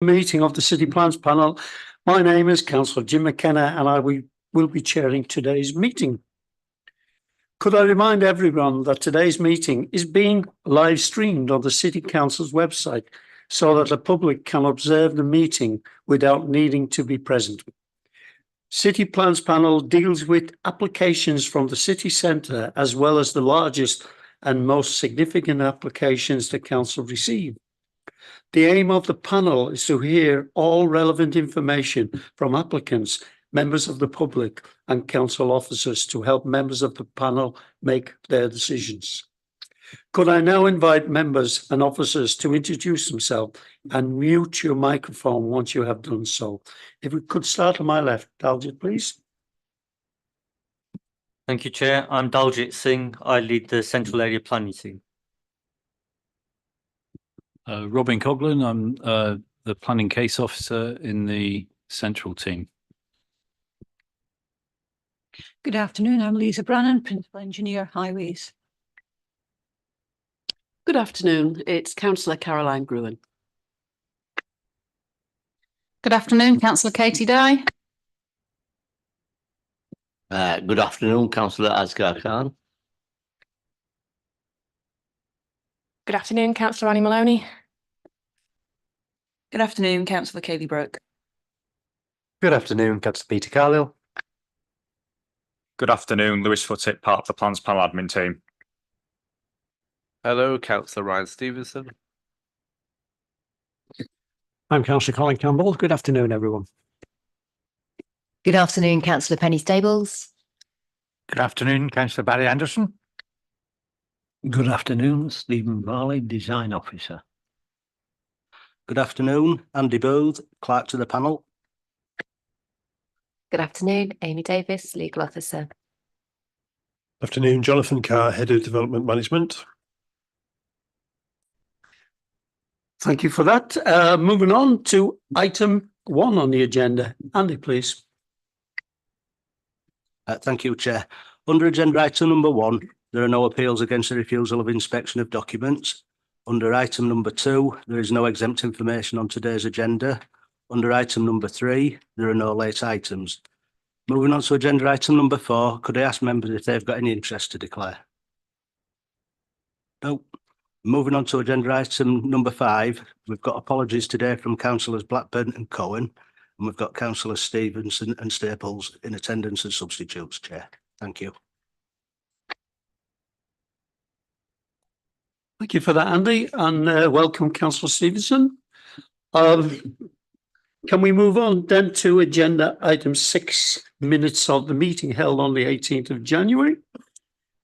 Meeting of the City Plans Panel. My name is Councillor Jim McKenna and I will be chairing today's meeting. Could I remind everyone that today's meeting is being live streamed on the City Council's website so that the public can observe the meeting without needing to be present. City Plans Panel deals with applications from the city centre as well as the largest and most significant applications the council receive. The aim of the panel is to hear all relevant information from applicants, members of the public and council officers to help members of the panel make their decisions. Could I now invite members and officers to introduce themselves and mute your microphone once you have done so. If we could start on my left, Daljit, please. Thank you, Chair. I'm Daljit Singh. I lead the Central Area Planning team. Robin Coughlin, I'm the planning case officer in the central team. Good afternoon, I'm Lisa Brannan, Principal Engineer, Highways. Good afternoon, it's Councillor Caroline Gruen. Good afternoon, Councillor Katie Dye. Good afternoon, Councillor Asghar Khan. Good afternoon, Councillor Annie Maloney. Good afternoon, Councillor Kaylee Brooke. Good afternoon, Councillor Peter Carlisle. Good afternoon, Lewis Footick, part of the Plans Panel admin team. Hello, Councillor Ryan Stevenson. I'm Councillor Colin Campbell. Good afternoon, everyone. Good afternoon, Councillor Penny Stables. Good afternoon, Councillor Barry Anderson. Good afternoon, Stephen Varley, Design Officer. Good afternoon, Andy Booth, Clerk to the panel. Good afternoon, Amy Davis, Legal Officer. Afternoon, Jonathan Carr, Head of Development Management. Thank you for that. Moving on to item 1 on the agenda. Andy, please. Thank you, Chair. Under agenda item number 1, there are no appeals against the refusal of inspection of documents. Under item number 2, there is no exempt information on today's agenda. Under item number 3, there are no late items. Moving on to agenda item number 4, could I ask members if they've got any interest to declare? No. Moving on to agenda item number 5, we've got apologies today from Councillors Blackburn and Cohen, and we've got Councillors Stevenson and Staples in attendance as substitutes, Chair. Thank you. Thank you for that, Andy, and welcome, Councillor Stevenson. Can we move on then to agenda item 6, minutes of the meeting held on the 18th of January.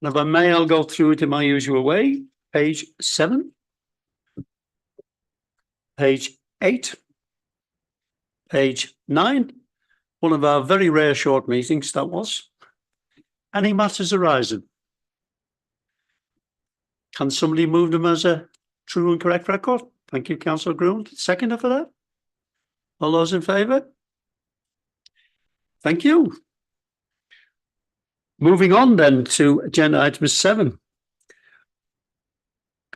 And if I may, I'll go through it in my usual way. Page 7, page 8, page 9, one of our very rare short meetings, that was. Any matters arising? Can somebody move them as a true and correct record? Thank you, Councillor Gruen. Seconder for that? All those in favour? Thank you. Moving on then to agenda item 7.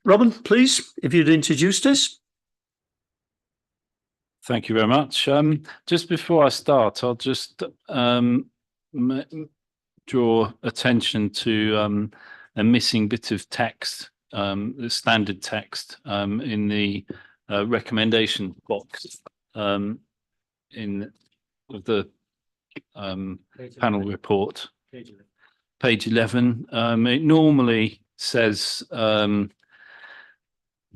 Robin, please, if you'd introduce this. Thank you very much. Just before I start, I'll just draw attention to a missing bit of text, the standard text in the recommendation box in the panel report. Page 11. It normally says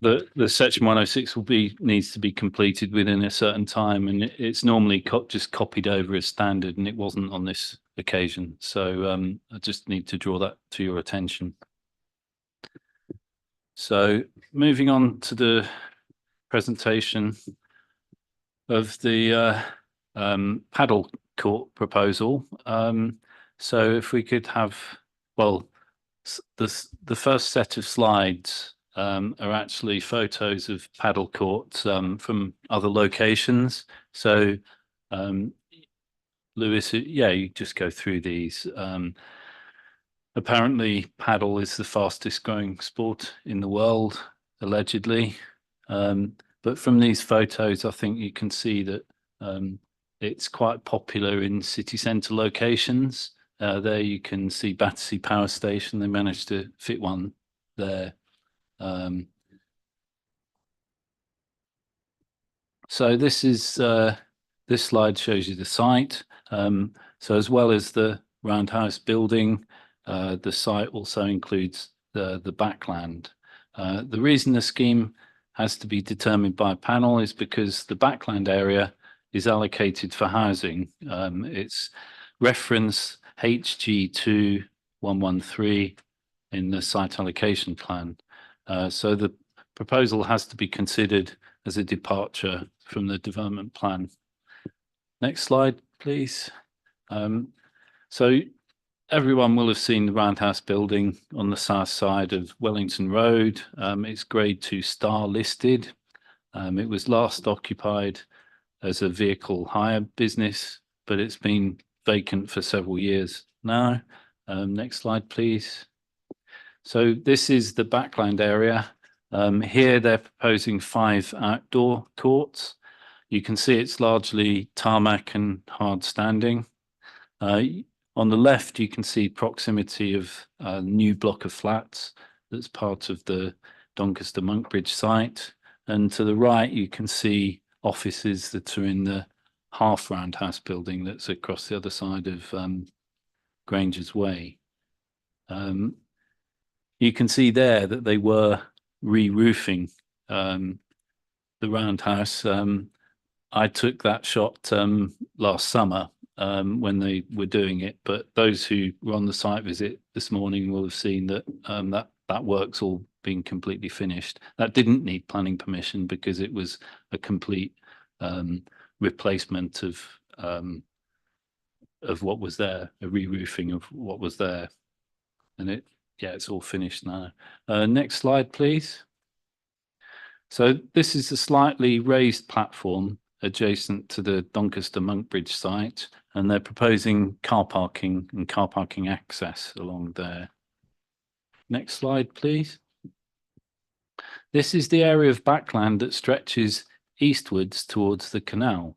the section 106 needs to be completed within a certain time, and it's normally just copied over as standard, and it wasn't on this occasion. So I just need to draw that to your attention. So moving on to the presentation of the paddle court proposal. So if we could have, well, the first set of slides are actually photos of paddle courts from other locations. So Lewis, yeah, you just go through these. Apparently paddle is the fastest growing sport in the world, allegedly. But from these photos, I think you can see that it's quite popular in city centre locations. There you can see Battersea Power Station. They managed to fit one there. So this is this slide shows you the site. So as well as the roundhouse building, the site also includes the backland. The reason the scheme has to be determined by panel is because the backland area is allocated for housing. It's reference HG2113 in the site allocation plan. So the proposal has to be considered as a departure from the development plan. Next slide, please. So everyone will have seen the roundhouse building on the south side of Wellington Road. It's grade 2 star listed. It was last occupied as a vehicle hire business, but it's been vacant for several years now. Next slide, please. So this is the backland area. Here they're proposing 5 outdoor courts. You can see it's largely tarmac and hard standing. On the left, you can see proximity of a new block of flats that's part of the Doncaster Monkbridge site. And to the right, you can see offices that are in the half roundhouse building that's across the other side of Granger's Way. You can see there that they were re-roofing the roundhouse. I took that shot last summer when they were doing it, but those who were on the site visit this morning will have seen that that work's all been completely finished. That didn't need planning permission because it was a complete replacement of what was there, a re-roofing of what was there, and it's all finished now. Next slide, please. So this is a slightly raised platform adjacent to the Doncaster Monkbridge site, and they're proposing car parking and car parking access along there. Next slide, please. This is the area of backland that stretches eastwards towards the canal.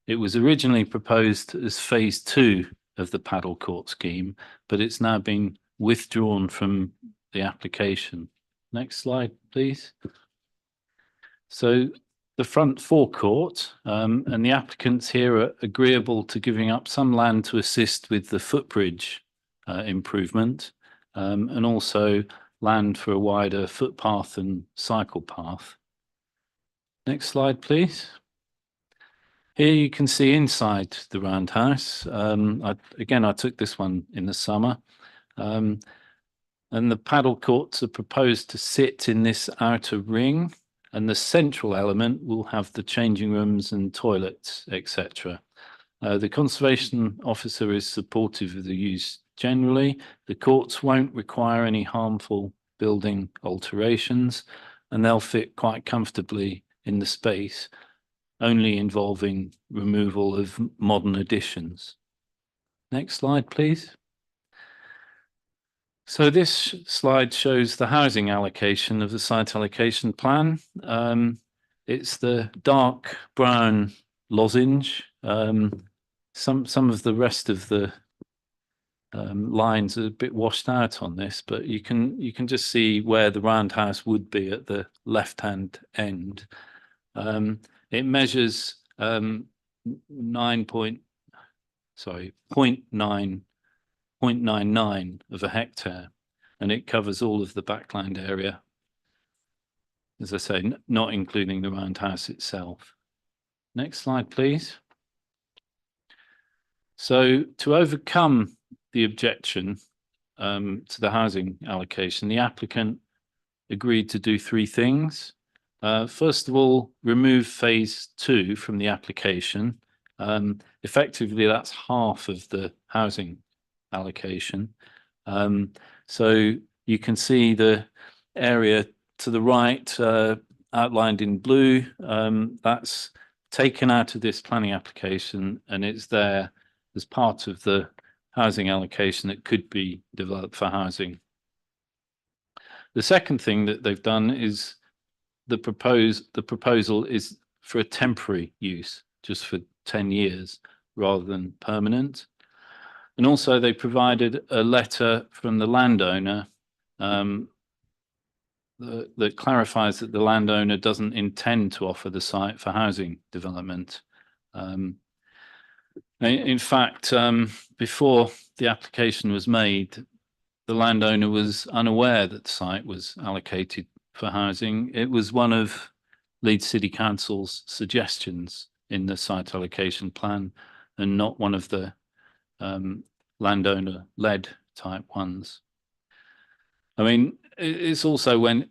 It was originally proposed as phase 2 of the paddle court scheme, but it's now been withdrawn from the application. Next slide, please. So the front forecourt and the applicants here are agreeable to giving up some land to assist with the footbridge improvement and also land for a wider footpath and cycle path. Next slide, please. Here you can see inside the roundhouse. Again, I took this one in the summer. And the paddle courts are proposed to sit in this outer ring, and the central element will have the changing rooms and toilets, etc. The conservation officer is supportive of the use generally. The courts won't require any harmful building alterations, and they'll fit quite comfortably in the space, only involving removal of modern additions. Next slide, please. So this slide shows the housing allocation of the site allocation plan. It's the dark brown lozenge. Some of the rest of the lines are a bit washed out on this, but you can just see where the roundhouse would be at the left-hand end. It measures 0.99 of a hectare, and it covers all of the backland area. As I say, not including the roundhouse itself. Next slide, please. So to overcome the objection to the housing allocation, the applicant agreed to do 3 things. First of all, remove phase 2 from the application. Effectively, that's half of the housing allocation. So you can see the area to the right outlined in blue. That's taken out of this planning application, and it's there as part of the housing allocation that could be developed for housing. The second thing that they've done is the proposal is for a temporary use, just for 10 years rather than permanent. And also they provided a letter from the landowner that clarifies that the landowner doesn't intend to offer the site for housing development. In fact, before the application was made, the landowner was unaware that the site was allocated for housing. It was one of Leeds City Council's suggestions in the site allocation plan and not one of the landowner-led type ones. I mean, it's also when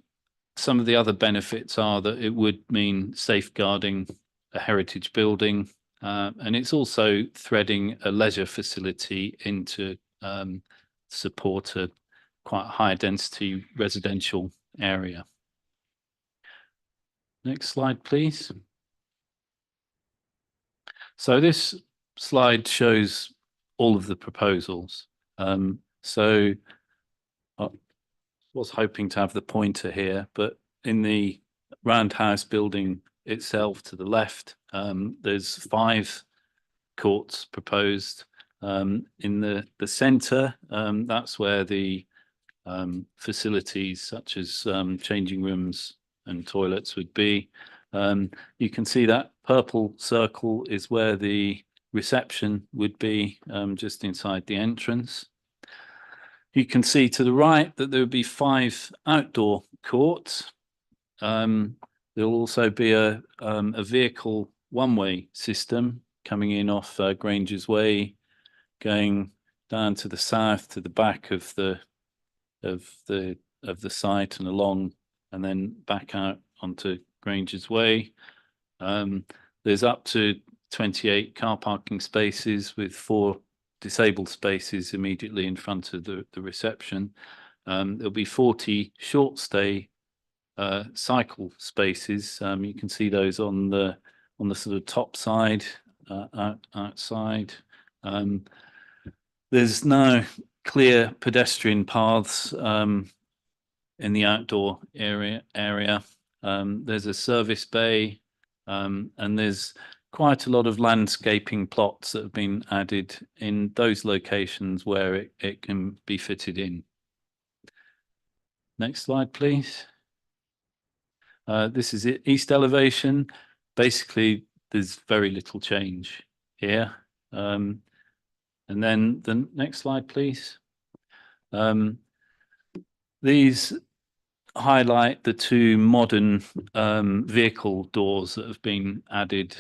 some of the other benefits are that it would mean safeguarding a heritage building, and it's also threading a leisure facility into support a quite high density residential area. Next slide, please. So this slide shows all of the proposals. So I was hoping to have the pointer here, but in the roundhouse building itself to the left, there's 5 courts proposed. In the centre, that's where the facilities such as changing rooms and toilets would be. You can see that purple circle is where the reception would be, just inside the entrance. You can see to the right that there would be 5 outdoor courts. There'll also be a vehicle one-way system coming in off Granger's Way, going down to the south to the back of the site and along, and then back out onto Granger's Way. There's up to 28 car parking spaces with 4 disabled spaces immediately in front of the reception. There'll be 40 short stay cycle spaces. You can see those on the sort of top side, outside. There's now clear pedestrian paths in the outdoor area. There's a service bay, and there's quite a lot of landscaping plots that have been added in those locations where it can be fitted in. Next slide, please. This is it, east elevation. Basically, there's very little change here. And then the next slide, please. These highlight the 2 modern vehicle doors that have been added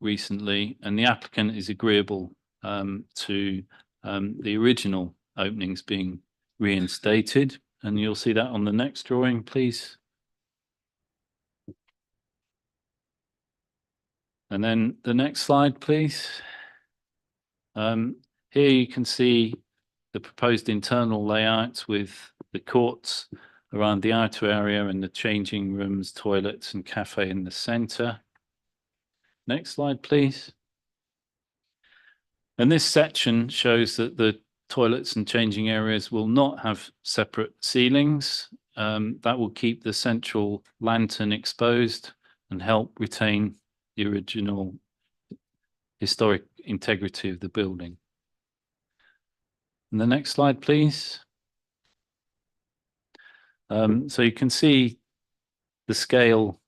recently, and the applicant is agreeable to the original openings being reinstated, and you'll see that on the next drawing, please. And then the next slide, please. Here you can see the proposed internal layout with the courts around the outer area and the changing rooms, toilets and cafe in the centre. Next slide, please. And this section shows that the toilets and changing areas will not have separate ceilings. That will keep the central lantern exposed and help retain the original historic integrity of the building. And the next slide, please. So you can see the scale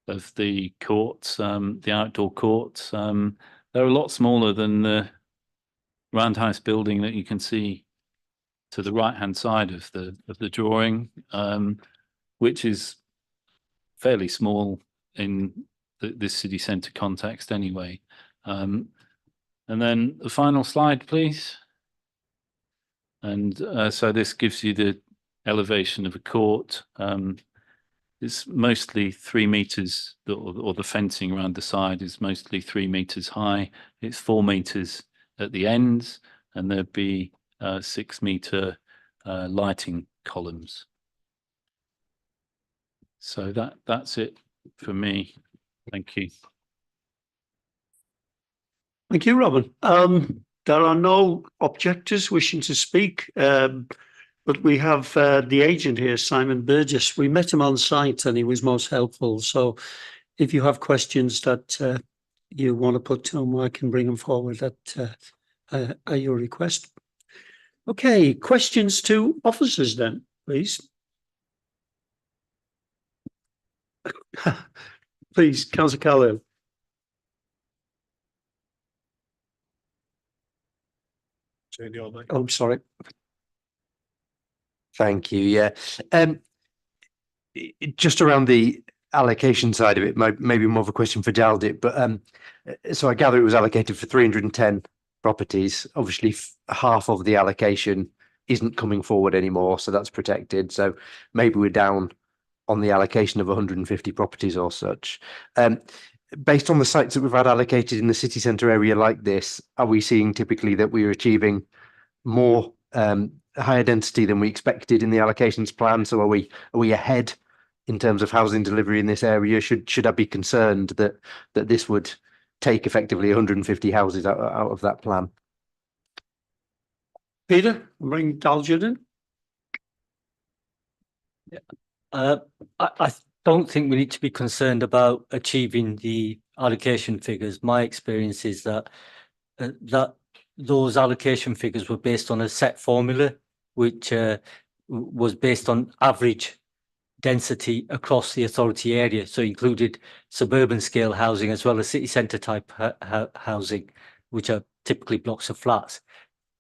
of the courts, the outdoor courts. They're a lot smaller than the roundhouse building that you can see to the right-hand side of the drawing, which is fairly small in this city centre context anyway. And then the final slide, please. And so this gives you the elevation of a court. It's mostly 3 meters, or the fencing around the side is mostly 3 meters high. It's 4 meters at the ends, and there'd be 6 meter lighting columns. So that's it for me. Thank you. Thank you, Robin. There are no objectors wishing to speak. but we have the agent here, Simon Burgess. We met him on site and he was most helpful. So if you have questions that you want to put to him, I can bring them forward at your request. Okay, questions to officers then, please. Please, Councillor Carlisle. Oh, I'm sorry. Thank you. Yeah. Just around the allocation side of it, maybe more of a question for Daldit, but so I gather it was allocated for 310 properties. Obviously, half of the allocation isn't coming forward anymore, so that's protected. So maybe we're down on the allocation of 150 properties or such. Based on the sites that we've had allocated in the city centre area like this, are we seeing typically that we're achieving more higher density than we expected in the allocations plan? So are we ahead in terms of housing delivery in this area? Should I be concerned that this would take effectively 150 houses out of that plan? Peter, bring Dalgid in. I don't think we need to be concerned about achieving the allocation figures. My experience is that those allocation figures were based on a set formula, which was based on average density across the authority area. So included suburban scale housing as well as city centre type housing, which are typically blocks of flats.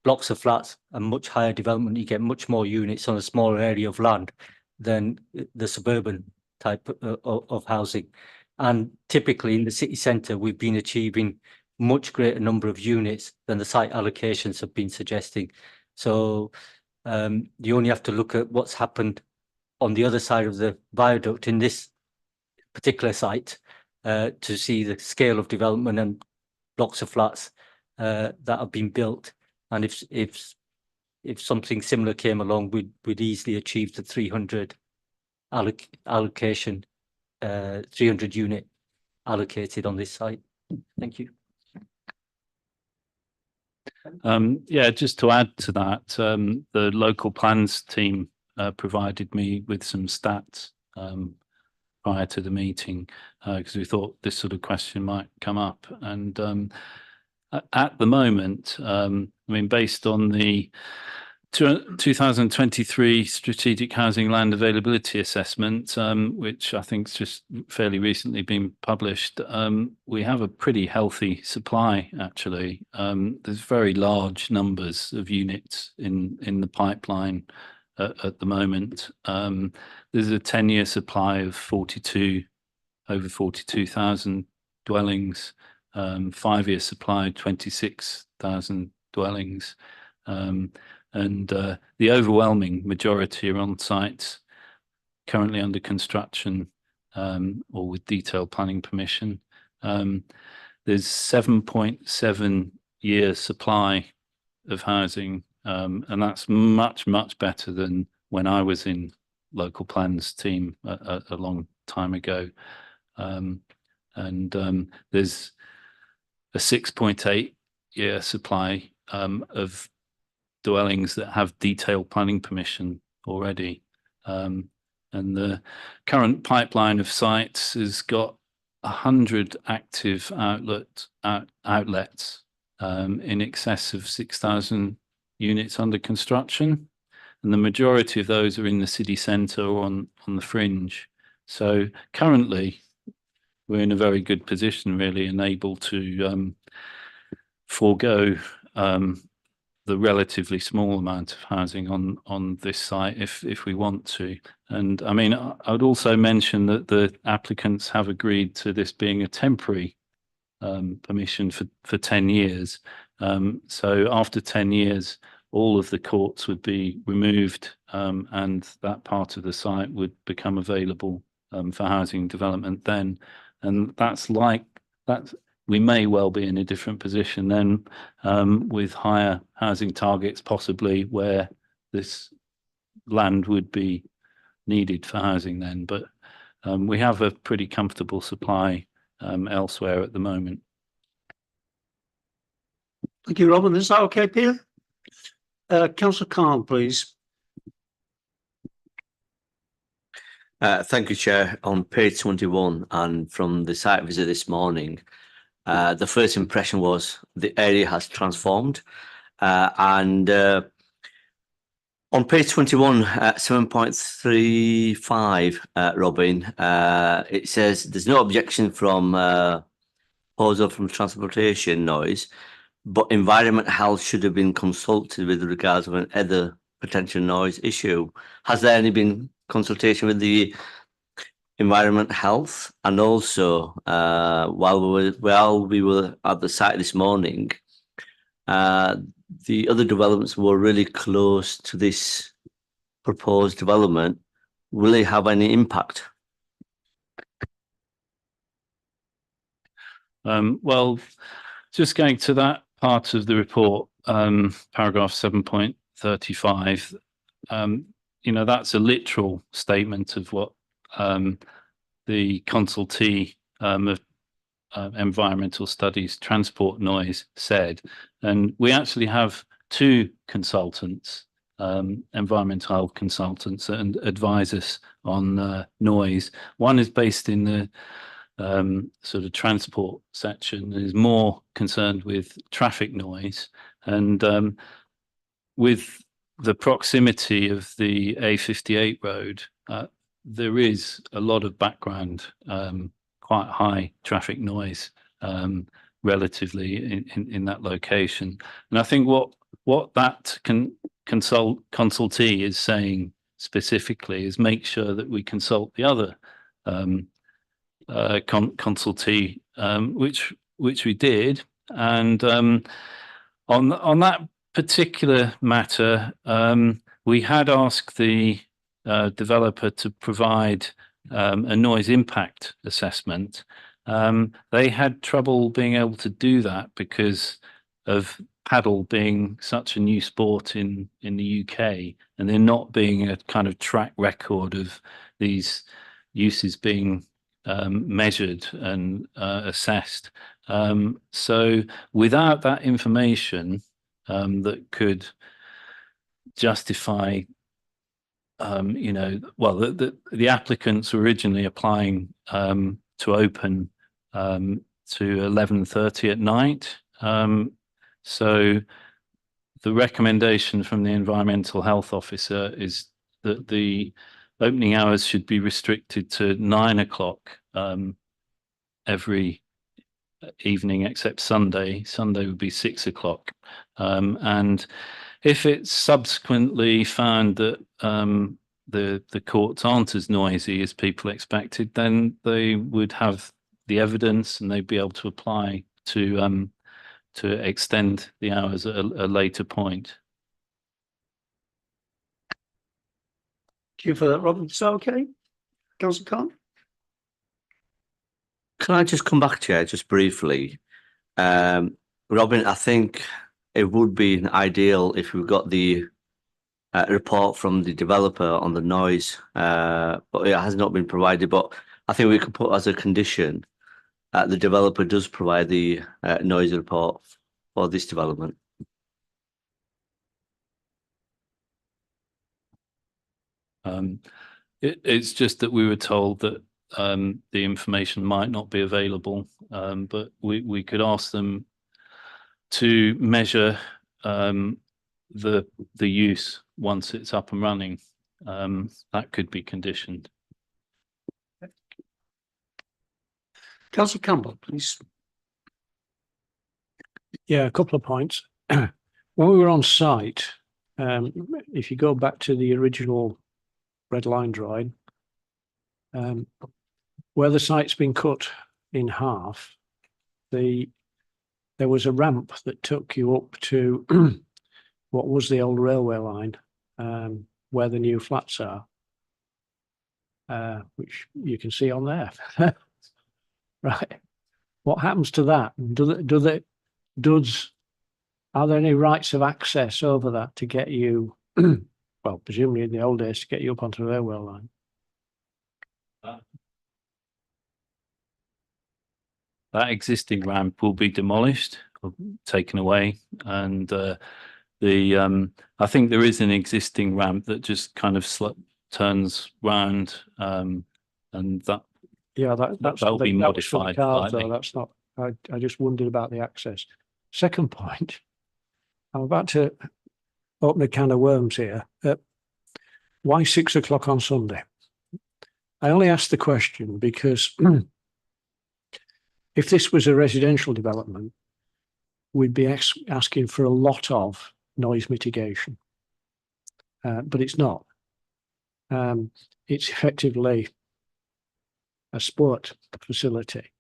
Blocks of flats are much higher development. You get much more units on a smaller area of land than the suburban type of housing. And typically in the city centre, we've been achieving much greater number of units than the site allocations have been suggesting. So you only have to look at what's happened on the other side of the viaduct in this particular site to see the scale of development and blocks of flats that have been built. And if something similar came along, we'd easily achieve the 300 allocation, 300 unit allocated on this site. Thank you. Yeah, just to add to that, the local plans team provided me with some stats prior to the meeting because we thought this sort of question might come up. And at the moment, I mean, based on the 2023 Strategic Housing Land Availability Assessment, which I think is just fairly recently been published, we have a pretty healthy supply, actually. There's very large numbers of units in the pipeline at the moment. There's a 10-year supply of over 42,000 dwellings, 5-year supply, 26,000 dwellings. And the overwhelming majority are on sites currently under construction or with detailed planning permission. There's 7.7 year supply of housing, and that's much, much better than when I was in local plans team a long time ago. And there's a 6.8 year supply of dwellings that have detailed planning permission already. And the current pipeline of sites has got 100 active outlets in excess of 6,000 units under construction. And the majority of those are in the city centre or on the fringe. So currently, we're in a very good position, really, and able to forego the relatively small amount of housing on this site if we want to. And I mean, I would also mention that the applicants have agreed to this being a temporary permission for 10 years. So after 10 years, all of the courts would be removed and that part of the site would become available for housing development then. And we may well be in a different position then with higher housing targets, possibly where this land would be needed for housing then. But we have a pretty comfortable supply elsewhere at the moment. Thank you, Robin. Is that okay, Peter? Councillor Khan, please. Thank you, Chair. On page 21 and from the site visit this morning, the first impression was the area has transformed. And on page 21, 7.35, Robin, it says there's no objection from proposal from transportation noise, but environment health should have been consulted with regards of an other potential noise issue. Has there any been consultation with the environment health? And also, while we were at the site this morning, the other developments were really close to this proposed development. Will it have any impact? Well, just going to that part of the report, paragraph 7.35, that's a literal statement of what the consultee of environmental studies transport noise said. And we actually have two consultants, environmental health consultants, and advise us on noise. One is based in the sort of transport section, is more concerned with traffic noise, and with the proximity of the A58 road, there is a lot of background, quite high traffic noise relatively in that location. And I think what that consultee is saying specifically is make sure that we consult the other consultee, which we did. And on that particular matter, we had asked the developer to provide a noise impact assessment. They had trouble being able to do that because of paddle being such a new sport in the UK, and there not being a kind of track record of these uses being measured and assessed. So without that information that could justify, the applicants were originally applying to open to 11:30 at night. So the recommendation from the environmental health officer is that the opening hours should be restricted to 9 o'clock every evening except Sunday. Sunday would be 6 o'clock. And if it's subsequently found that the courts aren't as noisy as people expected, then they would have the evidence and they'd be able to apply to extend the hours at a later point. Thank you for that, Robin. Is that okay? Councillor Khan? Can I just come back to you just briefly? Robin, I think it would be ideal if we got the report from the developer on the noise, but it has not been provided. But I think we could put as a condition the developer does provide the noise report for this development. It's just that we were told that the information might not be available, but we could ask them to measure the use once it's up and running. That could be conditioned. Councillor Campbell, please. Yeah, a couple of points. When we were on site, if you go back to the original red line drawing, where the site's been cut in half, there was a ramp that took you up to what was the old railway line, where the new flats are, which you can see on there. Right. What happens to that? Are there any rights of access over that to get you, well, presumably in the old days, to get you up onto the railway line? That existing ramp will be demolished or taken away, and I think there is an existing ramp that just kind of turns round, and that Yeah, that'll be that was for the modified cars, slightly. though. That's not, I just wondered about the access. Second point, I'm about to open a can of worms here. Why 6 o'clock on Sunday? I only asked the question because if this was a residential development, we'd be asking for a lot of noise mitigation. But it's not. It's effectively a sport facility.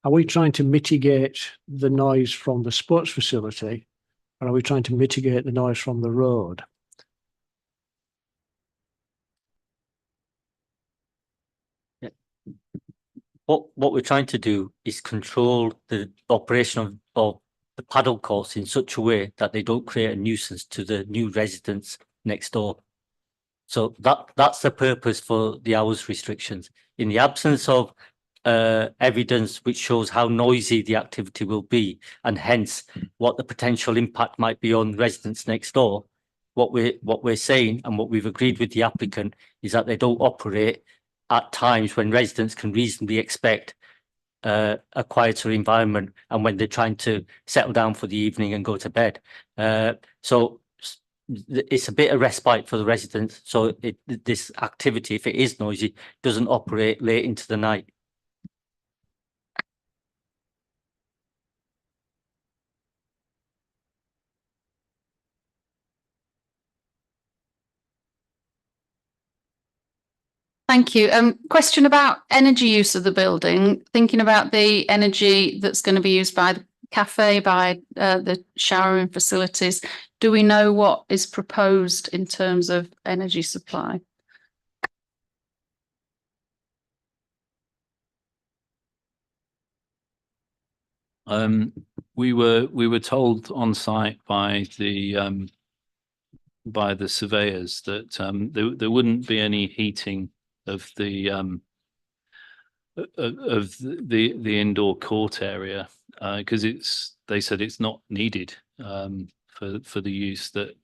Are we trying to mitigate the noise from the sports facility, or are we trying to mitigate the noise from the road? What we're trying to do is control the operation of the paddle courts in such a way that they don't create a nuisance to the new residents next door. So that's the purpose for the hours restrictions. In the absence of evidence which shows how noisy the activity will be, and hence what the potential impact might be on residents next door, what we're saying and what we've agreed with the applicant is that they don't operate at times when residents can reasonably expect a quieter environment and when they're trying to settle down for the evening and go to bed. So it's a bit of respite for the residents. So this activity, if it is noisy, doesn't operate late into the night. Thank you. Question about energy use of the building, thinking about the energy that's going to be used by the cafe, by the showering facilities. Do we know what is proposed in terms of energy supply? We were told on site by the surveyors that there wouldn't be any heating of the indoor court area because they said it's not needed for the use that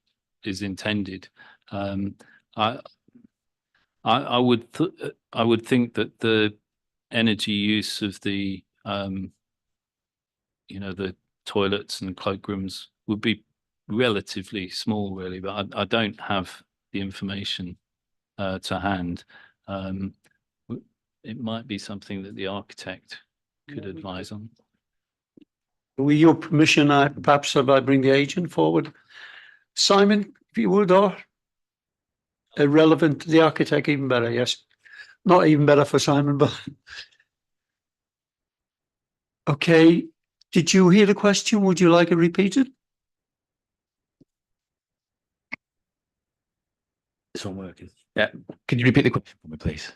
is intended. I would think that the energy use of the the toilets and cloakrooms would be relatively small, really, but I don't have the information to hand. It might be something that the architect could advise on. With your permission, perhaps if I bring the agent forward. Simon, if you would, or irrelevant to the architect, even better, yes. Not even better for Simon, but okay. Did you hear the question? Would you like it repeated? This one working. Yeah. Can you repeat the question for me, please?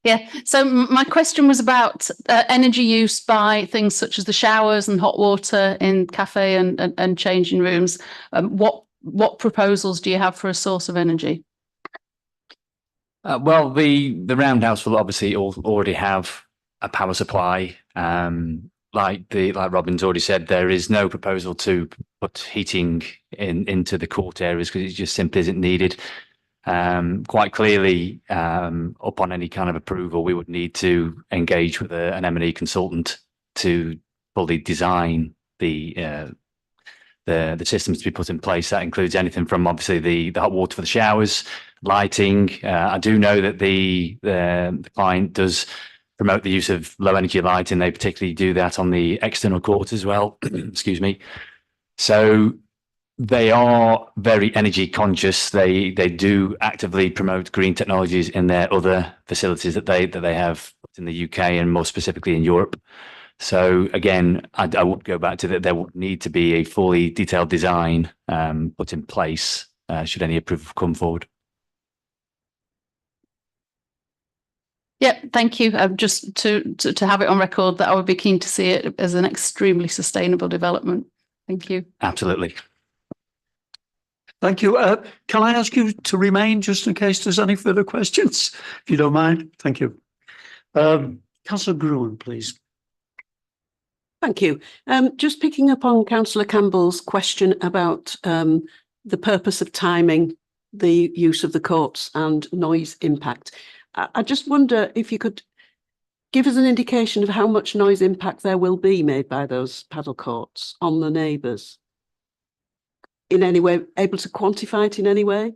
Yeah, so my question was about energy use by things such as the showers and hot water in cafe and changing rooms. What proposals do you have for a source of energy? Well, the roundhouse will obviously already have a power supply. Like Robin's already said, there is no proposal to put heating into the court areas because it just simply isn't needed. Quite clearly, upon any kind of approval, we would need to engage with an M&E consultant to fully design the systems to be put in place. That includes anything from obviously the hot water for the showers, lighting. I do know that the client does promote the use of low energy lighting. They particularly do that on the external court as well. Excuse me. So they are very energy conscious. They do actively promote green technologies in their other facilities that they have in the UK and more specifically in Europe. So again, I would go back to that. There would need to be a fully detailed design put in place should any approval come forward. Yeah, thank you. Just to have it on record that I would be keen to see it as an extremely sustainable development. Thank you. Absolutely. Thank you. Can I ask you to remain just in case there's any further questions, if you don't mind? Thank you. Councillor Gruen, please. Thank you. Just picking up on Councillor Campbell's question about the purpose of timing the use of the courts and noise impact. I just wonder if you could give us an indication of how much noise impact there will be made by those paddle courts on the neighbours. In any way, able to quantify it in any way?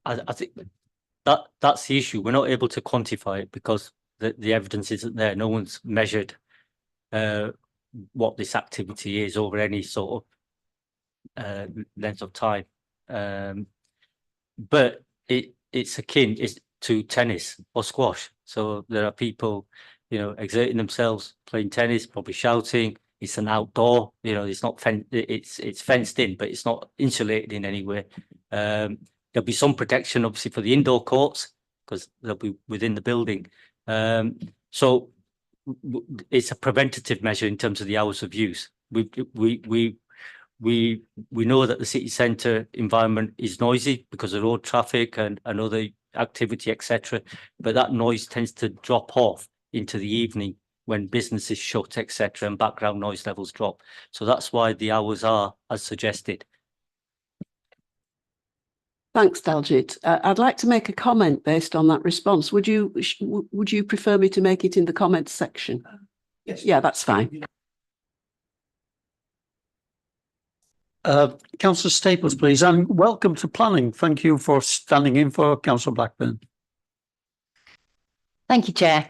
I think that's the issue. We're not able to quantify it because the evidence isn't there. No one's measured what this activity is over any sort of length of time. But it's akin to tennis or squash. So there are people, exerting themselves, playing tennis, probably shouting. It's an outdoor, it's not it's fenced in, but it's not insulated in any way. There'll be some protection, obviously, for the indoor courts because they'll be within the building. So it's a preventative measure in terms of the hours of use. We know that the city centre environment is noisy because of road traffic and other activity, etc. But that noise tends to drop off into the evening when business is shut, etc., and background noise levels drop. So that's why the hours are as suggested. Thanks, Daljit. I'd like to make a comment based on that response. Would you prefer me to make it in the comments section? Yes. Yeah, that's fine. Councillor Staples, please, and welcome to planning. Thank you for standing in for Councillor Blackburn. Thank you, Chair.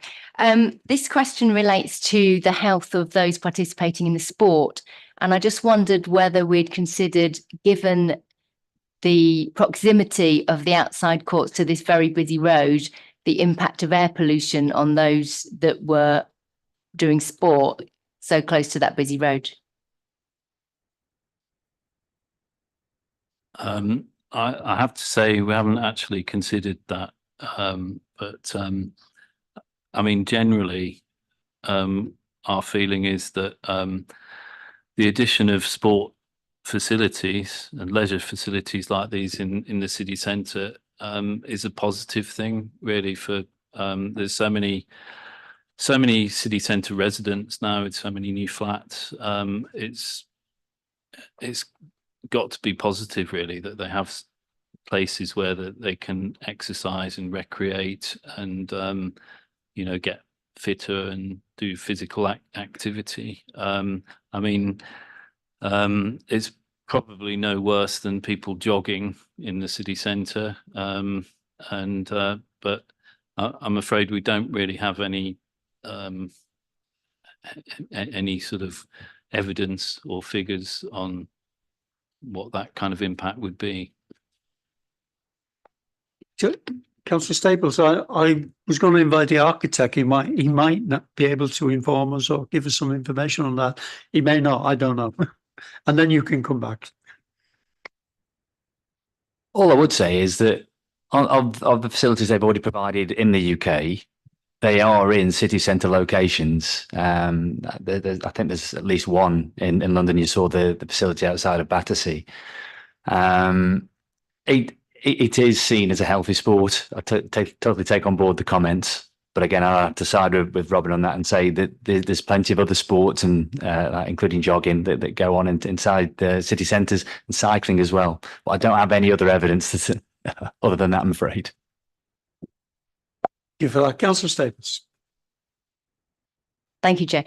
This question relates to the health of those participating in the sport. And I just wondered whether we'd considered, given the proximity of the outside courts to this very busy road, the impact of air pollution on those that were doing sport so close to that busy road. I have to say we haven't actually considered that, but I mean, generally, our feeling is that the addition of sport facilities and leisure facilities like these in the city centre is a positive thing, really. For there's so many city centre residents now with so many new flats. It's got to be positive, really, that they have places where they can exercise and recreate and get fitter and do physical activity. I mean, it's probably no worse than people jogging in the city centre, but I'm afraid we don't really have any sort of evidence or figures on what that kind of impact would be. Councillor Staples, I was going to invite the architect. He might not be able to inform us or give us some information on that. He may not. I don't know. And then you can come back. All I would say is that of the facilities they've already provided in the UK, they are in city centre locations. I think there's at least one in London. You saw the facility outside of Battersea. It is seen as a healthy sport. I totally take on board the comments. But again, I have to side with Robin on that and say that there's plenty of other sports, and including jogging, that go on inside the city centres, and cycling as well. But I don't have any other evidence other than that, I'm afraid. Thank you for that. Councillor Staples. Thank you, Chair.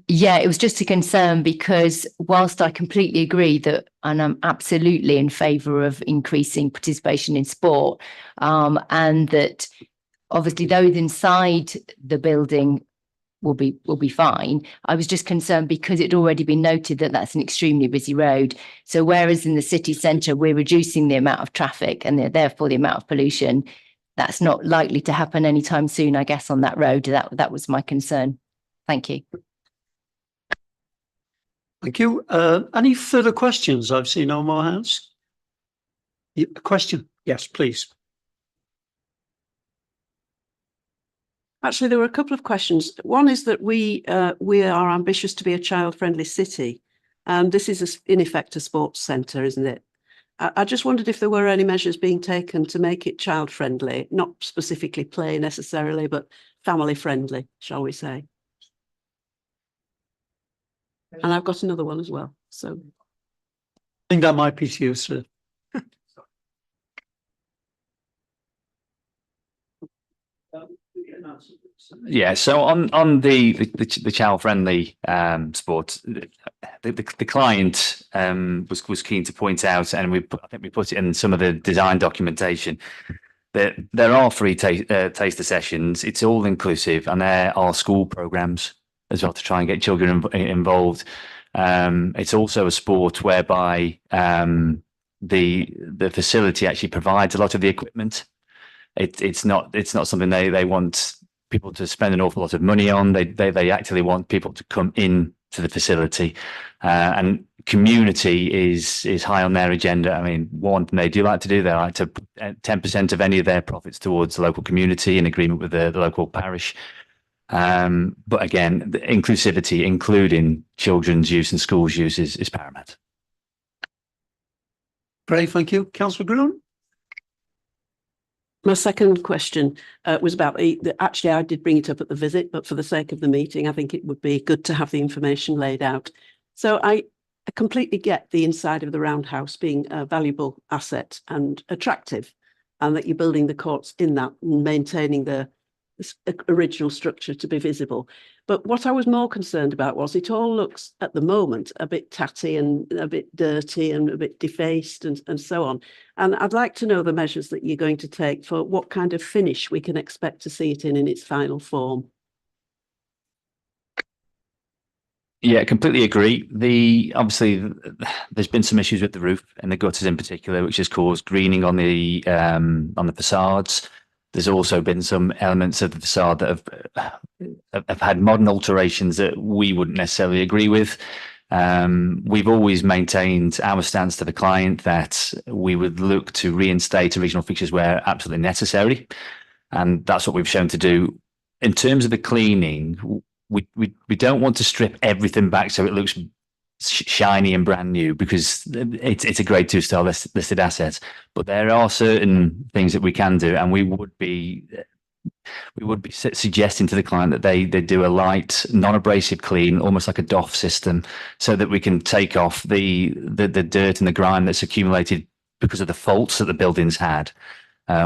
Yeah, it was just a concern because whilst I completely agree that, and I'm absolutely in favour of increasing participation in sport, and that obviously those inside the building will be fine. I was just concerned because it'd already been noted that that's an extremely busy road. So whereas in the city centre we're reducing the amount of traffic and therefore the amount of pollution, that's not likely to happen anytime soon, I guess, on that road. That was my concern. Thank you. Thank you. Any further questions? I've seen no more hands. A question? Yes, please. Actually, there were a couple of questions. One is that we are ambitious to be a child-friendly city. This is in effect a sports centre, isn't it? I just wondered if there were any measures being taken to make it child-friendly, not specifically play necessarily, but family-friendly, shall we say? And I've got another one as well. So I think that might be to you, sir. Yeah, so on the child friendly sport, the client was keen to point out, and I think we put it in some of the design documentation, that there are free taster sessions. It's all inclusive, and there are school programs as well to try and get children involved. It's also a sport whereby the facility actually provides a lot of the equipment. It's not something they want people to spend an awful lot of money on. They actually want people to come in to the facility, and community is high on their agenda. I mean, one thing they do like to do, they like to put 10% of any of their profits towards the local community in agreement with the local parish. But again, the inclusivity, including children's use and schools use, is paramount. Great, thank you. Councillor Groon? my second question was about actually, I did bring it up at the visit, but for the sake of the meeting, I think it would be good to have the information laid out. So I completely get the inside of the roundhouse being a valuable asset and attractive, and that you're building the courts in that and maintaining the original structure to be visible. But what I was more concerned about was it all looks at the moment a bit tatty and a bit dirty and a bit defaced and so on. And I'd like to know the measures that you're going to take for what kind of finish we can expect to see it in its final form. Yeah, completely agree. Obviously there's been some issues with the roof and the gutters in particular, which has caused greening on the facades. There's also been some elements of the facade that have had modern alterations that we wouldn't necessarily agree with. We've always maintained our stance to the client that we would look to reinstate original fixtures where absolutely necessary, and that's what we've shown to do. In terms of the cleaning, we don't want to strip everything back so it looks shiny and brand new, because it's a grade 2 star listed asset. But there are certain things that we can do, and we would be suggesting to the client that they do a light non-abrasive clean, almost like a DOF system, so that we can take off the dirt and the grime that's accumulated because of the faults that the building's had.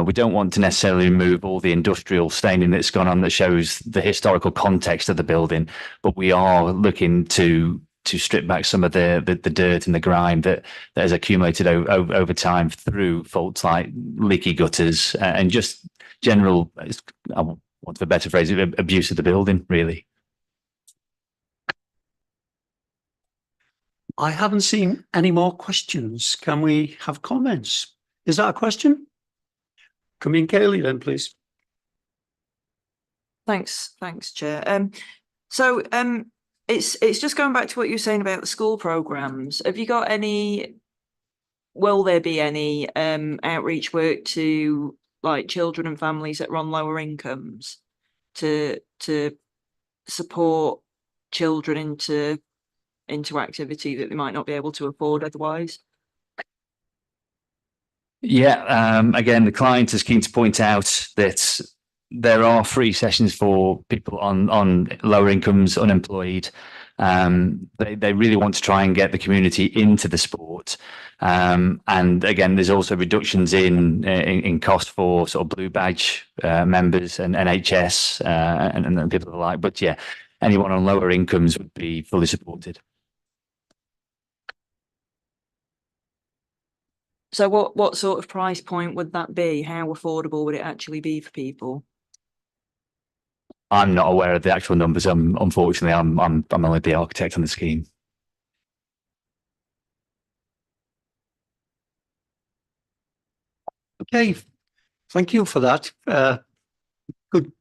We don't want to necessarily remove all the industrial staining that's gone on that shows the historical context of the building, but we are looking to strip back some of the dirt and the grime that has accumulated over time through faults like leaky gutters and just general, I want a better phrase, abuse of the building, really. I haven't seen any more questions. Can we have comments? Is that a question? Come in, Kaylee, then, please. Thanks, Chair. So it's just going back to what you were saying about the school programs. Have you got any? Will there be any outreach work to like children and families that are on lower incomes to support children into activity that they might not be able to afford otherwise? Yeah, again, the client is keen to point out that there are free sessions for people on lower incomes, unemployed. They really want to try and get the community into the sport. And again, there's also reductions in cost for sort of blue badge members and NHS and people alike. But yeah, anyone on lower incomes would be fully supported. So what sort of price point would that be? How affordable would it actually be for people? I'm not aware of the actual numbers. Unfortunately, I'm only the architect on the scheme. Okay, thank you for that. Good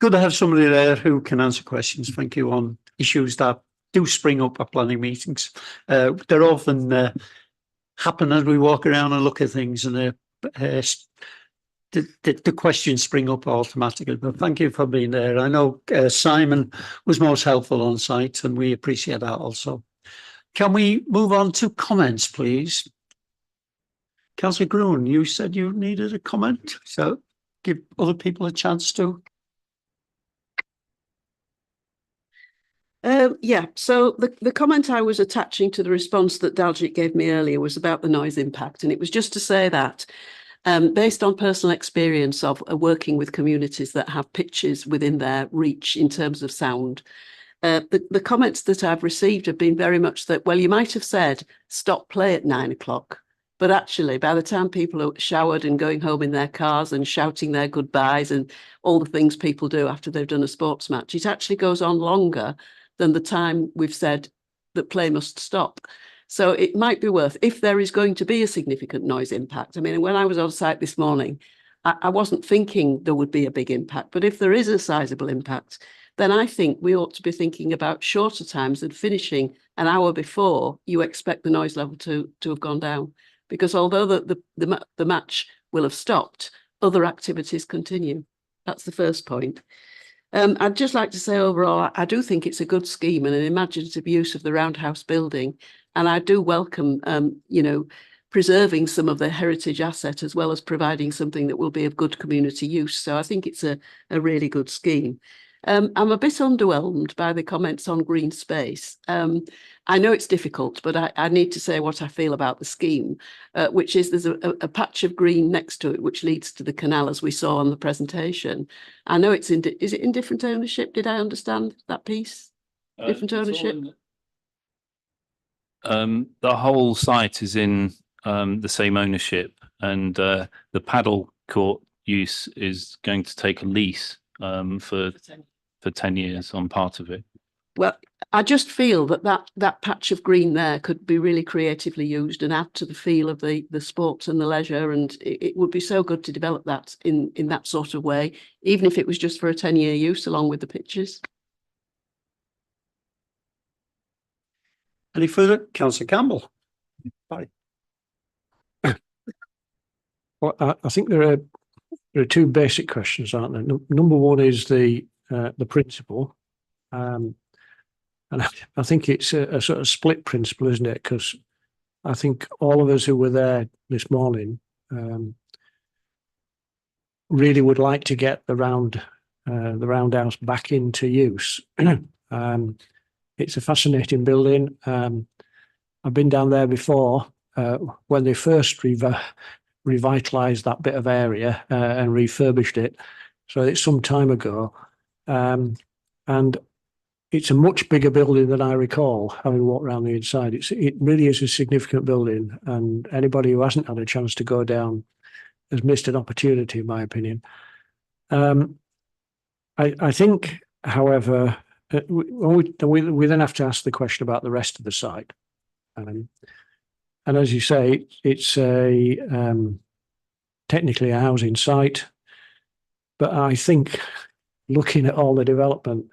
to have somebody there who can answer questions. Thank you on issues that do spring up at planning meetings. They're often happen as we walk around and look at things, and the questions spring up automatically. But thank you for being there. I know Simon was most helpful on site, and we appreciate that also. Can we move on to comments, please? Councillor Groon, you said you needed a comment, so give other people a chance to. Yeah, so the comment I was attaching to the response that Daljit gave me earlier was about the noise impact. And it was just to say that based on personal experience of working with communities that have pitches within their reach in terms of sound, the comments that I've received have been very much that, well, you might have said, stop play at 9 o'clock. But actually, by the time people are showered and going home in their cars and shouting their goodbyes and all the things people do after they've done a sports match, it actually goes on longer than the time we've said that play must stop. So it might be worth, if there is going to be a significant noise impact. I mean, when I was on site this morning, I wasn't thinking there would be a big impact, but if there is a sizable impact, then I think we ought to be thinking about shorter times and finishing an hour before you expect the noise level to have gone down. Because although the match will have stopped, other activities continue. That's the first point. I'd just like to say overall, I do think it's a good scheme and an imaginative use of the roundhouse building. And I do welcome, preserving some of the heritage asset as well as providing something that will be of good community use. So I think it's a really good scheme. I'm a bit underwhelmed by the comments on green space. I know it's difficult, but I need to say what I feel about the scheme, which is there's a patch of green next to it, which leads to the canal, as we saw on the presentation. I know is it in different ownership? Did I understand that piece? Different ownership? The whole site is in the same ownership, and the paddle court use is going to take a lease for 10 years on part of it. Well, I just feel that patch of green there could be really creatively used and add to the feel of the sports and the leisure, and it would be so good to develop that in that sort of way, even if it was just for a 10-year use along with the pitches. Any further? Councillor Campbell. Bye. Well, I think there are two basic questions, aren't there? Number one is the principle. And I think it's a sort of split principle, isn't it? Because I think all of us who were there this morning really would like to get the roundhouse back into use. It's a fascinating building. I've been down there before when they first revitalised that bit of area and refurbished it. So it's some time ago. And it's a much bigger building than I recall, having walked around the inside. It really is a significant building, and anybody who hasn't had a chance to go down has missed an opportunity, in my opinion. I think, however, we then have to ask the question about the rest of the site. And as you say, it's technically a housing site, but I think looking at all the development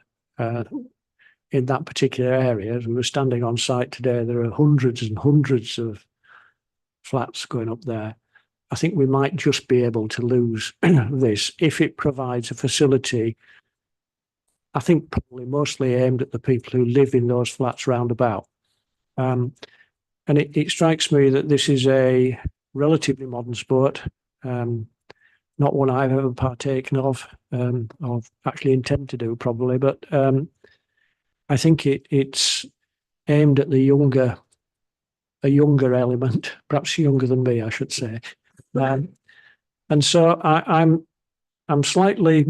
in that particular area, as we were standing on site today, there are hundreds and hundreds of flats going up there. I think we might just be able to lose this if it provides a facility, I think probably mostly aimed at the people who live in those flats roundabout. And it strikes me that this is a relatively modern sport, not one I've ever partaken of, or actually intend to do probably, but I think it's aimed at a younger element, perhaps younger than me, I should say. And so I'm slightly,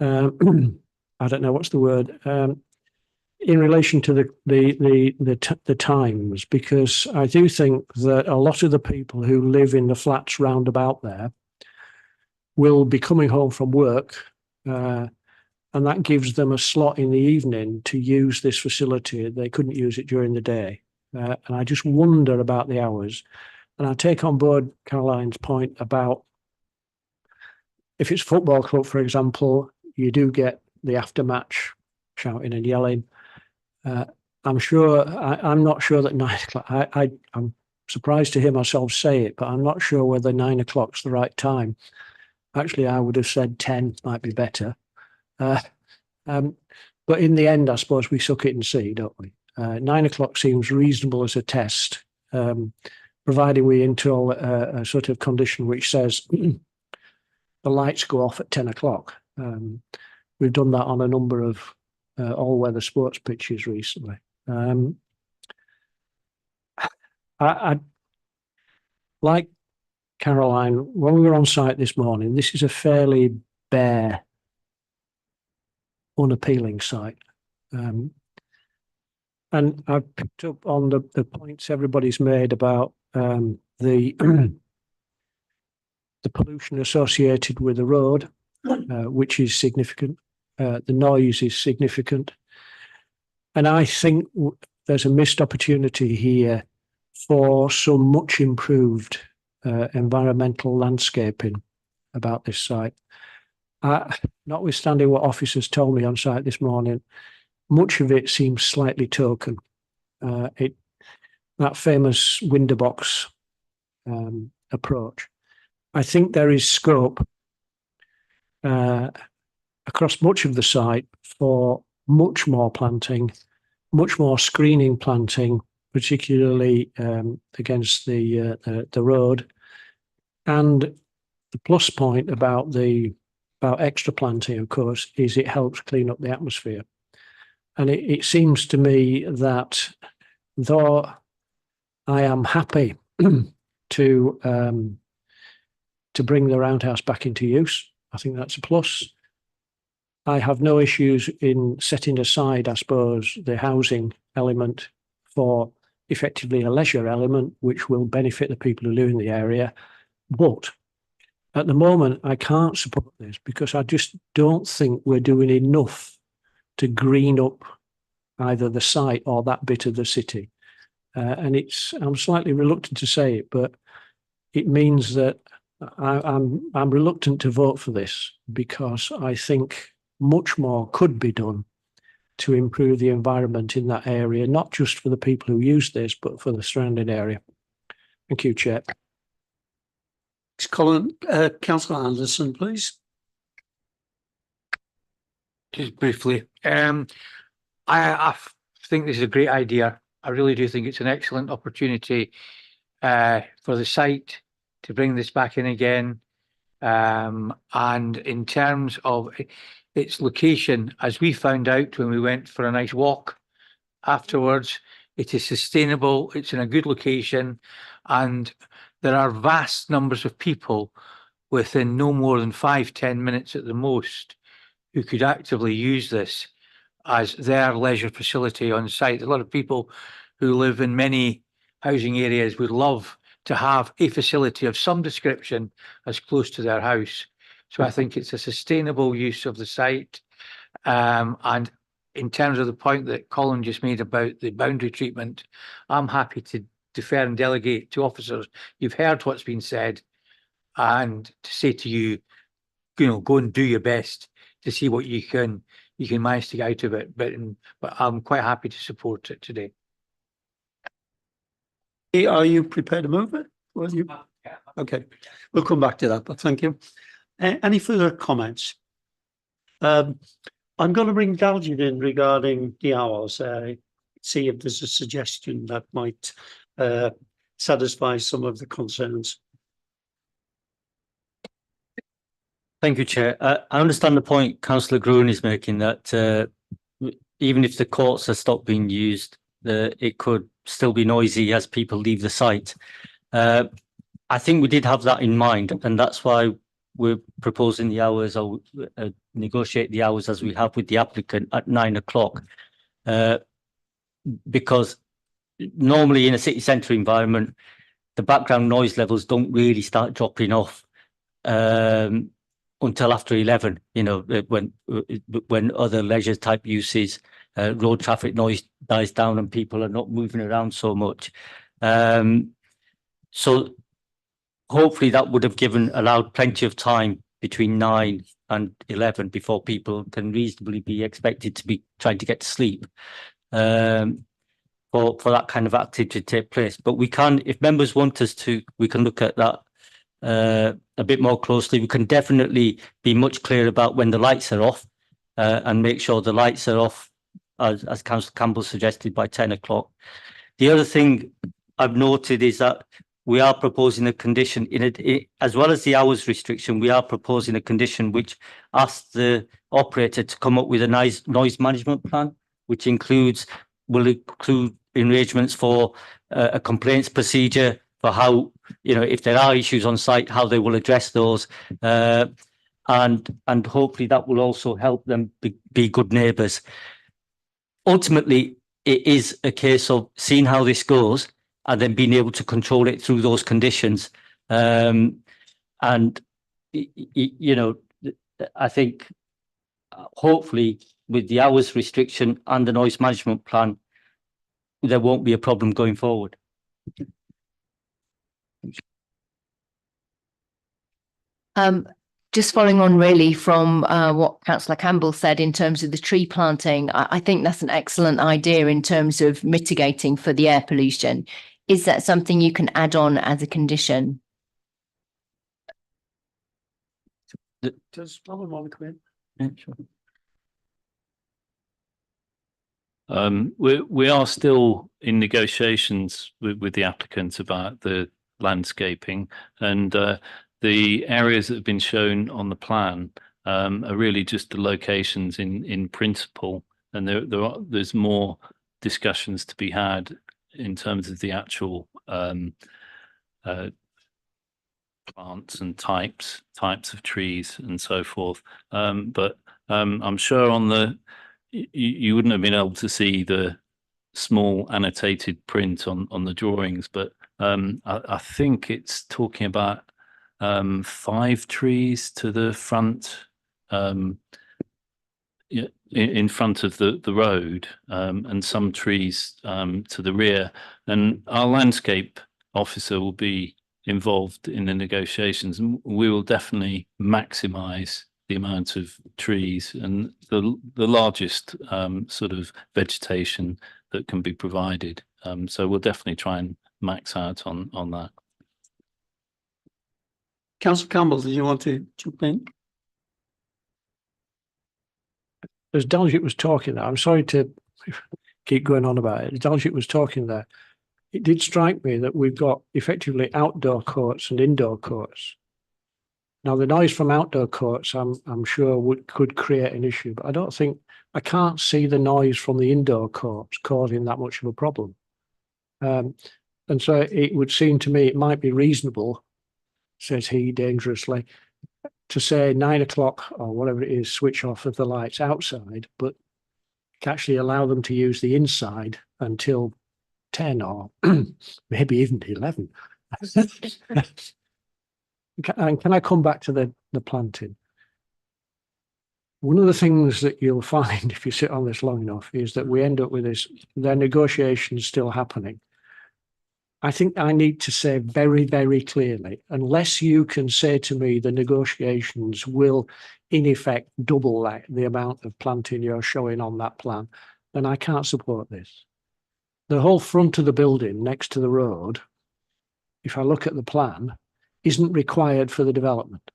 I don't know what's the word, in relation to the times, because I do think that a lot of the people who live in the flats round about there will be coming home from work, and that gives them a slot in the evening to use this facility. They couldn't use it during the day. And I just wonder about the hours. And I take on board Caroline's point about if it's football club, for example, you do get the aftermatch shouting and yelling. I'm not sure that 9 o'clock, I'm surprised to hear myself say it, but I'm not sure whether 9 o'clock's the right time. Actually, I would have said 10 might be better. But in the end, I suppose we suck it and see, don't we? 9 o'clock seems reasonable as a test, provided we into a sort of condition which says the lights go off at 10 o'clock. We've done that on a number of all-weather sports pitches recently. I like Caroline, when we were on site this morning, this is a fairly bare, unappealing site. And I've picked up on the points everybody's made about the the pollution associated with the road, which is significant. The noise is significant. And I think there's a missed opportunity here for some much improved environmental landscaping about this site. Notwithstanding what officers told me on site this morning, much of it seems slightly token. That famous window box approach. I think there is scope across much of the site for much more planting, much more screening planting, particularly against the road. And the plus point about extra planting, of course, is it helps clean up the atmosphere. And it seems to me that though I am happy to bring the roundhouse back into use, I think that's a plus. I have no issues in setting aside, I suppose, the housing element for effectively a leisure element, which will benefit the people who live in the area. But at the moment, I can't support this because I just don't think we're doing enough to green up either the site or that bit of the city. And I'm slightly reluctant to say it, but it means that I'm reluctant to vote for this because I think much more could be done to improve the environment in that area, not just for the people who use this, but for the surrounding area. Thank you, Chair. Councillor Anderson, please. Just briefly, I think this is a great idea. I really do think it's an excellent opportunity for the site to bring this back in again. And in terms of its location, as we found out when we went for a nice walk afterwards, it is sustainable, it's in a good location, and there are vast numbers of people within no more than 5-10 minutes at the most who could actively use this as their leisure facility on site. A lot of people who live in many housing areas would love to have a facility of some description as close to their house. So I think it's a sustainable use of the site. And in terms of the point that Colin just made about the boundary treatment, I'm happy to defer and delegate to officers. You've heard what's been said, and to say to you, go and do your best to see what you can manage to get out of it. But I'm quite happy to support it today. Are you prepared to move it? Will you? Yeah. Okay, we'll come back to that, but thank you. Any further comments? I'm going to bring Dalgid in regarding the hours. See if there's a suggestion that might satisfy some of the concerns. Thank you, Chair. I understand the point Councillor Gruen is making that even if the courts have stopped being used, it could still be noisy as people leave the site. I think we did have that in mind, and that's why we're proposing the hours or negotiate the hours as we have with the applicant at 9 o'clock. Because normally in a city centre environment, the background noise levels don't really start dropping off until after 11, when other leisure type uses, road traffic noise dies down and people are not moving around so much. So hopefully that would have allowed plenty of time between 9 and 11 before people can reasonably be expected to be trying to get to sleep for that kind of activity to take place. But we can, if members want us to, we can look at that a bit more closely. We can definitely be much clearer about when the lights are off and make sure the lights are off, as Councillor Campbell suggested, by 10 o'clock. The other thing I've noted is that we are proposing a condition in it, as well as the hours restriction, we are proposing a condition which asks the operator to come up with a noise management plan, which will include arrangements for a complaints procedure for how, if there are issues on site, how they will address those. And hopefully that will also help them be good neighbours. Ultimately, it is a case of seeing how this goes and then being able to control it through those conditions. I think hopefully with the hours restriction and the noise management plan, there won't be a problem going forward. Just following on really from what Councillor Campbell said in terms of the tree planting, I think that's an excellent idea in terms of mitigating for the air pollution. Is that something you can add on as a condition? Does Robin want to come in? Yeah, sure. We are still in negotiations with the applicant about the landscaping, and the areas that have been shown on the plan are really just the locations in principle, and there's more discussions to be had in terms of the actual plants and types of trees and so forth. But I'm sure you wouldn't have been able to see the small annotated print on the drawings, but I think it's talking about 5 trees to the front, in front of the road, and some trees to the rear. And our landscape officer will be involved in the negotiations, and we will definitely maximise the amount of trees and the largest sort of vegetation that can be provided. So we'll definitely try and max out on that. Councillor Campbell, did you want to jump in? As Daljit was talking there, I'm sorry to keep going on about it. As Daljit was talking there, it did strike me that we've got effectively outdoor courts and indoor courts. Now, the noise from outdoor courts, I'm sure could create an issue, but I can't see the noise from the indoor courts causing that much of a problem. And so it would seem to me it might be reasonable, says he dangerously, to say 9 o'clock or whatever it is, switch off of the lights outside, but actually allow them to use the inside until 10 or maybe even 11. And can I come back to the planting? One of the things that you'll find if you sit on this long enough is that we end up with their negotiations still happening. I think I need to say very, very clearly, unless you can say to me the negotiations will in effect double the amount of planting you're showing on that plan, then I can't support this. The whole front of the building next to the road, if I look at the plan, isn't required for the development.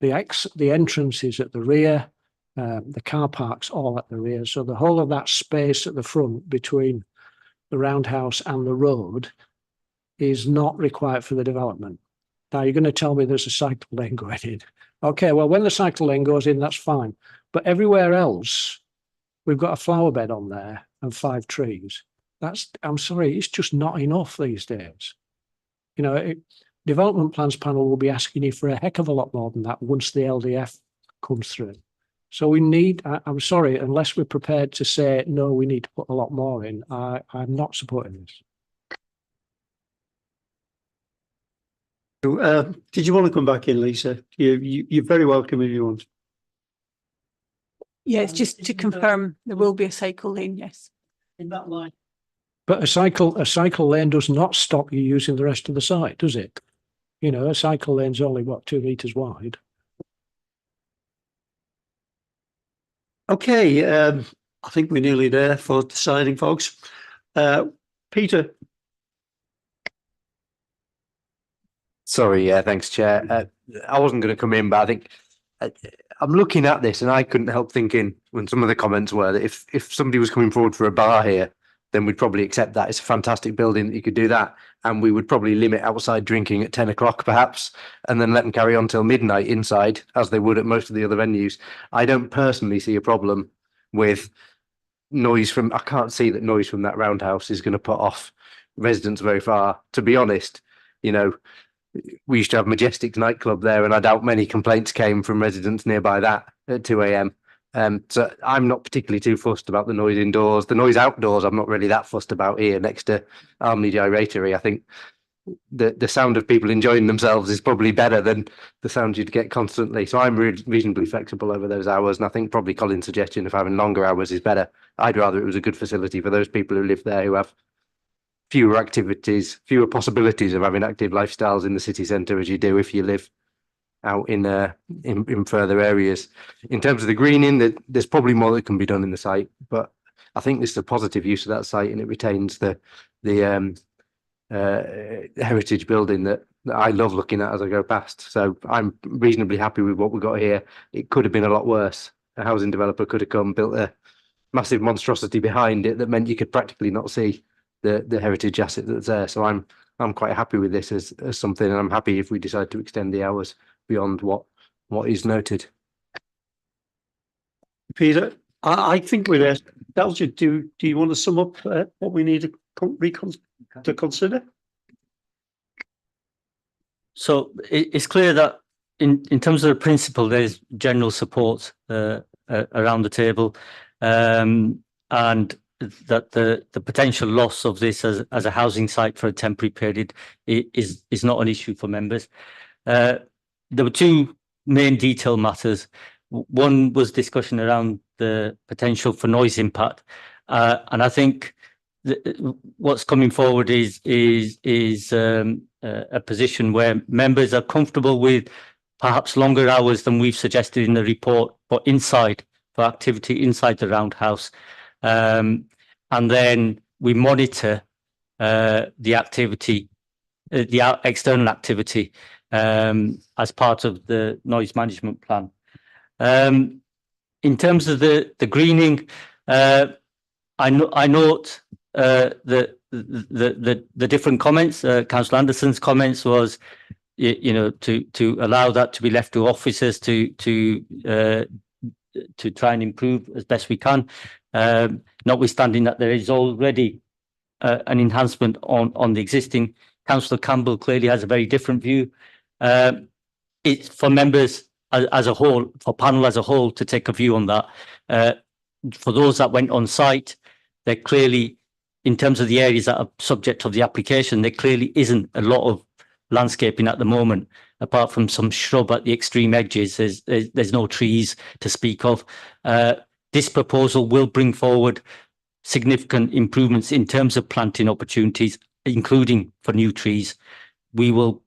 The entrance is at the rear, the car park's all at the rear, so the whole of that space at the front between the roundhouse and the road is not required for the development. Now you're going to tell me there's a cycle lane going in. Okay, well, when the cycle lane goes in, that's fine. But everywhere else, we've got a flower bed on there and 5 trees. I'm sorry, it's just not enough these days. Development Plans Panel will be asking you for a heck of a lot more than that once the LDF comes through. So we need, I'm sorry, unless we're prepared to say, no, we need to put a lot more in, I'm not supporting this. Did you want to come back in, Lisa? You're very welcome if you want. Yeah, it's just to confirm there will be a cycle lane, yes. In that line. But a cycle lane does not stop you using the rest of the site, does it? A cycle lane's only, 2 meters wide? Okay, I think we're nearly there for deciding, folks. Peter. Sorry, thanks, Chair. I wasn't going to come in, but I think I'm looking at this and I couldn't help thinking when some of the comments were that if somebody was coming forward for a bar here, then we'd probably accept that. It's a fantastic building that you could do that. And we would probably limit outside drinking at 10 o'clock perhaps, and then let them carry on till midnight inside, as they would at most of the other venues. I don't personally see a problem with noise from, I can't see that noise from that roundhouse is going to put off residents very far. To be honest, you know, we used to have Majestic nightclub there, and I doubt many complaints came from residents nearby that at 2 a.m. So I'm not particularly too fussed about the noise indoors. The noise outdoors, I'm not really that fussed about here next to Armley Gyratory. I think the sound of people enjoying themselves is probably better than the sound you'd get constantly. So I'm reasonably flexible over those hours, and I think probably Colin's suggestion of having longer hours is better. I'd rather it was a good facility for those people who live there, who have fewer activities, fewer possibilities of having active lifestyles in the city centre as you do if you live out in further areas. In terms of the greening, there's probably more that can be done in the site, but I think this is a positive use of that site, and it retains the heritage building that I love looking at as I go past. So I'm reasonably happy with what we got here. It could have been a lot worse. A housing developer could have come, built a massive monstrosity behind it that meant you could practically not see the heritage asset that's there. So I'm quite happy with this as something, and I'm happy if we decide to extend the hours beyond what is noted. Peter, I think with that, Dalgid, do you want to sum up what we need to consider? So it's clear that in terms of the principle, there's general support around the table, and that the potential loss of this as a housing site for a temporary period is not an issue for members. There were two main detail matters. One was discussion around the potential for noise impact, and I think what's coming forward is a position where members are comfortable with perhaps longer hours than we've suggested in the report, but inside, for activity inside the roundhouse. And then we monitor the activity, the external activity, as part of the noise management plan. In terms of the greening, I note the different comments. Councillor Anderson's comments was, you know, to allow that to be left to officers to try and improve as best we can, notwithstanding that there is already an enhancement on the existing. Councillor Campbell clearly has a very different view. It's for members as a whole, for panel as a whole, to take a view on that. For those that went on site, there clearly, in terms of the areas that are subject to the application, there clearly isn't a lot of landscaping at the moment, apart from some shrub at the extreme edges. There's no trees to speak of. This proposal will bring forward significant improvements in terms of planting opportunities, including for new trees. We will,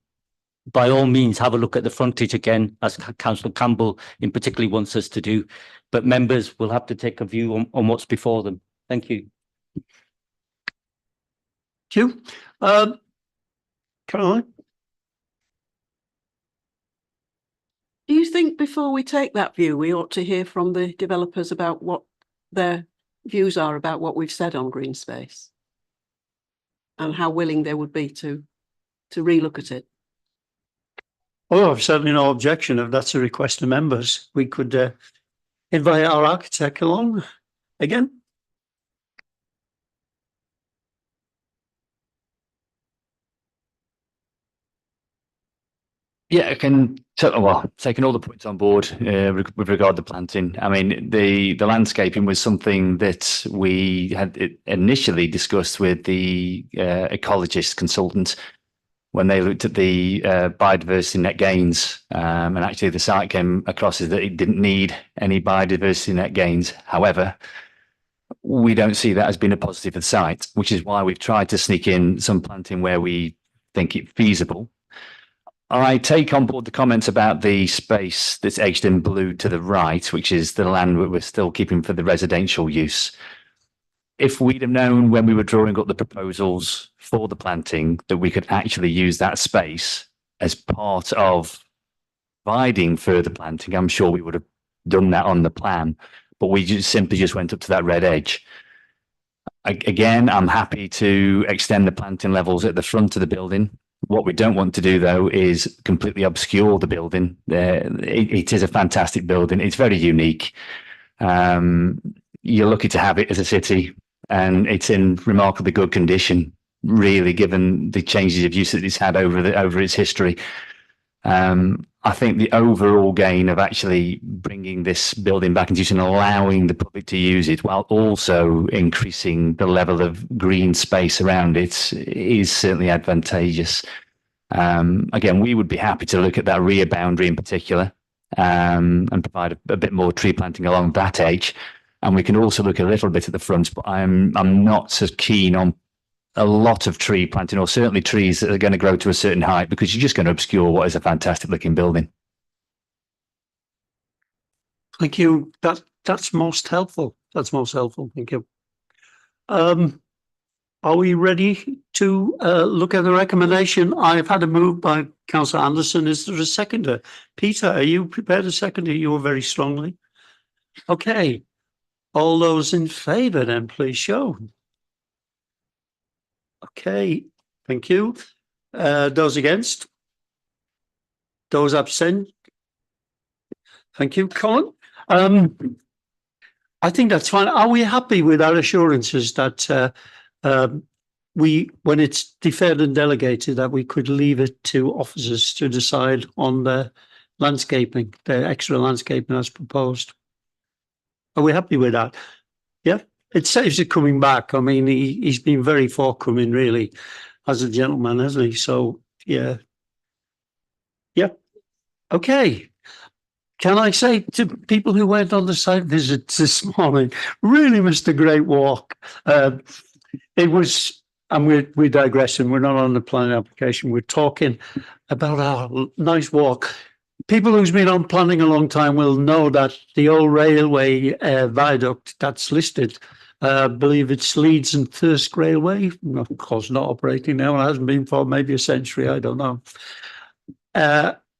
by all means, have a look at the frontage again, as Councillor Campbell in particular wants us to do, but members will have to take a view on what's before them. Thank you. Thank you. Caroline? Do you think before we take that view, we ought to hear from the developers about what their views are about what we've said on green space, and how willing they would be to relook at it? Oh, I've certainly no objection. If that's a request of members, we could invite our architect along again. Yeah, I can. Well, taking all the points on board with regard to planting. I mean, the landscaping was something that we had initially discussed with the ecologist consultant when they looked at the biodiversity net gains, and actually the site came across as that it didn't need any biodiversity net gains. However, we don't see that as being a positive for the site, which is why we've tried to sneak in some planting where we think it feasible. I take on board the comments about the space that's edged in blue to the right, which is the land that we're still keeping for the residential use. If we'd have known when we were drawing up the proposals for the planting that we could actually use that space as part of providing further planting, I'm sure we would have done that on the plan, but we just simply went up to that red edge. Again, I'm happy to extend the planting levels at the front of the building. What we don't want to do, though, is completely obscure the building. It is a fantastic building. It's very unique. You're lucky to have it as a city, and it's in remarkably good condition, really, given the changes of use that it's had over its history. I think the overall gain of actually bringing this building back into use and allowing the public to use it while also increasing the level of green space around it is certainly advantageous. Again, we would be happy to look at that rear boundary in particular, and provide a bit more tree planting along that edge. And we can also look a little bit at the front, but I'm not so keen on a lot of tree planting, or certainly trees that are going to grow to a certain height, because you're just going to obscure what is a fantastic looking building. Thank you. That's most helpful. That's most helpful. Thank you. Are we ready to look at the recommendation? I've had a move by Councillor Anderson. Is there a seconder? Peter, are you prepared to second it? You were very strongly. Okay. All those in favour then, please show. Okay, thank you. Those against? Those absent? Thank you, Colin. I think that's fine. Are we happy with our assurances that when it's deferred and delegated, that we could leave it to officers to decide on the landscaping, the extra landscaping as proposed? Are we happy with that? Yeah, it saves it coming back. I mean, he's been very forthcoming, really, as a gentleman, hasn't he? So, yeah. Yep. Okay. Can I say to people who went on the site visit this morning, really missed a great walk. It was, and we're digressing, we're not on the planning application, we're talking about our nice walk. People who's been on planning a long time will know that the old railway viaduct that's listed, I believe it's Leeds and Thirsk Railway, of course not operating now, it hasn't been for maybe a century, I don't know,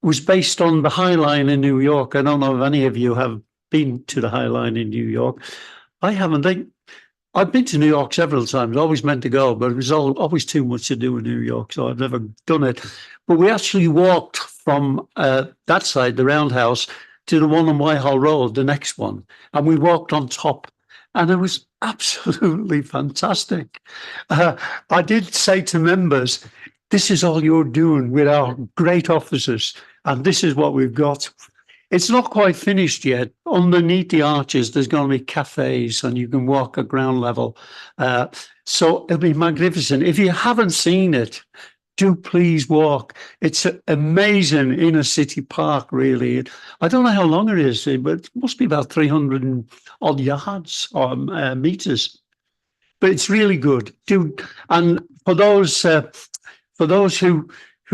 was based on the High Line in New York. I don't know if any of you have been to the High Line in New York. I haven't. I've been to New York several times, always meant to go, but it was always too much to do in New York, so I've never done it. But we actually walked from that side, the roundhouse, to the one on Whitehall Road, the next one, and we walked on top, and it was absolutely fantastic. I did say to members, this is all you're doing with our great officers, and this is what we've got. It's not quite finished yet. Underneath the arches, there's going to be cafes and you can walk at ground level. So it'll be magnificent. If you haven't seen it, do please walk. It's an amazing inner city park, really. I don't know how long it is, but it must be about 300 and odd yards or meters. But it's really good. And for those who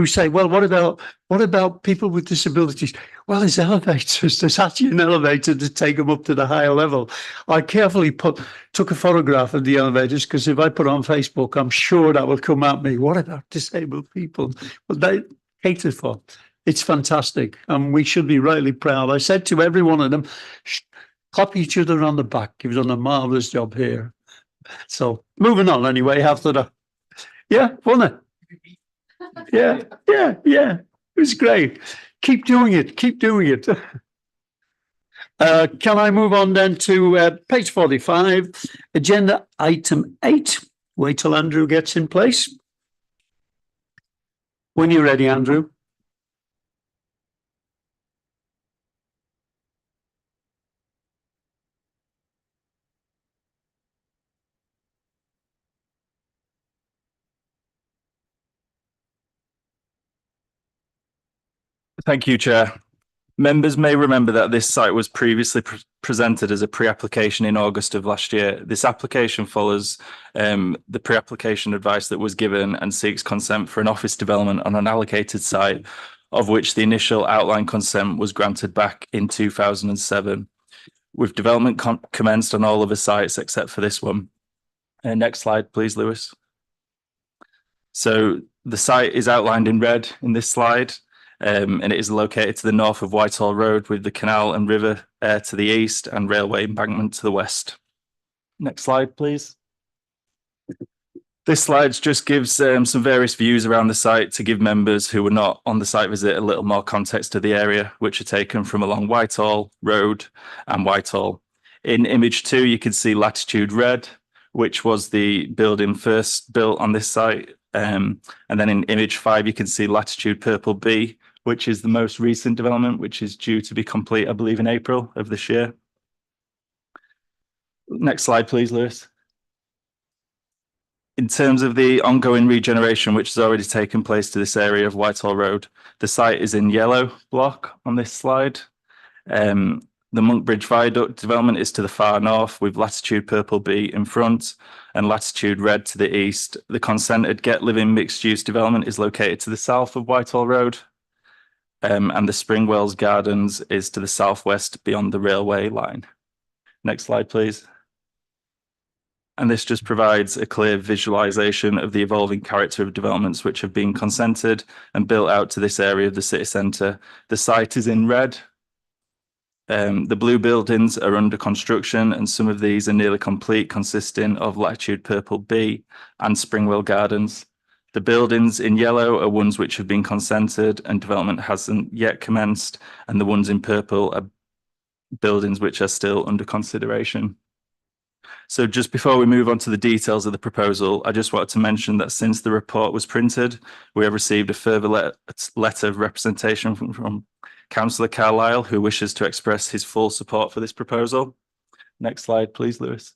say, well, what about people with disabilities? Well, there's elevators. There's actually an elevator to take them up to the higher level. I carefully took a photograph of the elevators, because if I put it on Facebook, I'm sure that will come at me. What about disabled people? Well, they catered for. It's fantastic, and we should be rightly proud. I said to every one of them, clap each other on the back. You've done a marvelous job here. So moving on anyway, after that. Yeah, wasn't it? Yeah. It was great. Keep doing it. Keep doing it. Can I move on then to page 45, agenda item 8. Wait till Andrew gets in place. When you're ready, Andrew. Thank you, Chair. Members may remember that this site was previously presented as a pre-application in August of last year. This application follows the pre-application advice that was given and seeks consent for an office development on an allocated site, of which the initial outline consent was granted back in 2007. With development commenced on all of the sites except for this one. Next slide, please, Lewis. So the site is outlined in red in this slide. And it is located to the north of Whitehall Road, with the canal and river to the east and railway embankment to the west. Next slide, please. This slide just gives some various views around the site to give members who were not on the site visit a little more context to the area, which are taken from along Whitehall Road and Whitehall. In image 2, you can see Latitude Red, which was the building first built on this site. And then in image 5, you can see Latitude Purple B, which is the most recent development, which is due to be complete, I believe, in April of this year. Next slide, please, Lewis. In terms of the ongoing regeneration, which has already taken place to this area of Whitehall Road, the site is in yellow block on this slide. The Monkbridge Viaduct development is to the far north, with Latitude Purple B in front and Latitude Red to the east. The consented Get Living mixed-use development is located to the south of Whitehall Road. And the Springwells Gardens is to the southwest beyond the railway line. Next slide, please. And this just provides a clear visualization of the evolving character of developments which have been consented and built out to this area of the city centre. The site is in red. The blue buildings are under construction, and some of these are nearly complete, consisting of Latitude Purple B and Springwell Gardens. The buildings in yellow are ones which have been consented and development hasn't yet commenced, and the ones in purple are buildings which are still under consideration. So just before we move on to the details of the proposal, I just wanted to mention that since the report was printed, we have received a further letter of representation from Councillor Carlisle, who wishes to express his full support for this proposal. Next slide, please, Lewis.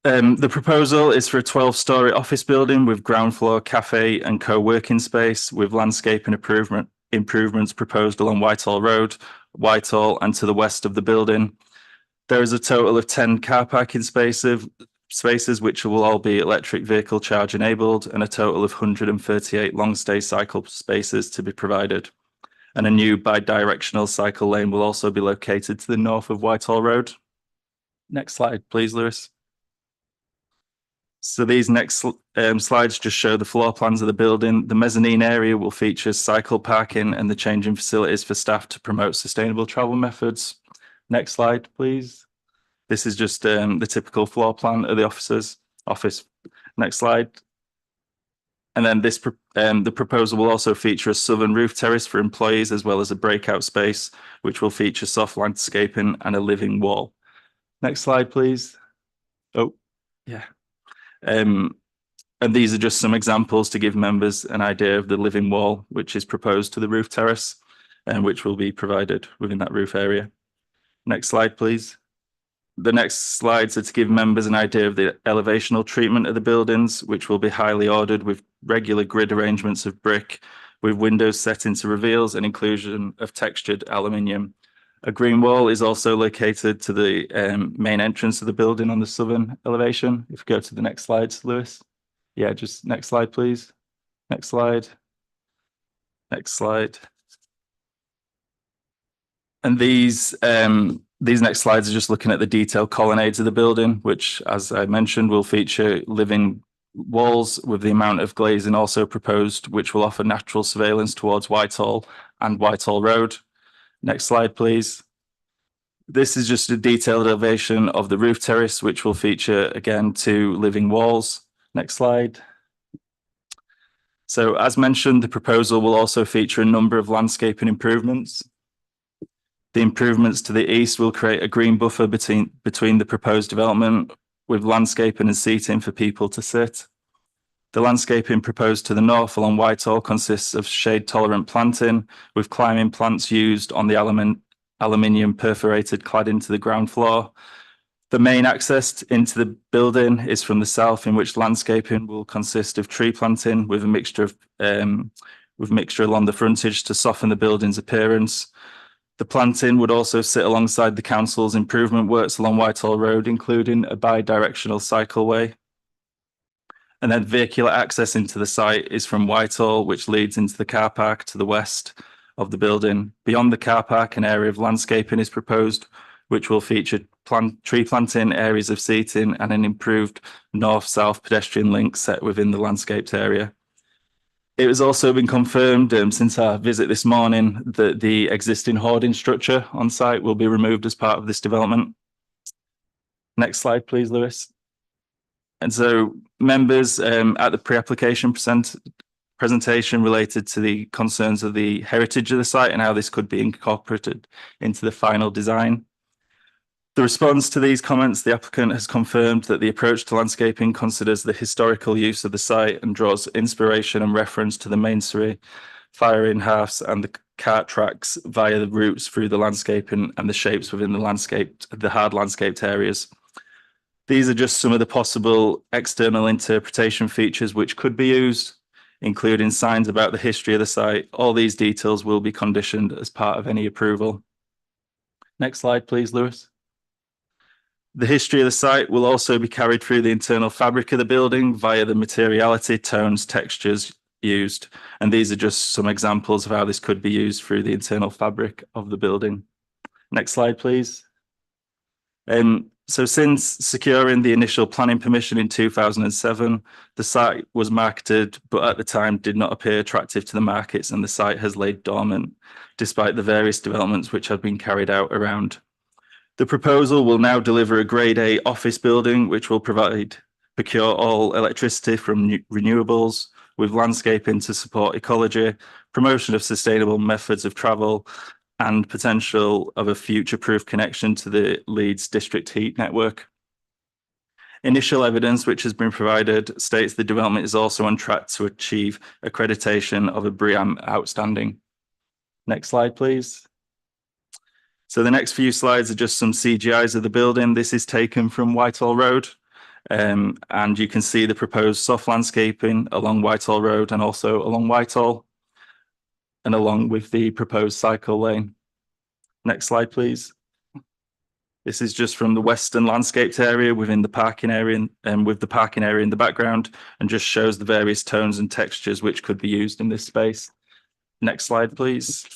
The proposal is for a 12-storey office building with ground floor cafe and co-working space, with landscape and improvements proposed along Whitehall Road, Whitehall, and to the west of the building. There is a total of 10 car parking spaces, which will all be electric vehicle charge enabled, and a total of 138 long stay cycle spaces to be provided. And a new bi-directional cycle lane will also be located to the north of Whitehall Road. Next slide, please, Lewis. So these next slides just show the floor plans of the building. The mezzanine area will feature cycle parking and the changing facilities for staff to promote sustainable travel methods. Next slide, please. This is just the typical floor plan of the office. Next slide. And then the proposal will also feature a southern roof terrace for employees, as well as a breakout space, which will feature soft landscaping and a living wall. Next slide, please. Oh, yeah. And these are just some examples to give members an idea of the living wall, which is proposed to the roof terrace, and which will be provided within that roof area. Next slide, please. The next slides are to give members an idea of the elevational treatment of the buildings, which will be highly ordered with regular grid arrangements of brick, with windows set into reveals and inclusion of textured aluminium. A green wall is also located to the main entrance of the building on the southern elevation. If you go to the next slides, Lewis. Yeah, just next slide, please. Next slide. Next slide. And these next slides are just looking at the detailed colonnades of the building, which, as I mentioned, will feature living walls with the amount of glazing also proposed, which will offer natural surveillance towards Whitehall and Whitehall Road. Next slide, please. This is just a detailed elevation of the roof terrace, which will feature, again, 2 living walls. Next slide. So, as mentioned, the proposal will also feature a number of landscaping improvements. The improvements to the east will create a green buffer between the proposed development, with landscaping and seating for people to sit. The landscaping proposed to the north along Whitehall consists of shade-tolerant planting, with climbing plants used on the aluminium perforated cladding to the ground floor. The main access into the building is from the south, in which landscaping will consist of tree planting with a mixture along the frontage to soften the building's appearance. The planting would also sit alongside the council's improvement works along Whitehall Road, including a bi-directional cycleway. And then vehicular access into the site is from Whitehall, which leads into the car park to the west of the building. Beyond the car park, an area of landscaping is proposed, which will feature tree planting, areas of seating, and an improved north-south pedestrian link set within the landscaped area. It has also been confirmed since our visit this morning that the existing hoarding structure on site will be removed as part of this development. Next slide, please, Lewis. And so members at the pre-application presentation related to the concerns of the heritage of the site and how this could be incorporated into the final design. The response to these comments, the applicant has confirmed that the approach to landscaping considers the historical use of the site and draws inspiration and reference to the masonry, firing hearths and the cart tracks via the routes through the landscaping and the shapes within the hard landscaped areas. These are just some of the possible external interpretation features which could be used, including signs about the history of the site. All these details will be conditioned as part of any approval. Next slide, please, Lewis. The history of the site will also be carried through the internal fabric of the building via the materiality, tones, textures used. And these are just some examples of how this could be used through the internal fabric of the building. Next slide, please. So since securing the initial planning permission in 2007, the site was marketed, but at the time did not appear attractive to the markets, and the site has laid dormant, despite the various developments which have been carried out around. The proposal will now deliver a Grade A office building, which will procure all electricity from renewables, with landscaping to support ecology, promotion of sustainable methods of travel, and potential of a future-proof connection to the Leeds district heat network. Initial evidence which has been provided states the development is also on track to achieve accreditation of a BREEAM outstanding. Next slide, please. So the next few slides are just some CGIs of the building. This is taken from Whitehall Road, and you can see the proposed soft landscaping along Whitehall Road and also along Whitehall, and along with the proposed cycle lane. Next slide, please. This is just from the western landscaped area within the parking area and with the parking area in the background, and just shows the various tones and textures which could be used in this space. Next slide, please.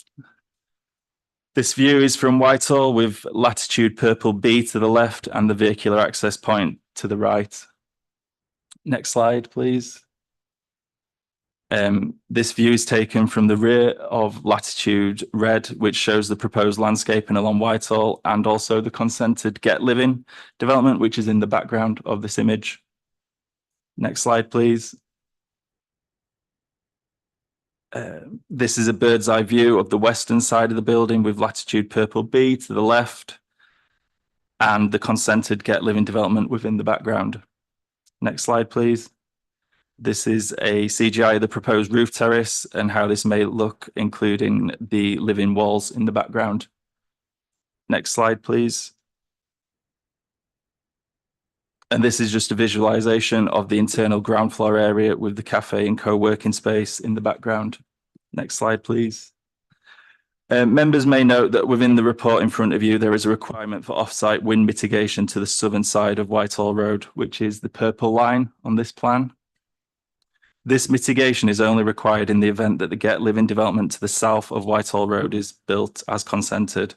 This view is from Whitehall with latitude purple B to the left and the vehicular access point to the right. Next slide, please. This view is taken from the rear of latitude red, which shows the proposed landscaping along Whitehall and also the consented Get Living development, which is in the background of this image. Next slide, please. This is a bird's eye view of the western side of the building with latitude purple B to the left and the consented Get Living development within the background. Next slide, please. This is a CGI of the proposed roof terrace and how this may look, including the living walls in the background. Next slide, please. And this is just a visualization of the internal ground floor area with the cafe and co-working space in the background. Next slide, please. Members may note that within the report in front of you, there is a requirement for off-site wind mitigation to the southern side of Whitehall Road, which is the purple line on this plan. This mitigation is only required in the event that the Get Living development to the south of Whitehall Road is built as consented.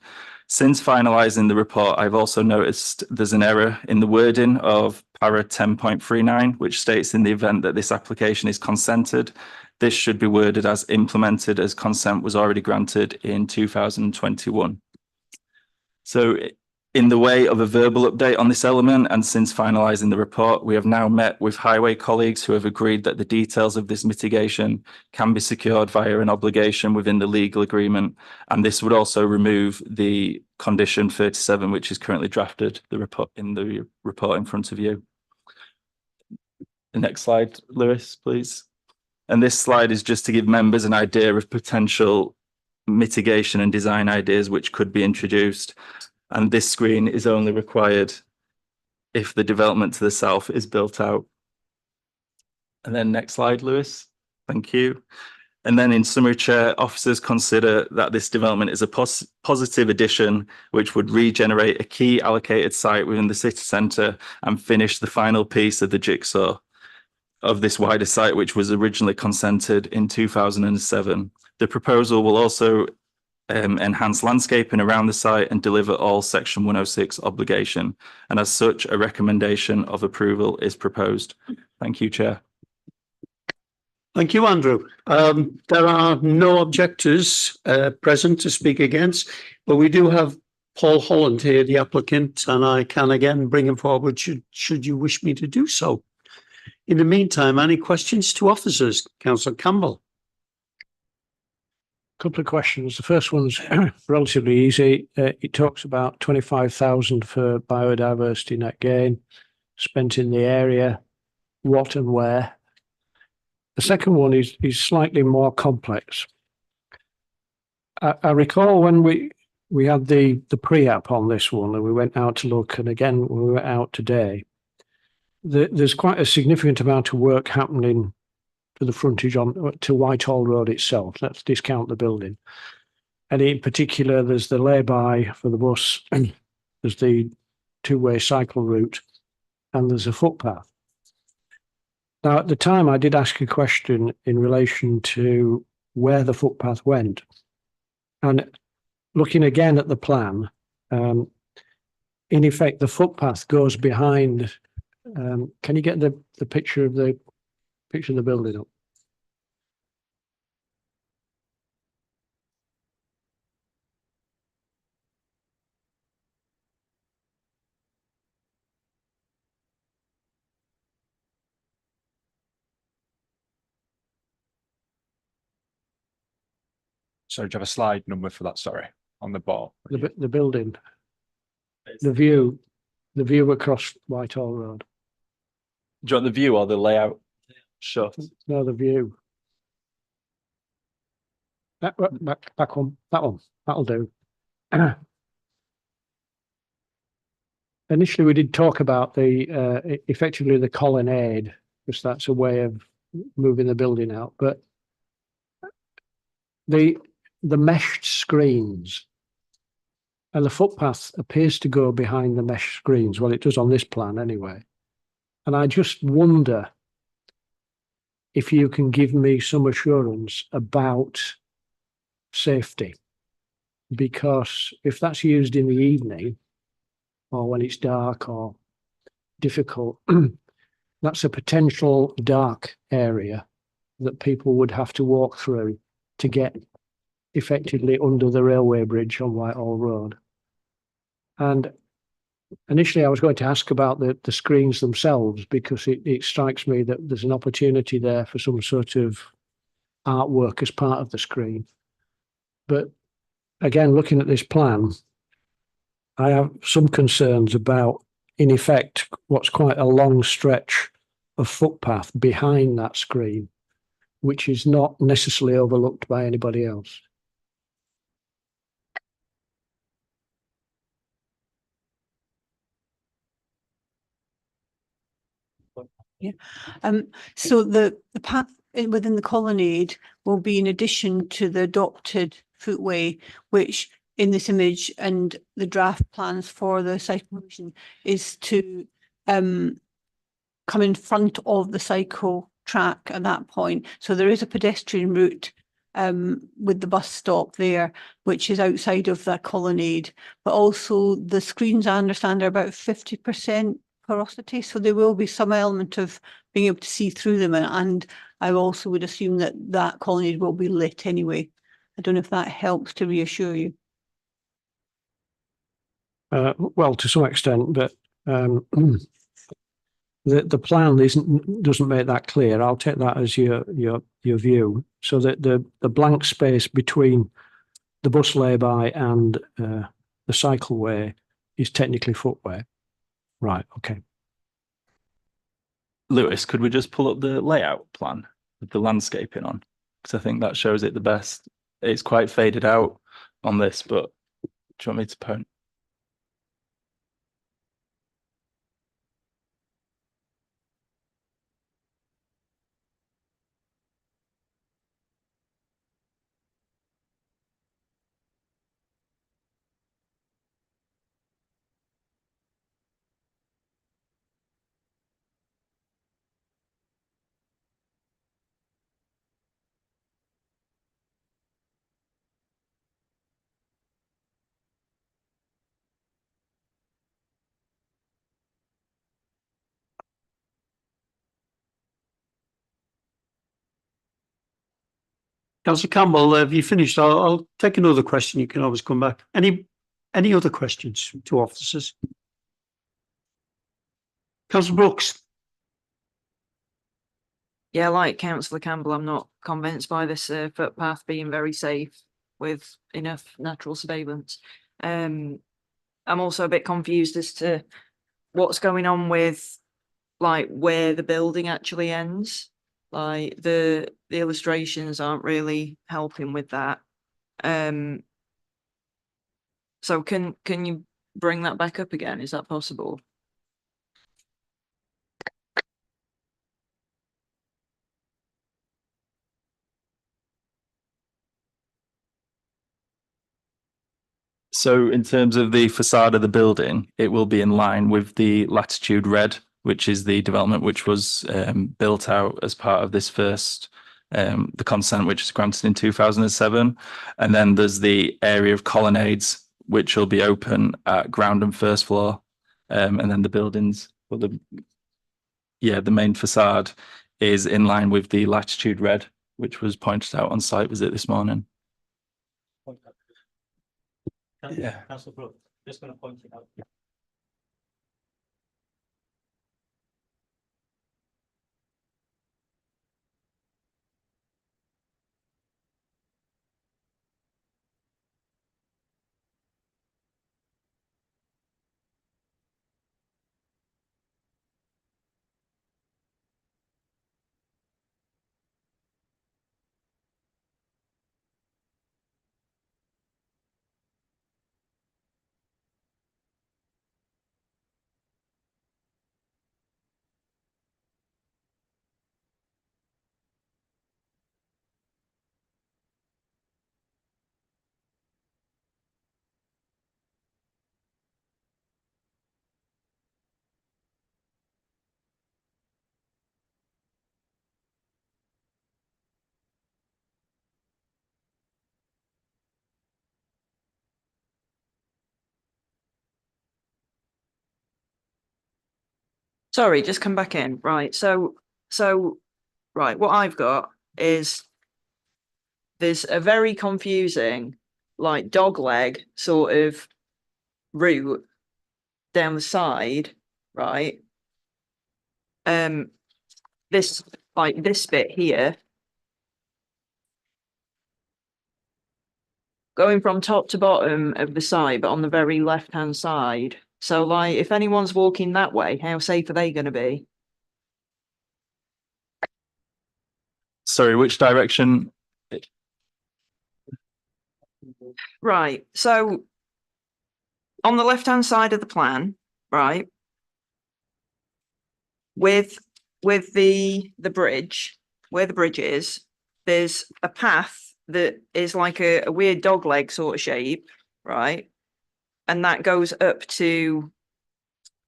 Since finalising the report, I've also noticed there's an error in the wording of para 10.39, which states in the event that this application is consented, this should be worded as implemented as consent was already granted in 2021. So in the way of a verbal update on this element, and since finalising the report, we have now met with highway colleagues who have agreed that the details of this mitigation can be secured via an obligation within the legal agreement. And this would also remove the condition 37, which is currently drafted the report in front of you. The next slide, Lewis, please. And this slide is just to give members an idea of potential mitigation and design ideas which could be introduced. And this screen is only required if the development to the south is built out. And then next slide, Lewis. Thank you. And then in summary, Chair, officers consider that this development is a positive addition which would regenerate a key allocated site within the city centre and finish the final piece of the jigsaw of this wider site, which was originally consented in 2007. The proposal will also enhance landscaping around the site and deliver all Section 106 obligation. And as such, a recommendation of approval is proposed. Thank you, Chair. Thank you, Andrew. There are no objectors present to speak against, but we do have Paul Holland here, the applicant, and I can again bring him forward should you wish me to do so. In the meantime, any questions to officers? Councillor Campbell. Couple of questions. The first one's relatively easy. It talks about 25,000 for biodiversity net gain spent in the area. What and where? The second one is slightly more complex. I recall when we had the pre-app on this one and we went out to look, and again we were out today. There's quite a significant amount of work happening to the frontage to Whitehall Road itself. Let's discount the building. And in particular, there's the lay-by for the bus, and there's the two-way cycle route, and there's a footpath. Now, at the time, I did ask a question in relation to where the footpath went. And looking again at the plan, in effect, the footpath goes behind. Can you get the picture of the building up? So do you have a slide number for that? Sorry, on the bottom. The building, the view across Whitehall Road. Do you want the view or the layout? Sure. No, the view. Back one. That one. That'll do. Initially, we did talk about the effectively the colonnade, because that's a way of moving the building out. But the meshed screens and the footpath appears to go behind the mesh screens. Well, it does on this plan anyway. And I just wonder if you can give me some assurance about safety, because if that's used in the evening or when it's dark or difficult, that's a potential dark area that people would have to walk through to get effectively under the railway bridge on Whitehall Road. And initially I was going to ask about the screens themselves, because it strikes me that there's an opportunity there for some sort of artwork as part of the screen. But again, looking at this plan, I have some concerns about, in effect, what's quite a long stretch of footpath behind that screen, which is not necessarily overlooked by anybody else. Yeah. So the path within the colonnade will be in addition to the adopted footway, which in this image and the draft plans for the cycle vision is to come in front of the cycle track at that point. So there is a pedestrian route with the bus stop there, which is outside of that colonnade, but also the screens, I understand, are about 50% porosity, so there will be some element of being able to see through them, and I also would assume that that colonnade will be lit anyway. I don't know if that helps to reassure you. Well, to some extent, but the plan doesn't make that clear. I'll take that as your view. So that the blank space between the bus lay-by and the cycleway is technically footway. Right. Okay. Lewis, could we just pull up the layout plan with the landscaping on? Because I think that shows it the best. It's quite faded out on this, but do you want me to point? Councillor Campbell, have you finished? I'll take another question. You can always come back. Any other questions to officers? Councillor Brooks. Yeah, like councillor Campbell, I'm not convinced by this footpath being very safe with enough natural surveillance. I'm also a bit confused as to what's going on with like where the building actually ends. Like the illustrations aren't really helping with that. So can you bring that back up again? Is that possible? So in terms of the facade of the building, it will be in line with the latitude red, which is the development which was built out as part of this first the consent which was granted in 2007. And then there's the area of colonnades which will be open at ground and first floor. And then the buildings, well, the main facade is in line with the latitude red, which was pointed out on site visit this morning. Yeah. Councillor Brooke, just going to point it out. Sorry, just come back in. Right. So right, what I've got is there's a very confusing like dog leg sort of route down the side, right? This like this bit here going from top to bottom of the side, but on the very left hand side. So like if anyone's walking that way, how safe are they going to be? Sorry, which direction? Right. So on the left hand side of the plan, right? With the bridge, where the bridge is, there's a path that is like a weird dog leg sort of shape, right? And that goes up to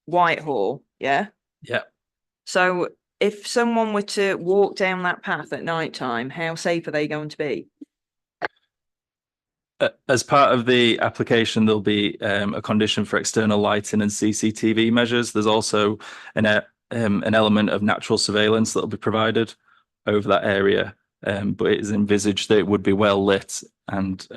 Whitehall, yeah? Yeah. So if someone were to walk down that path at night time, how safe are they going to be? As part of the application, there'll be a condition for external lighting and CCTV measures. There's also an element of natural surveillance that will be provided over that area. But it is envisaged that it would be well lit and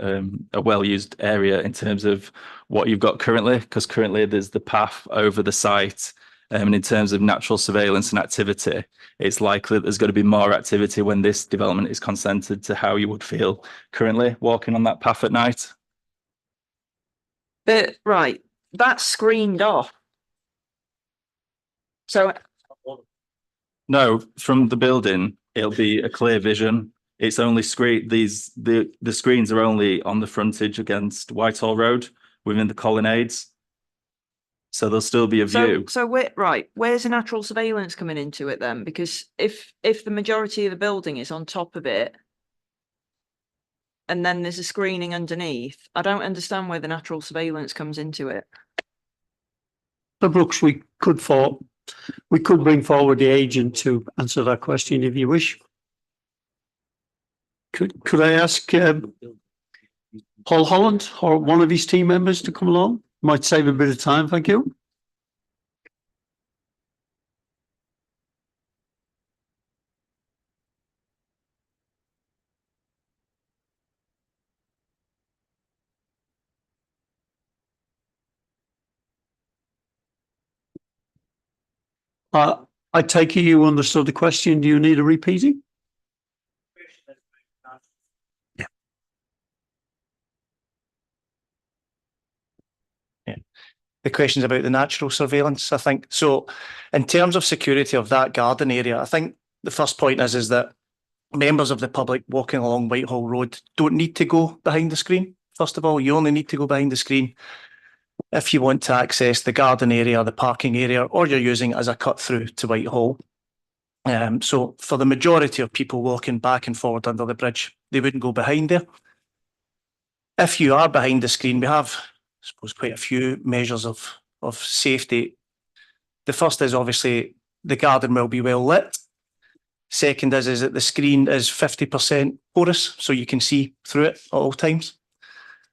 a well-used area in terms of what you've got currently, because currently there's the path over the site. And in terms of natural surveillance and activity, it's likely that there's going to be more activity when this development is consented to how you would feel currently walking on that path at night. But right, that's screened off. So No, from the building, it'll be a clear vision. It's only the screens are only on the frontage against Whitehall Road within the colonnades. So there'll still be a view. So where's the natural surveillance coming into it then? Because if the majority of the building is on top of it, and then there's a screening underneath, I don't understand where the natural surveillance comes into it. So Brooks, we could bring forward the agent to answer that question if you wish. Could I ask Paul Holland or one of his team members to come along? Might save a bit of time, thank you. I take it you understood the question. Do you need a repeating? The question's about the natural surveillance, I think. So in terms of security of that garden area, I think the first point is that members of the public walking along Whitehall Road don't need to go behind the screen. First of all, you only need to go behind the screen if you want to access the garden area, the parking area, or you're using it as a cut through to Whitehall. So for the majority of people walking back and forward under the bridge, they wouldn't go behind there. If you are behind the screen, we have, I suppose, quite a few measures of safety. The first is obviously the garden will be well lit. Second is that the screen is 50% porous, so you can see through it at all times.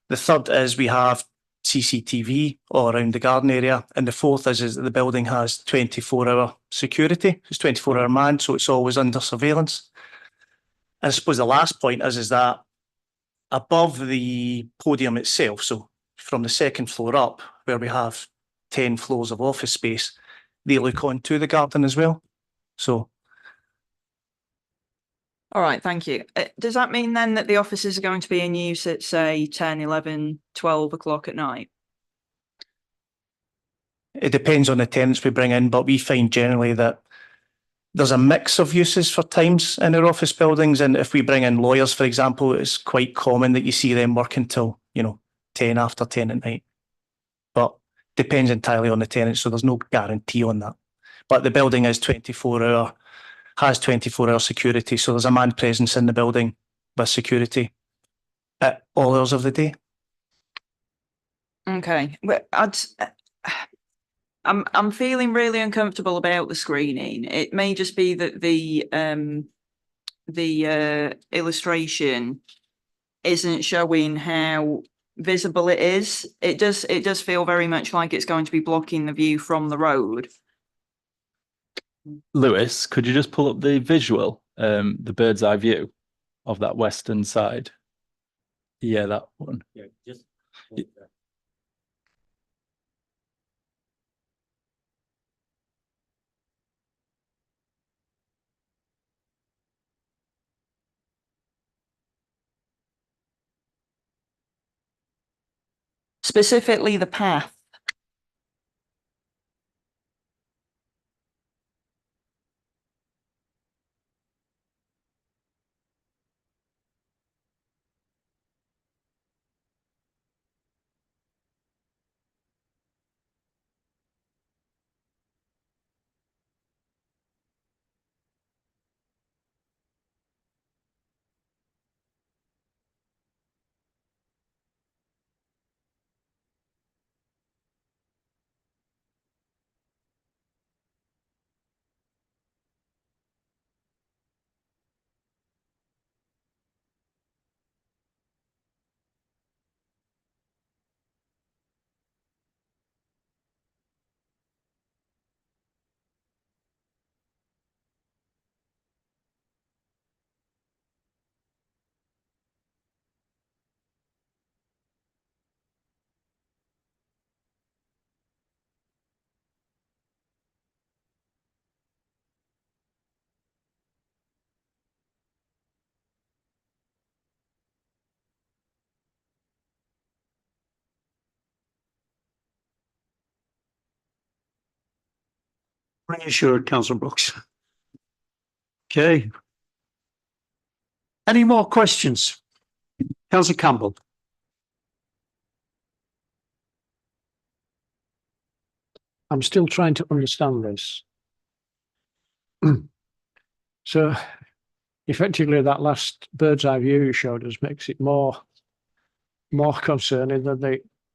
The third is we have CCTV all around the garden area. And the fourth is that the building has 24-hour security. It's 24-hour manned, so it's always under surveillance. And I suppose the last point is that above the podium itself, so from the second floor up, where we have 10 floors of office space, they look onto the garden as well. So. All right, thank you. Does that mean then that the offices are going to be in use at, say, 10, 11, 12 o'clock at night? It depends on the tenants we bring in, but we find generally that there's a mix of uses for times in our office buildings. And if we bring in lawyers, for example, it's quite common that you see them working till, 10 after 10 at night. But depends entirely on the tenant, so there's no guarantee on that. But the building is 24-hour, has 24-hour security, so there's a manned presence in the building with security at all hours of the day. Okay, well, I'm feeling really uncomfortable about the screening. It may just be that the illustration isn't showing how visible it is. It does feel very much like it's going to be blocking the view from the road. Lewis, could you just pull up the visual, the bird's eye view of that western side? Yeah, that one. Yeah, just. Specifically the path. Reassured, Councillor Brooks. Okay. Any more questions? Councillor Campbell. I'm still trying to understand this. So effectively that last bird's eye view you showed us makes it more concerning than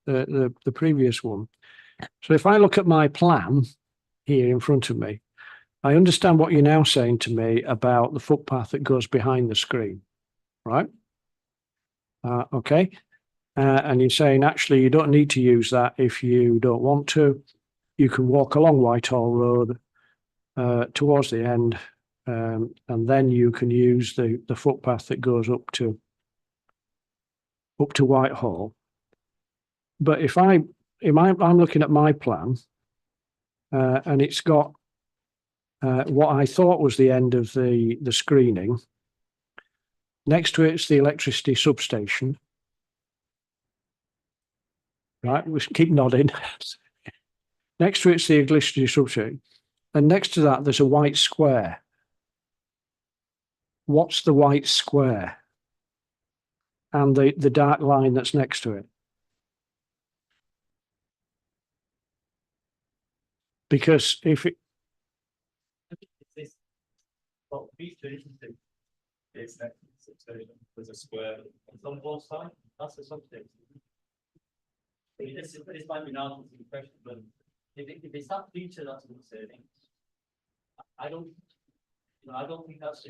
the previous one. So if I look at my plan here in front of me, I understand what you're now saying to me about the footpath that goes behind the screen, right? Okay. And you're saying actually you don't need to use that if you don't want to. You can walk along Whitehall Road towards the end, and then you can use the footpath that goes up to Whitehall. But if I'm looking at my plan, and it's got what I thought was the end of the screening. Next to it's the electricity substation. Right, we keep nodding. Next to it's the electricity substation. And next to that, there's a white square. What's the white square? And the dark line that's next to it. Because if it, there's a square on both sides. That's the substation. This might be an answer to the question, but if it's that feature that's concerning, I don't think that's.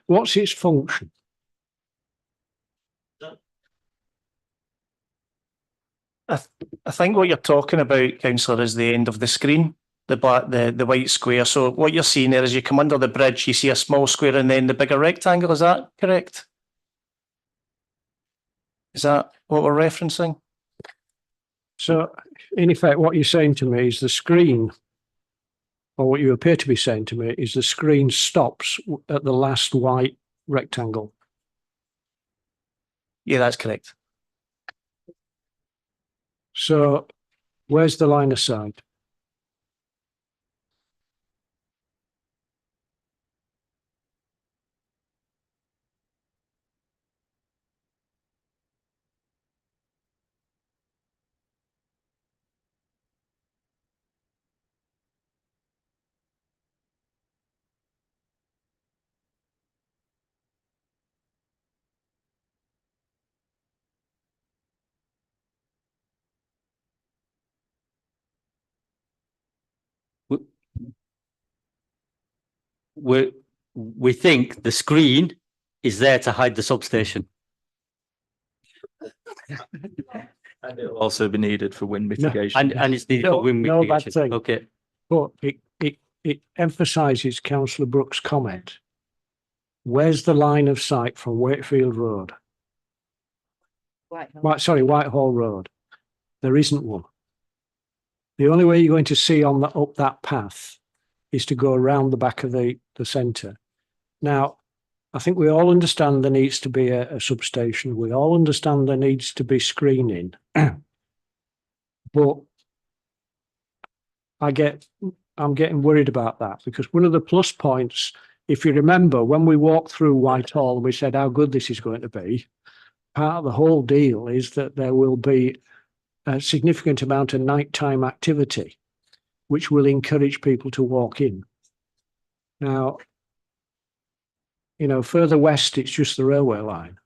what's its function? I think what you're talking about, councillor, is the end of the screen, the white square. So what you're seeing there is you come under the bridge, you see a small square and then the bigger rectangle. Is that correct? Is that what we're referencing? So in effect, what you're saying to me is the screen, or what you appear to be saying to me is the screen stops at the last white rectangle. Yeah, that's correct. So where's the line of sight? We think the screen is there to hide the substation. And it'll also be needed for wind mitigation. And it's needed for wind no bad mitigation. thing. Okay. But it emphasises Councillor Brooks' comment. Where's the line of sight from Wakefield Road? Whitehall Road. There isn't one. The only way you're going to see on up that path is to go around the back of the centre. Now, I think we all understand there needs to be a substation. We all understand there needs to be screening. But I'm getting worried about that, because one of the plus points, if you remember, when we walked through Whitehall and we said how good this is going to be, part of the whole deal is that there will be a significant amount of nighttime activity, which will encourage people to walk in. Now, you know, further west, it's just the railway line.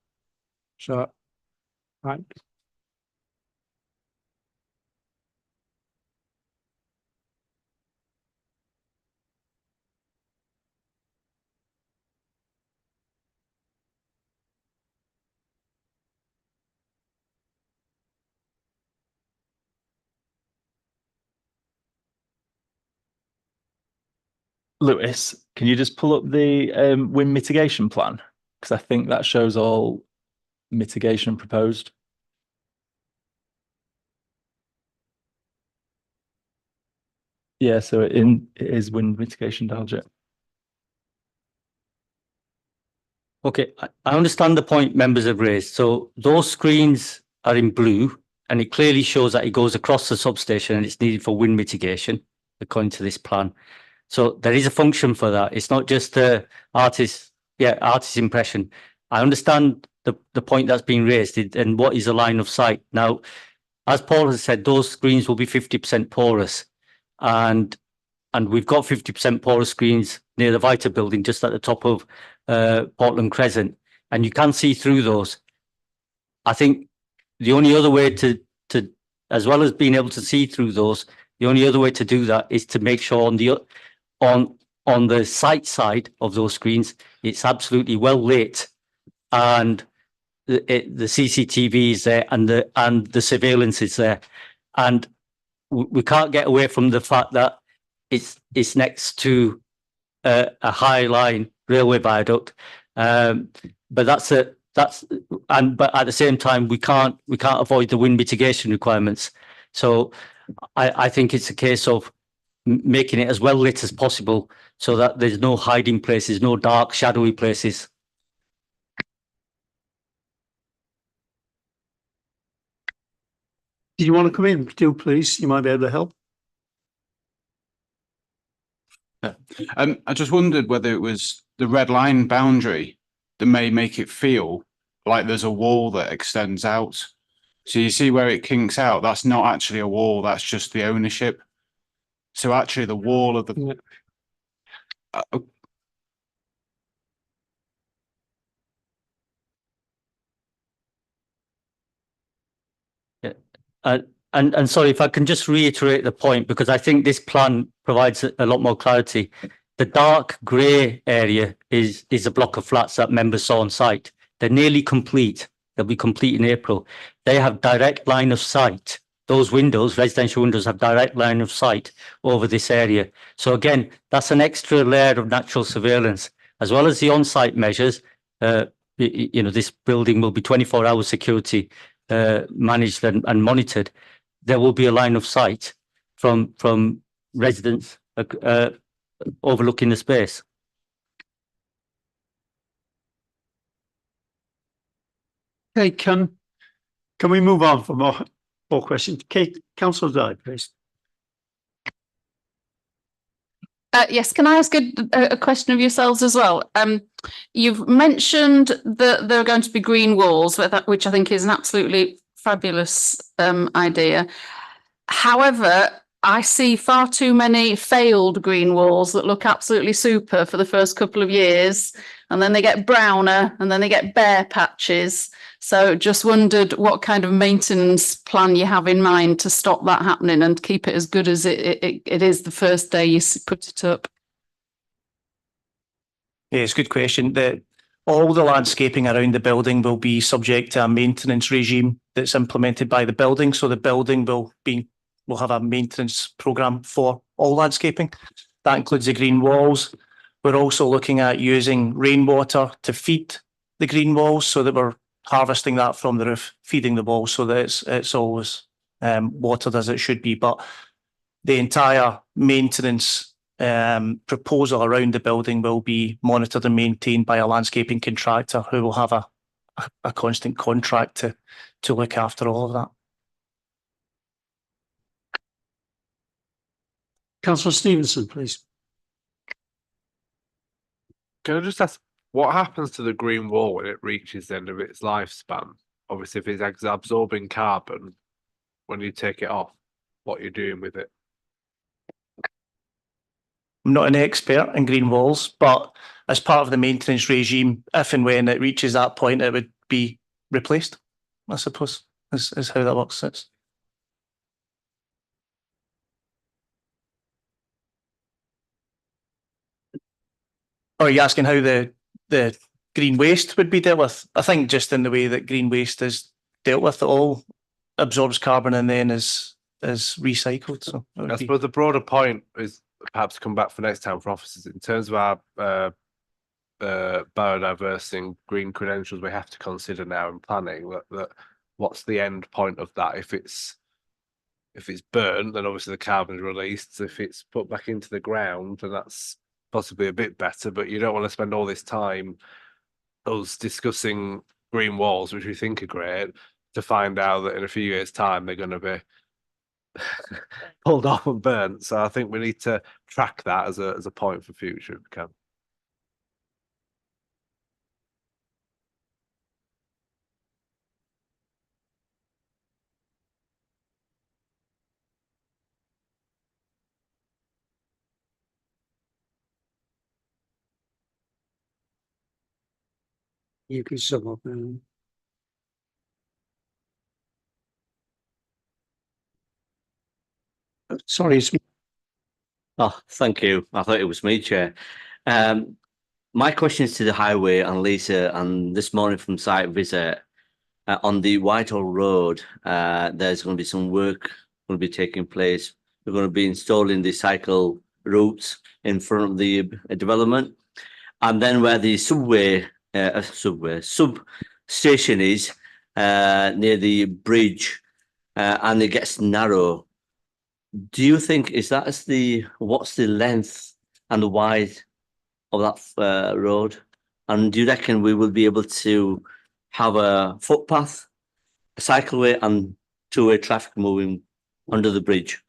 So, right. Lewis, can you just pull up the wind mitigation plan? Because I think that shows all mitigation proposed. Yeah, so it is wind mitigation target. Okay, I understand the point members have raised. So those screens are in blue, and it clearly shows that it goes across the substation and it's needed for wind mitigation, according to this plan. So there is a function for that. It's not just the artist's impression. I understand the point that's being raised and what is a line of sight. Now, as Paul has said, those screens will be 50% porous, and we've got 50% porous screens near the Vita building, just at the top of Portland Crescent, and you can see through those. I think the only other way to as well as being able to see through those, the only other way to do that is to make sure on the site side of those screens, it's absolutely well lit, and the CCTV is there, and the surveillance is there, and we can't get away from the fact that it's next to a high line railway viaduct, but at the same time we can't avoid the wind mitigation requirements. So I think it's a case of making it as well lit as possible so that there's no hiding places, no dark, shadowy places. Do you want to come in? Do please. You might be able to help. I just wondered whether it was the red line boundary that may make it feel like there's a wall that extends out. So you see where it kinks out, that's not actually a wall, that's just the ownership. So actually the wall of the And sorry, if I can just reiterate the point, because I think this plan provides a lot more clarity. The dark grey area is a block of flats that members saw on site. They're nearly complete. They'll be complete in April. They have direct line of sight. Those windows, residential windows, have direct line of sight over this area. So again, that's an extra layer of natural surveillance, as well as the on-site measures. This building will be 24-hour security managed and monitored. There will be a line of sight from residents overlooking the space. Okay, can we move on for more questions? Kate, Councillor Dye, please. Yes, can I ask a question of yourselves as well? You've mentioned that there are going to be green walls, which I think is an absolutely fabulous idea. However, I see far too many failed green walls that look absolutely super for the first couple of years, and then they get browner, and then they get bare patches. So just wondered what kind of maintenance plan you have in mind to stop that happening and keep it as good as it is the first day you put it up. Yeah, it's a good question. All the landscaping around the building will be subject to a maintenance regime that's implemented by the building. So the building will have a maintenance programme for all landscaping. That includes the green walls. We're also looking at using rainwater to feed the green walls so that we're harvesting that from the roof, feeding the walls so that it's always watered as it should be. But the entire maintenance proposal around the building will be monitored and maintained by a landscaping contractor who will have a constant contract to look after all of that. Councillor Stevenson, please. Can I just ask, what happens to the green wall when it reaches the end of its lifespan? Obviously, if it's absorbing carbon, when you take it off, what you're doing with it? I'm not an expert in green walls, but as part of the maintenance regime, if and when it reaches that point, it would be replaced, I suppose, is how that works. Are you asking how the green waste would be dealt with? I think just in the way that green waste is dealt with, it all absorbs carbon and then is recycled. So I suppose the broader point is perhaps come back for next time for officers in terms of our biodiversity and green credentials. We have to consider now in planning that what's the end point of that. If it's burnt, then obviously the carbon is released. If it's put back into the ground, then that's possibly a bit better, but you don't want to spend all this time us discussing green walls, which we think are great, to find out that in a few years' time they're going to be pulled off and burnt. So I think we need to track that as a point for future if we can. You can sum up now. Sorry, it's me. Oh, thank you. I thought it was me, Chair. My question is to the highway and Lisa, and this morning from site visit on the Whitehall Road, there's going to be some work going to be taking place. We're going to be installing the cycle routes in front of the development, and then where the substation is near the bridge, and it gets narrow. Do you think is that's what's the length and the wide of that road? And do you reckon we will be able to have a footpath, a cycleway, and two-way traffic moving under the bridge?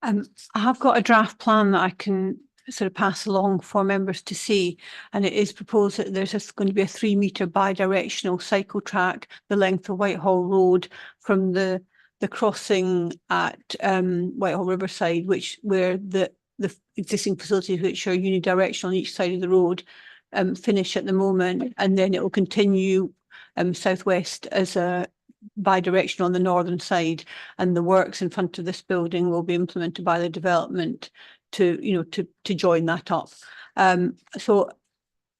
I have got a draft plan that I can sort of pass along for members to see, and it is proposed that there's going to be a 3-metre bi-directional cycle track the length of Whitehall Road from the crossing at Whitehall Riverside, where the existing facilities, which are unidirectional on each side of the road, finish at the moment, and then it will continue southwest as a bi-directional on the northern side, and the works in front of this building will be implemented by the development to join that up. So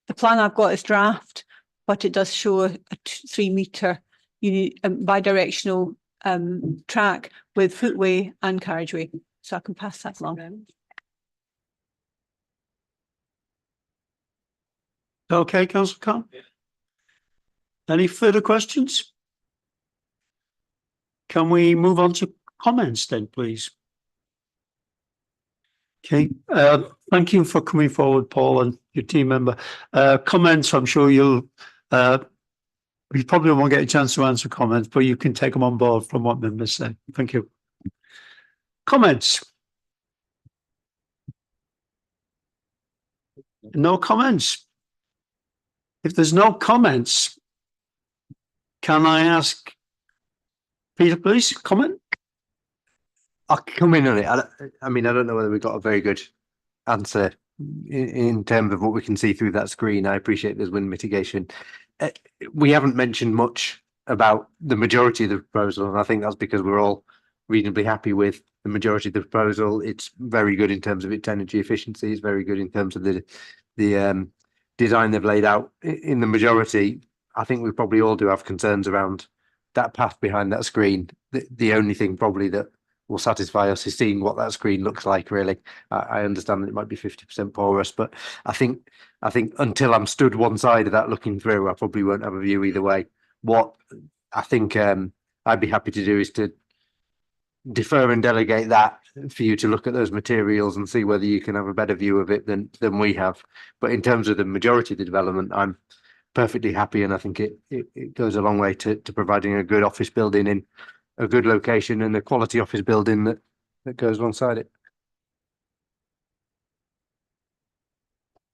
the plan I've got is draft, but it does show a 3-metre bi-directional track with footway and carriageway, so I can pass that along. Okay, Councillor Khan. Any further questions? Can we move on to comments then, please? Okay, thank you for coming forward, Paul, and your team member. Comments, I'm sure you probably won't get a chance to answer comments, but you can take them on board from what members say. Thank you. Comments? No comments? If there's no comments, can I ask Peter, please, comment? I'll come in on it. I mean, I don't know whether we got a very good answer in terms of what we can see through that screen. I appreciate there's wind mitigation. We haven't mentioned much about the majority of the proposal, and I think that's because we're all reasonably happy with the majority of the proposal. It's very good in terms of its energy efficiency. It's very good in terms of the design they've laid out. In the majority, I think we probably all do have concerns around that path behind that screen. The only thing probably that will satisfy us is seeing what that screen looks like, really. I understand that it might be 50% porous, but I think until I'm stood one side of that looking through, I probably won't have a view either way. What I think I'd be happy to do is to defer and delegate that for you to look at those materials and see whether you can have a better view of it than we have. But in terms of the majority of the development, I'm perfectly happy, and I think it goes a long way to providing a good office building in a good location and a quality office building that goes alongside it.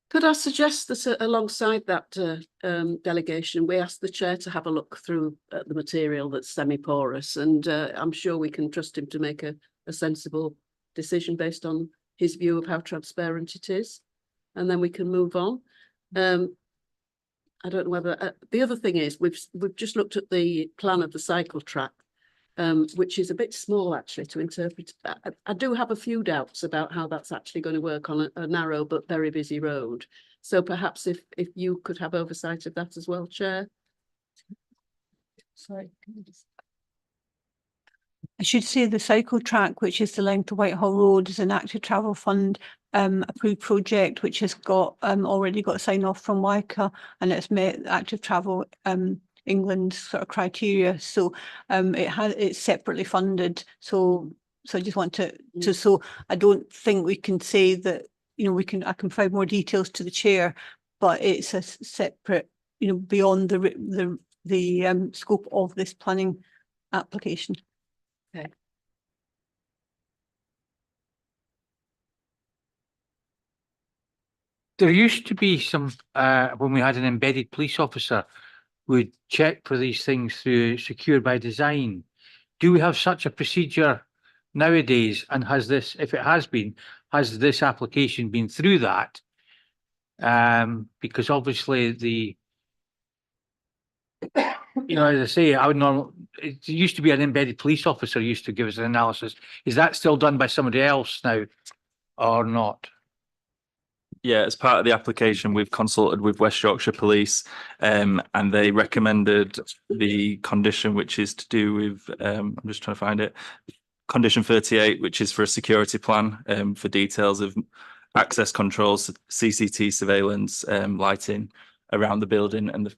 Could I suggest that alongside that delegation, we ask the chair to have a look through the material that's semi-porous, and I'm sure we can trust him to make a sensible decision based on his view of how transparent it is, and then we can move on. I don't know whether the other thing is we've just looked at the plan of the cycle track, which is a bit small actually to interpret. I do have a few doubts about how that's actually going to work on a narrow but very busy road. So perhaps if you could have oversight of that as well, Chair. Sorry. I should say the cycle track, which is the length of Whitehall Road, is an active travel fund approved project, which has got already got a sign off from WICA, and it's met active travel England's sort of criteria. So it's separately funded. So I just want to so I don't think we can say that, I can provide more details to the chair, but it's a separate, beyond the scope of this planning application. Okay. There used to be some, when we had an embedded police officer, we'd check for these things through Secure by Design. Do we have such a procedure nowadays? And has this, if it has been, has this application been through that? Because obviously as I say, it used to be an embedded police officer used to give us an analysis. Is that still done by somebody else now or not? Yeah, as part of the application, we've consulted with West Yorkshire Police, and they recommended the condition, which is to do with, I'm just trying to find it, condition 38, which is for a security plan for details of access controls, CCTV surveillance, lighting around the building and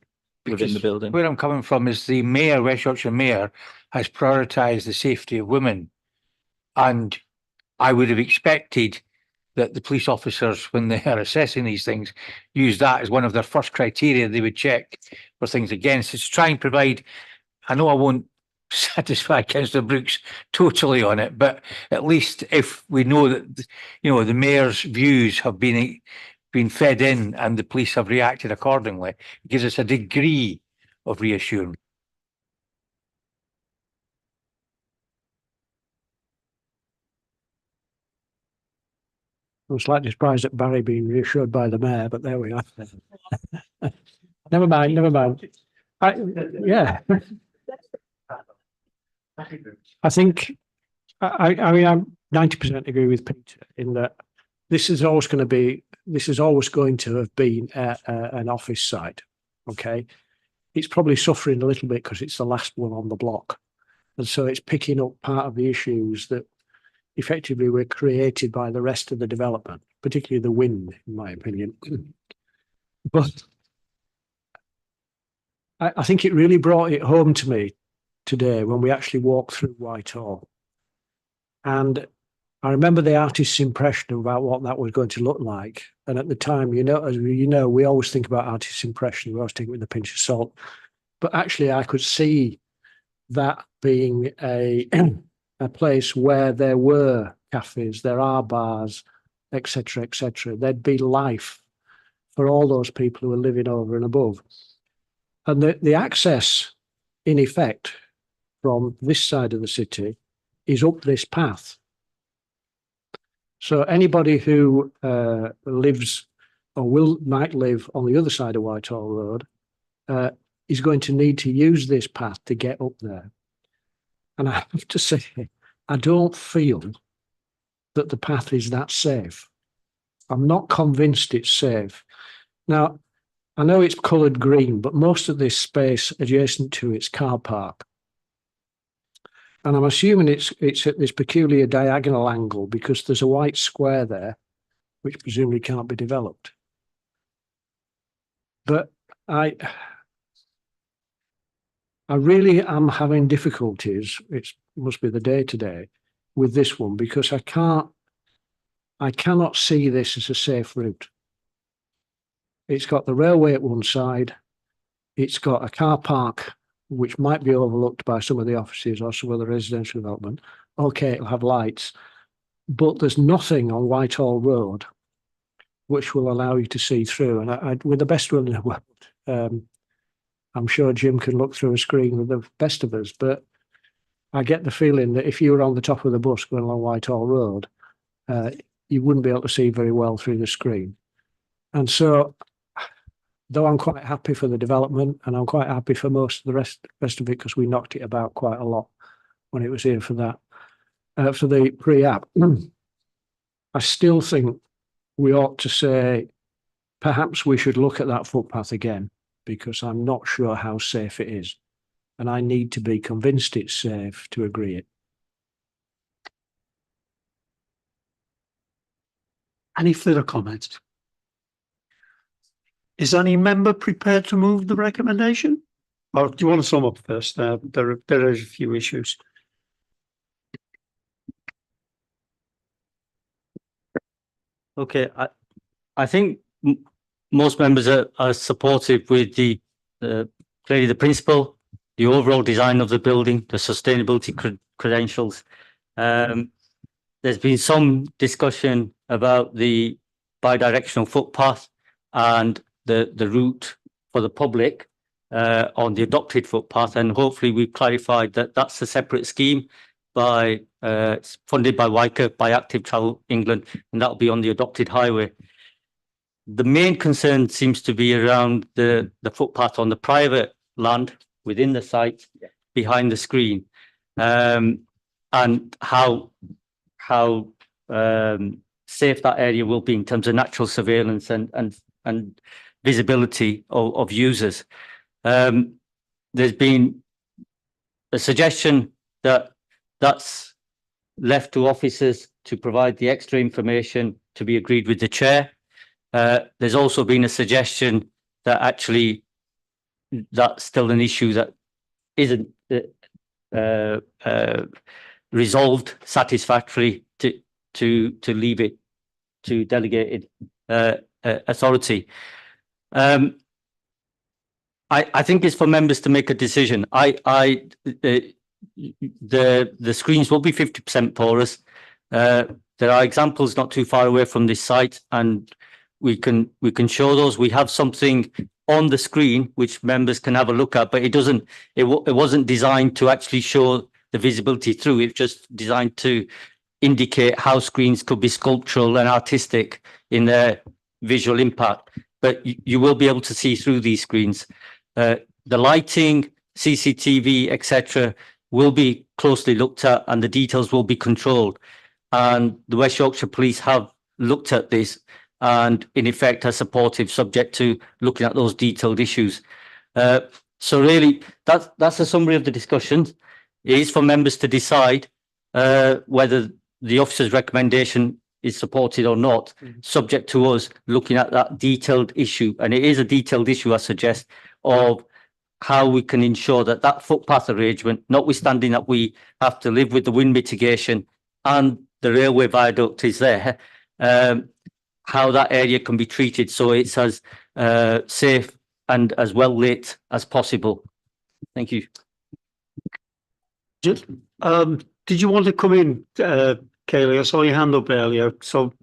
within the building. Where I'm coming from is the mayor, West Yorkshire Mayor, has prioritised the safety of women And I would have expected that the police officers, when they are assessing these things, use that as one of their first criteria they would check for things against. Is to try and provide, I know I won't satisfy Councillor Brooks totally on it, but at least if we know that, you know, the mayor's views have been fed in and the police have reacted accordingly, it gives us a degree of reassurance. I'm slightly surprised at Barry being reassured by the mayor, but there we are. Never mind, never mind. Yeah. I think, I mean, I'm 90% agree with Peter in that this is always going to have been an office site. Okay. It's probably suffering a little bit because it's the last one on the block. And so it's picking up part of the issues that effectively were created by the rest of the development, particularly the wind, in my opinion. But I think it really brought it home to me today when we actually walked through Whitehall. And I remember the artist's impression about what that was going to look like. And at the time, you know, as you know, we always think about artist's impression, we always take it with a pinch of salt. But actually, I could see that being a place where there were cafes, there are bars, etc., etc. There'd be life for all those people who are living over and above. And the access, in effect, from this side of the city is up this path. So anybody who lives or might live on the other side of Whitehall Road is going to need to use this path to get up there. And I have to say, I don't feel that the path is that safe. I'm not convinced it's safe. Now, I know it's coloured green, but most of this space adjacent to it's car park. And I'm assuming it's at this peculiar diagonal angle because there's a white square there, which presumably can't be developed. But I really am having difficulties. It must be the day today with this one because I cannot see this as a safe route. It's got the railway at one side. It's got a car park which might be overlooked by some of the offices or some of the residential development. Okay, it'll have lights, but there's nothing on Whitehall Road which will allow you to see through. And with the best will in the world, I'm sure Jim can look through a screen with the best of us, but I get the feeling that if you were on the top of the bus going along Whitehall Road, you wouldn't be able to see very well through the screen. And so, though I'm quite happy for the development and I'm quite happy for most of the rest of it because we knocked it about quite a lot when it was here for that, for the pre-app, I still think we ought to say perhaps we should look at that footpath again because I'm not sure how safe it is. And I need to be convinced it's safe to agree it. Any further comments? Is any member prepared to move the recommendation? Or do you want to sum up first? There are a few issues. Okay, I think most members are supportive with clearly the principle, the overall design of the building, the sustainability credentials. There's been some discussion about the bi-directional footpath and the route for the public on the adopted footpath, and hopefully we've clarified that that's a separate scheme by funded by WICA, by Active Travel England, and that'll be on the adopted highway. The main concern seems to be around the footpath on the private land within the site behind the screen, and how safe that area will be in terms of natural surveillance and visibility of users. There's been a suggestion that that's left to officers to provide the extra information to be agreed with the chair. There's also been a suggestion that actually that's still an issue that isn't resolved satisfactorily to leave it to delegated authority. I think it's for members to make a decision. The screens will be 50% porous. There are examples not too far away from this site, and we can show those. We have something on the screen which members can have a look at, but it wasn't designed to actually show the visibility through. It's just designed to indicate how screens could be sculptural and artistic in their visual impact. But you will be able to see through these screens. The lighting, CCTV, etc., will be closely looked at, and the details will be controlled. And the West Yorkshire Police have looked at this, and in effect are supportive, subject to looking at those detailed issues. So really, that's a summary of the discussions. It is for members to decide whether the officer's recommendation is supported or not, subject to us looking at that detailed issue. And it is a detailed issue, I suggest, of how we can ensure that that footpath arrangement, notwithstanding that we have to live with the wind mitigation and the railway viaduct is there, how that area can be treated so it's as safe and as well lit as possible. Thank you. Just, did you want to come in, Kaylee? I saw your hand up earlier. So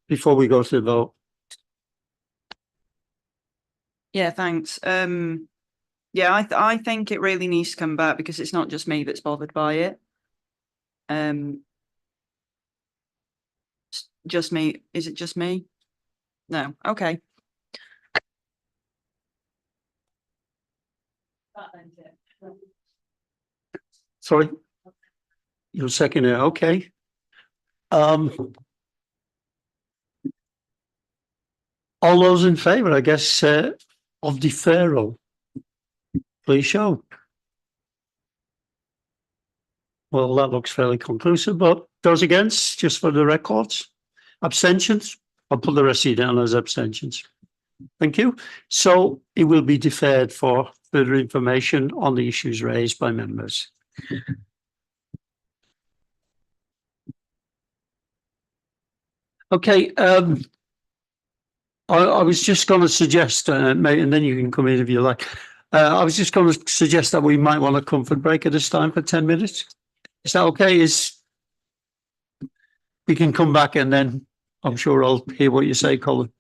before we go to the vote. Yeah, thanks. Yeah, I think it really needs to come back because it's not just me that's bothered by it. Just me. Is it just me? No. Okay. Sorry, you'll second it. Okay. All those in favour, I guess, of deferral, please show. Well, that looks fairly conclusive, but those against, just for the records, abstentions? I'll put the rest of you down as abstentions. Thank you. So it will be deferred for further information on the issues raised by members. Okay, I was just going to suggest, mate, and then you can come in if you like. I was just going to suggest that we might want a comfort break at this time for 10 minutes. Is that okay? We can come back and then I'm sure I'll hear what you say, Colin.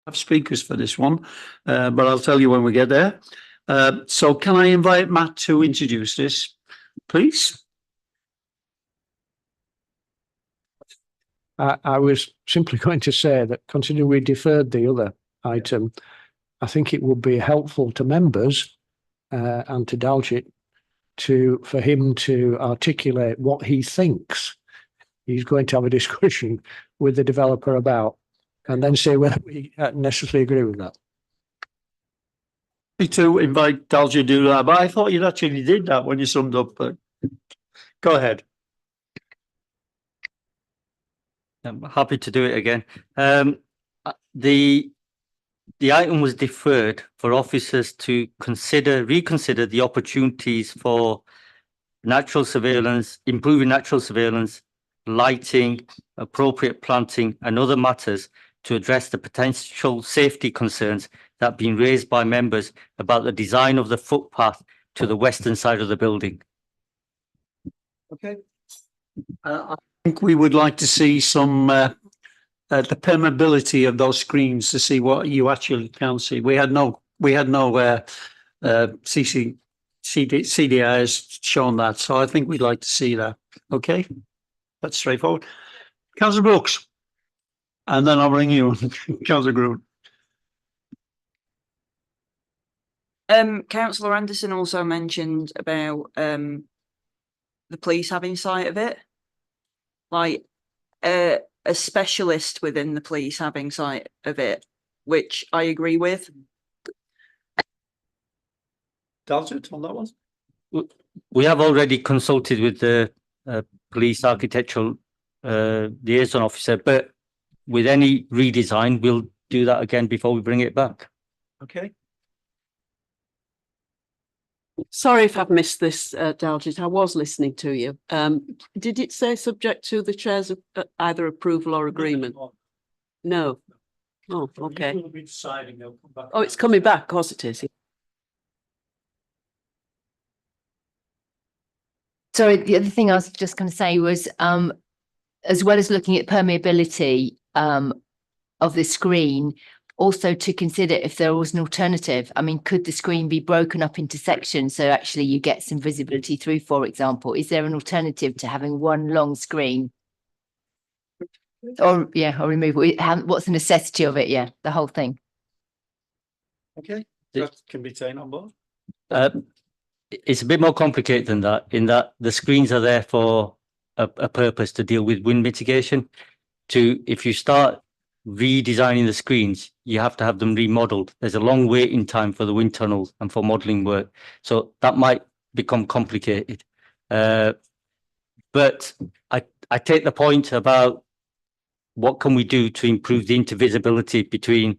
have speakers for this one, but I'll tell you when we get there. So can I invite Matt to introduce this, please? I was simply going to say that considering we deferred the other item, I think it would be helpful to members and to Daljit for him to articulate what he thinks he's going to have a discussion with the developer about, and then say whether we necessarily agree with that. Me to invite Daljit to do that, but I thought you actually did that when you summed up. But go ahead. I'm happy to do it again. The item was deferred for officers to reconsider the opportunities for natural surveillance, improving natural surveillance, lighting, appropriate planting, and other matters to address the potential safety concerns that have been raised by members about the design of the footpath to the western side of the building. Okay. I think we would like to see some the permeability of those screens to see what you actually can see. We had no CDIs shown that, so I think we'd like to see that. Okay, that's straightforward. Councillor Brooks, and then I'll bring you, Councillor Groot. Councillor Anderson also mentioned about the police having sight of it, like a specialist within the police having sight of it, which I agree with. Daljit on that one? We have already consulted with the police architectural liaison officer, but with any redesign, we'll do that again before we bring it back. Okay. Sorry if I've missed this, Daljit. I was listening to you. Did it say subject to the chair's either approval or agreement? No. Oh, okay. Oh, it's coming back. Of course it is. Sorry, the other thing I was just going to say was, as well as looking at permeability of the screen, also to consider if there was an alternative. I mean, could the screen be broken up into sections so actually you get some visibility through, for example? Is there an alternative to having one long screen? Or remove it. What's the necessity of it? Yeah, the whole thing. Okay, that can be taken on board. It's a bit more complicated than that, in that the screens are there for a purpose to deal with wind mitigation. If you start redesigning the screens, you have to have them remodeled. There's a long waiting time for the wind tunnels and for modeling work, so that might become complicated. But I take the point about what can we do to improve the intervisibility between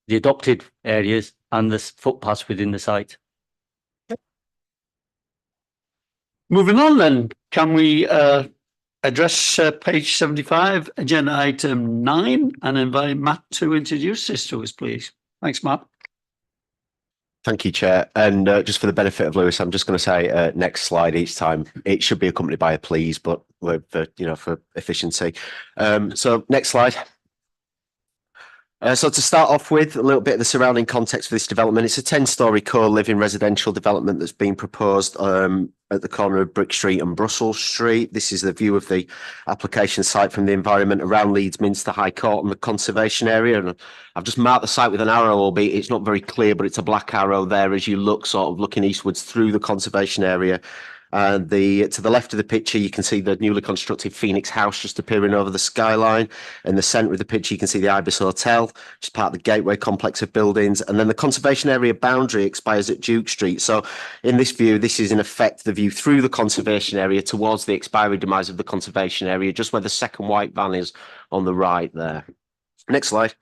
the adopted areas and the footpaths within the site. Moving on then, can we address page 75, agenda item 9, and invite Matt to introduce this to us, please. Thanks, Matt. Thank you, Chair. And just for the benefit of Lewis, I'm just going to say next slide each time. It should be accompanied by a please, but we're for efficiency. So next slide. So to start off with, a little bit of the surrounding context for this development. It's a 10-storey co-living residential development that's been proposed at the corner of Brick Street and Brussels Street. This is the view of the application site from the environment around Leeds Minster High Court and the conservation area. And I've just marked the site with an arrow, albeit it's not very clear, but it's a black arrow there as you look sort of looking eastwards through the conservation area. And to the left of the picture, you can see the newly constructed Phoenix House just appearing over the skyline. In the centre of the picture, you can see the Ibis Hotel, which is part of the Gateway complex of buildings. And then the conservation area boundary expires at Duke Street. So in this view, this is in effect the view through the conservation area towards the expiry demise of the conservation area, just where the second white van is on the right there. Next slide.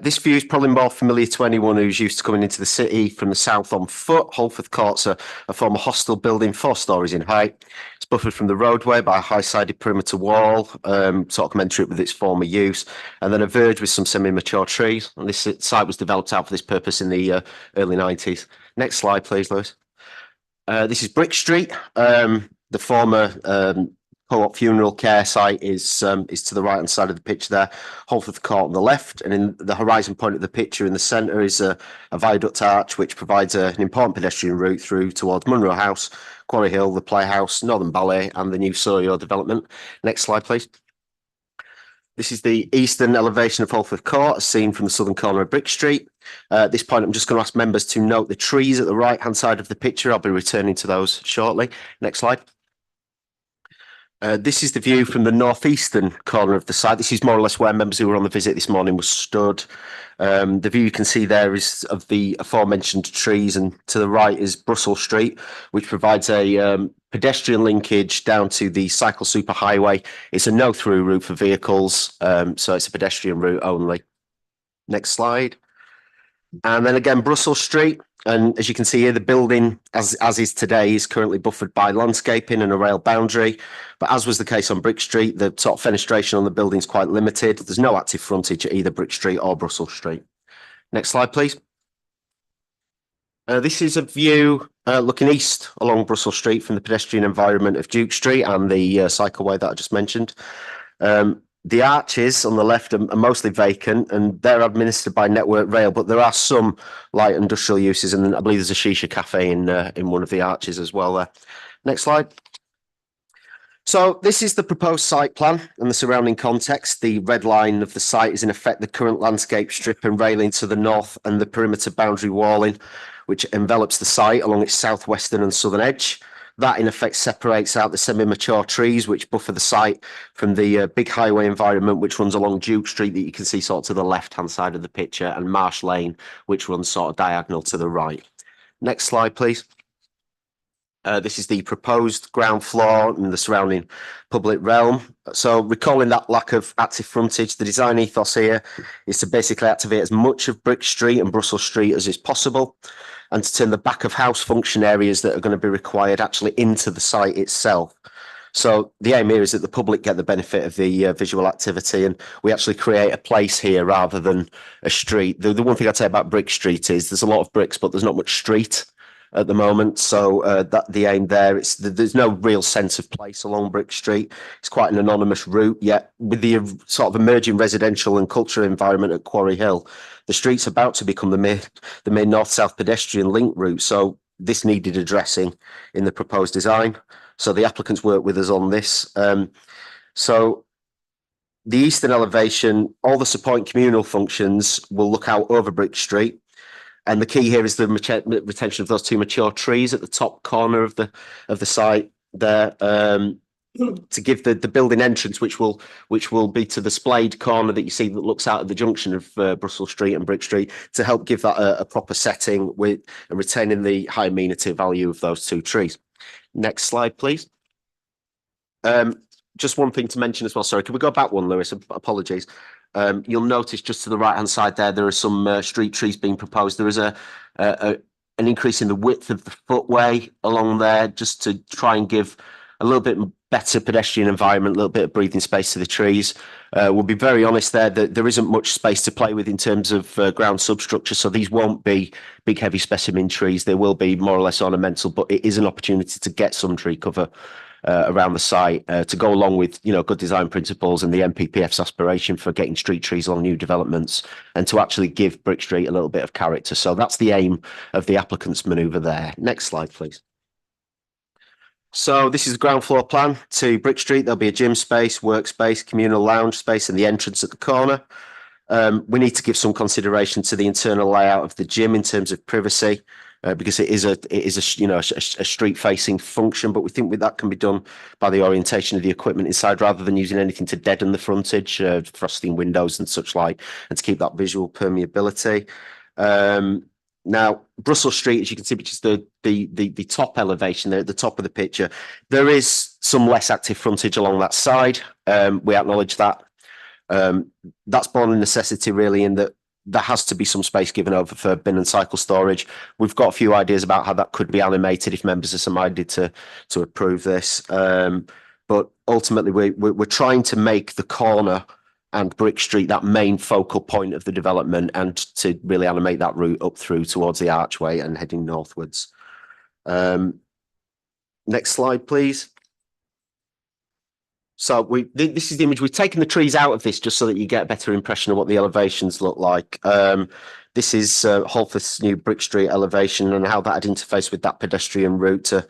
This view is probably more familiar to anyone who's used to coming into the city from the south on foot. Holford Court's a former hostel building, 4 stories in height. It's buffered from the roadway by a high-sided perimeter wall, sort of commensurate with its former use, and then a verge with some semi-mature trees. And this site was developed out for this purpose in the early 90s. Next slide, please, Lewis. This is Brick Street, the former Co-op funeral care site is to the right hand side of the picture there. Holford Court on the left, and in the horizon point of the picture in the centre is a viaduct arch which provides an important pedestrian route through towards Munro House, Quarry Hill, the Playhouse, Northern Ballet, and the new Soyo development. Next slide, please. This is the eastern elevation of Holford Court, as seen from the southern corner of Brick Street. At this point, I'm just going to ask members to note the trees at the right-hand side of the picture. I'll be returning to those shortly. Next slide. This is the view from the northeastern corner of the site. This is more or less where members who were on the visit this morning were stood. The view you can see there is of the aforementioned trees, and to the right is Brussels Street, which provides a pedestrian linkage down to the cycle superhighway. It's a no-through route for vehicles, so it's a pedestrian route only. Next slide. And then again, Brussels Street. And as you can see here, the building, as is today, is currently buffered by landscaping and a rail boundary. But as was the case on Brick Street, the sort of fenestration on the building is quite limited. There's no active frontage at either Brick Street or Brussels Street. Next slide, please. This is a view looking east along Brussels Street from the pedestrian environment of Duke Street and the cycleway that I just mentioned. The arches on the left are mostly vacant, and they're administered by Network Rail, but there are some light industrial uses, and I believe there's a shisha cafe in one of the arches as well there. Next slide. So this is the proposed site plan and the surrounding context. The red line of the site is in effect the current landscape strip and railing to the north, and the perimeter boundary walling, which envelops the site along its southwestern and southern edge. That in effect separates out the semi-mature trees which buffer the site from the big highway environment which runs along Duke Street that you can see sort of to the left-hand side of the picture, and Marsh Lane which runs sort of diagonal to the right. Next slide, please. This is the proposed ground floor and the surrounding public realm. So recalling that lack of active frontage, the design ethos here is to basically activate as much of Brick Street and Brussels Street as is possible, and to turn the back of house function areas that are going to be required actually into the site itself. So the aim here is that the public get the benefit of the visual activity, and we actually create a place here rather than a street. The one thing I'd say about Brick Street is there's a lot of bricks, but there's not much street at the moment. So that the aim there, there's no real sense of place along Brick Street. It's quite an anonymous route, yet with the sort of emerging residential and cultural environment at Quarry Hill, the street's about to become the main north-south pedestrian link route. So this needed addressing in the proposed design. So the applicants worked with us on this. So the eastern elevation, all the supporting communal functions will look out over Brick Street. And the key here is the retention of those two mature trees at the top corner of the site there, to give the building entrance, which will be to the splayed corner that you see that looks out at the junction of Brussels Street and Brick Street, to help give that a proper setting with and retaining the high amenity value of those two trees. Next slide, please. Just one thing to mention as well. Sorry, can we go back one, Lewis? Apologies. You'll notice just to the right-hand side there are some street trees being proposed. There is an increase in the width of the footway along there, just to try and give a little bit better pedestrian environment, a little bit of breathing space to the trees. We'll be very honest there that there isn't much space to play with in terms of ground substructure, so these won't be big heavy specimen trees. They will be more or less ornamental, but it is an opportunity to get some tree cover around the site to go along with, you know, good design principles and the MPPF's aspiration for getting street trees along new developments, and to actually give Brick Street a little bit of character. So that's the aim of the applicant's manoeuvre there. Next slide, please. So this is the ground floor plan to Brick Street. There'll be a gym space, workspace, communal lounge space, and the entrance at the corner. We need to give some consideration to the internal layout of the gym in terms of privacy, because it is a street facing function, but we think that can be done by the orientation of the equipment inside rather than using anything to deaden the frontage, frosting windows and such like, and to keep that visual permeability. Now, Brussels Street, as you can see, which is the top elevation there at the top of the picture, there is some less active frontage along that side. We acknowledge that. That's born of necessity, really, in that there has to be some space given over for bin and cycle storage. We've got a few ideas about how that could be animated if members are so minded to approve this. But ultimately, we're trying to make the corner and Brick Street that main focal point of the development, and to really animate that route up through towards the archway and heading northwards. Next slide, please. So this is the image. We've taken the trees out of this just so that you get a better impression of what the elevations look like. This is Holford's new Brick Street elevation and how that had interfaced with that pedestrian route to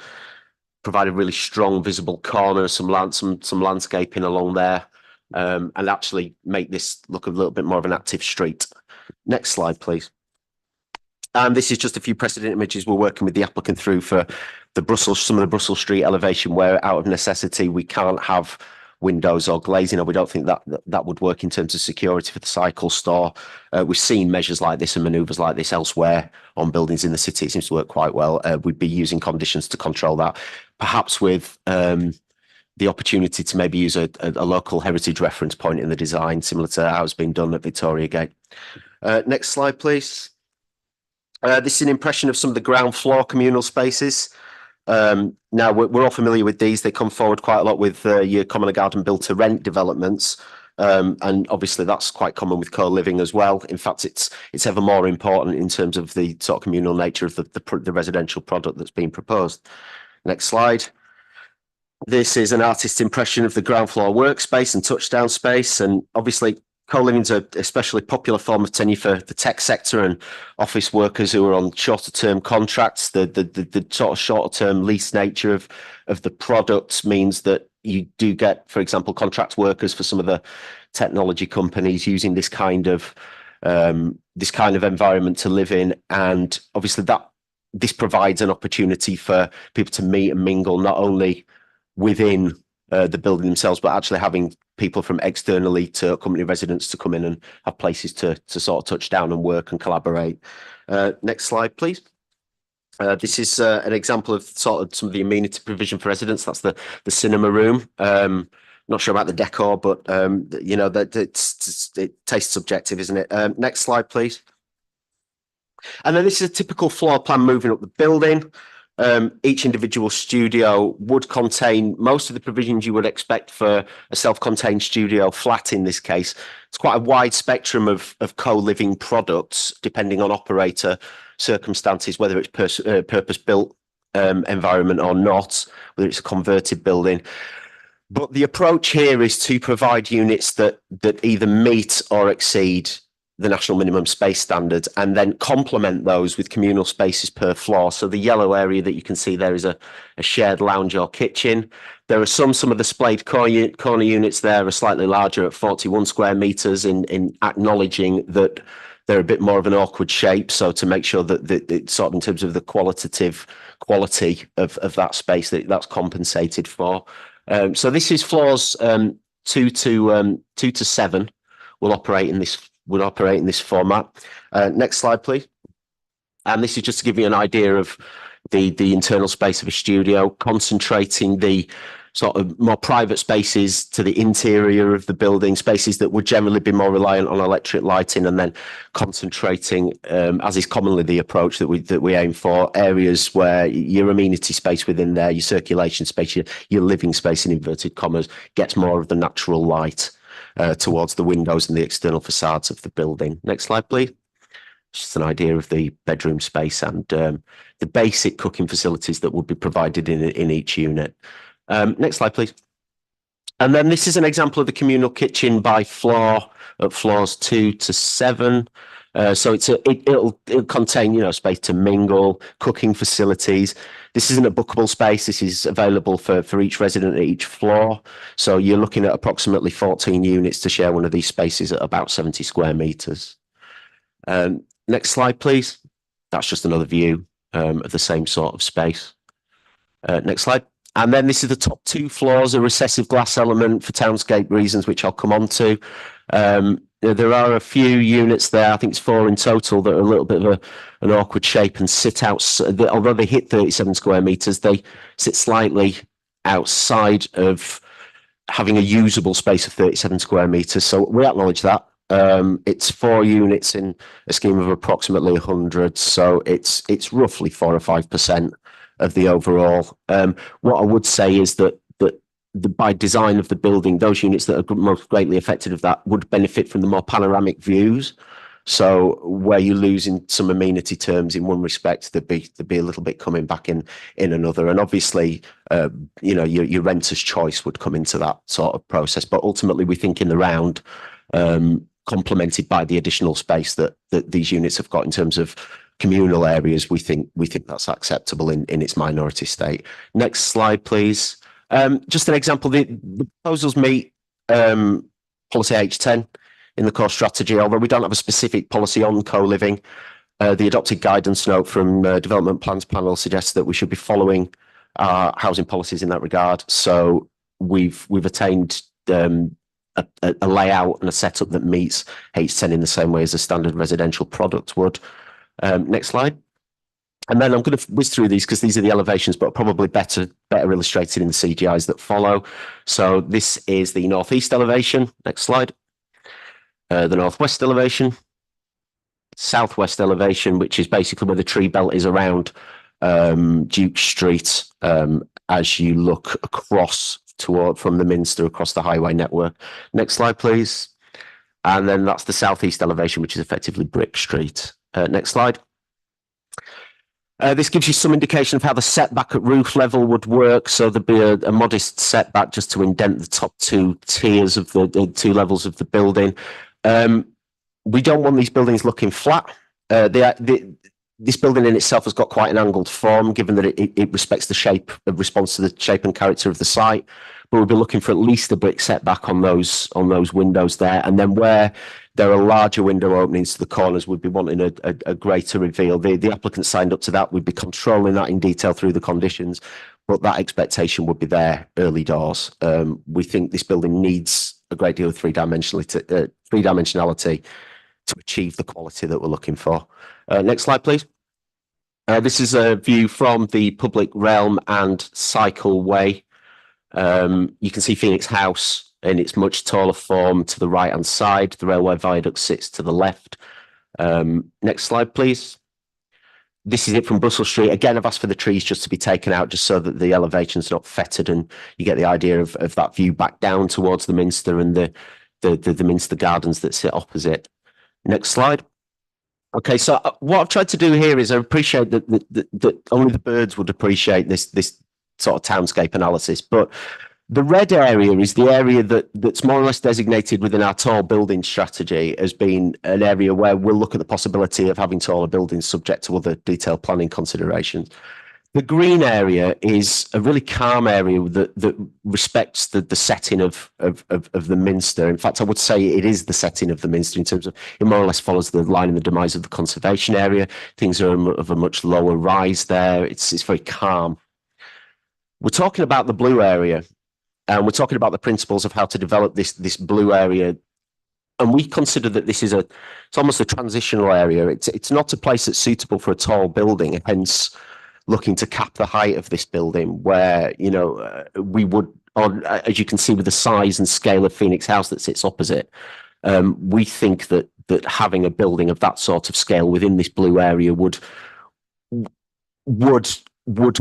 provide a really strong visible corner, some landscaping along there, and actually make this look a little bit more of an active street. Next slide, please. And this is just a few precedent images we're working with the applicant through for some of the Brussels Street elevation, where out of necessity we can't have windows or glazing, or we don't think that would work in terms of security for the cycle store. We've seen measures like this and manoeuvres like this elsewhere on buildings in the city. It seems to work quite well. We'd be using conditions to control that, perhaps with the opportunity to maybe use a local heritage reference point in the design, similar to how it's been done at Victoria Gate. Next slide, please. This is an impression of some of the ground floor communal spaces. Now we're all familiar with these. They come forward quite a lot with your common and garden build to rent developments. And obviously that's quite common with co-living as well. In fact, it's ever more important in terms of the sort of communal nature of the residential product that's being proposed. Next slide. This is an artist's impression of the ground floor workspace and touchdown space. And obviously co-living is a especially popular form of tenure for the tech sector and office workers who are on shorter term contracts. The sort of shorter term lease nature of the product means that you do get, for example, contract workers for some of the technology companies using this kind of environment to live in. And obviously this provides an opportunity for people to meet and mingle, not only within the building themselves, but actually having people from externally to company residents to come in and have places to sort of touch down and work and collaborate. Next slide, please. This is an example of sort of some of the amenity provision for residents. That's the cinema room. Not sure about the decor, but you know, that it tastes subjective, isn't it? Next slide, please. And then this is a typical floor plan moving up the building. Each individual studio would contain most of the provisions you would expect for a self-contained studio flat in this case. It's quite a wide spectrum of co-living products, depending on operator circumstances, whether it's purpose-built environment or not, whether it's a converted building. But the approach here is to provide units that either meet or exceed the national minimum space standards, and then complement those with communal spaces per floor. So the yellow area that you can see there is a shared lounge or kitchen. There are some of the splayed corner units there are slightly larger at 41 square meters, in acknowledging that they're a bit more of an awkward shape. So to make sure that it's sort of in terms of the qualitative quality of that space that's compensated for. So this is floors 2 to 7 will operate in this format. Next slide, please. And this is just to give you an idea of the internal space of a studio, concentrating the sort of more private spaces to the interior of the building, spaces that would generally be more reliant on electric lighting, and then concentrating, as is commonly the approach that we aim for, areas where your amenity space within there, your circulation space, your living space in inverted commas, gets more of the natural light towards the windows and the external facades of the building. Next slide, please. Just an idea of the bedroom space and the basic cooking facilities that would be provided in each unit. Next slide, please. And then this is an example of the communal kitchen by floor at floors 2 to 7. So it'll contain, space to mingle, cooking facilities. This isn't a bookable space. This is available for each resident at each floor. So you're looking at approximately 14 units to share one of these spaces at about 70 square meters. Next slide, please. That's just another view of the same sort of space. Next slide. And then this is the top 2 floors, a recessive glass element for townscape reasons, which I'll come on to. There are a few units there, I think it's 4 in total, that are a little bit of an awkward shape and sit out. Although they hit 37 square meters, they sit slightly outside of having a usable space of 37 square meters. So we acknowledge that. It's 4 units in a scheme of approximately 100. So it's roughly 4 or 5% of the overall. What I would say is that by design of the building, those units that are most greatly affected of that would benefit from the more panoramic views. So where you lose in some amenity terms in one respect, there'd be a little bit coming back in another. And obviously, your renter's choice would come into that sort of process. But ultimately, we think in the round, complemented by the additional space that these units have got in terms of communal areas, we think that's acceptable in its minority state. Next slide, please. Just an example, the proposals meet policy H10 in the core strategy, although we don't have a specific policy on co-living. The adopted guidance note from Development Plans Panel suggests that we should be following our housing policies in that regard. So we've attained a layout and a setup that meets H10 in the same way as a standard residential product would. Next slide. And then I'm going to whiz through these because these are the elevations, but probably better illustrated in the CGIs that follow. So this is the northeast elevation. Next slide. The northwest elevation. Southwest elevation, which is basically where the tree belt is around Duke Street as you look across from the Minster across the highway network. Next slide, please. And then that's the southeast elevation, which is effectively Brick Street. Next slide. This gives you some indication of how the setback at roof level would work. So there'd be a modest setback just to indent the top two tiers of the two levels of the building. We don't want these buildings looking flat. This building in itself has got quite an angled form, given that it respects the shape of response to the shape and character of the site. But we'll be looking for at least a brick setback on those windows there. And then where there are larger window openings to the corners, we'd be wanting a greater reveal. The applicant signed up to that. We'd be controlling that in detail through the conditions, but that expectation would be there early doors. We think this building needs a great deal of three-dimensionality to achieve the quality that we're looking for. Next slide, please. This is a view from the public realm and cycleway. You can see Phoenix House in its much taller form to the right-hand side. The railway viaduct sits to the left. Next slide, please. This is it from Brussels Street. Again, I've asked for the trees just to be taken out just so that the elevation's not fettered and you get the idea of that view back down towards the Minster and the Minster Gardens that sit opposite. Next slide. Okay, so what I've tried to do here is I appreciate that only the birds would appreciate this sort of townscape analysis, but the red area is the area that's more or less designated within our tall building strategy as being an area where we'll look at the possibility of having taller buildings subject to other detailed planning considerations. The green area is a really calm area that respects the setting of the Minster. In fact, I would say it is the setting of the Minster in terms of it more or less follows the line and the demise of the conservation area. Things are of a much lower rise there. It's very calm. We're talking about the blue area, and we're talking about the principles of how to develop this blue area. And we consider that this is it's almost a transitional area. It's not a place that's suitable for a tall building, hence looking to cap the height of this building where, we would, as you can see with the size and scale of Phoenix House that sits opposite, we think that having a building of that sort of scale within this blue area would